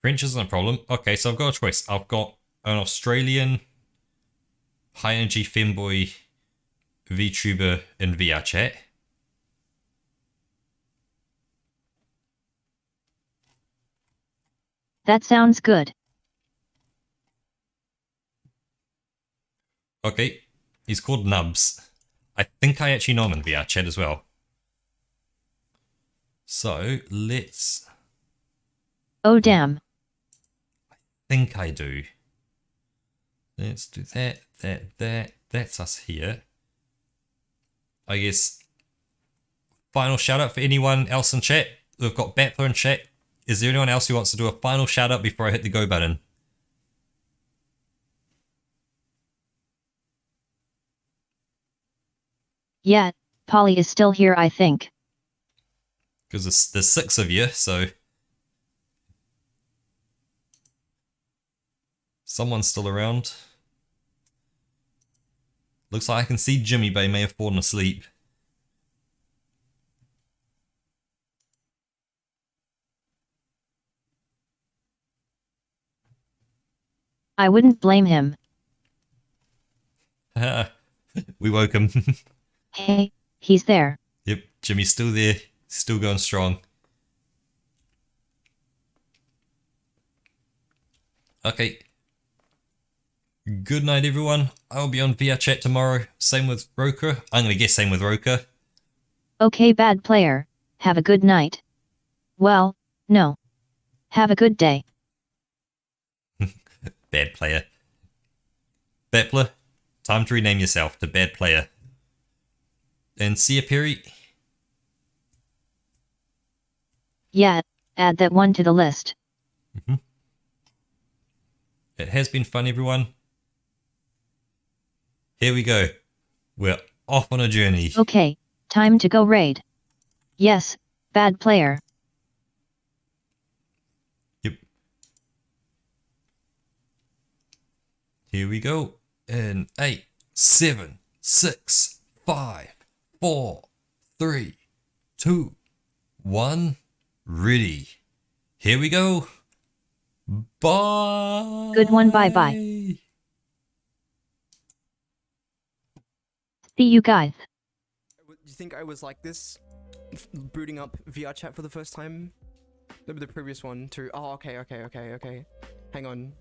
French isn't a problem. Okay, so I've got a choice. I've got an Australian high energy femboy VTuber in VR chat. That sounds good. Okay, he's called Nubs. I think I actually know him in VR chat as well. So let's. Oh damn. Think I do. Let's do that. That's us here. I guess. Final shout out for anyone else in chat. We've got Battler in chat. Is there anyone else who wants to do a final shout out before I hit the go button? Yeah, Polly is still here, I think. Because there's 6 of you, so. Someone's still around. Looks like I can see Jimmy, but he may have fallen asleep. I wouldn't blame him. We woke him. Hey, he's there. Yep, Jimmy's still there. Still going strong. Okay. Good night, everyone. I'll be on VR chat tomorrow. Same with Roker. I'm going to guess same with Roker. Okay, bad player. Have a good night. Well, no. Have a good day. Bad player. Battler, time to rename yourself to Bad Player. And see ya, Perry. Yeah, add that one to the list. It has been fun, everyone. Here we go. We're off on a journey. Okay, time to go raid. Yes, bad player. Yep. Here we go. In 8, 7, 6, 5, 4, 3, 2, 1. Ready. Here we go. Bye. Good one, bye-bye. See you guys. Do you think I was like this, booting up VR chat for the first time? The previous one too. Oh, okay. Hang on.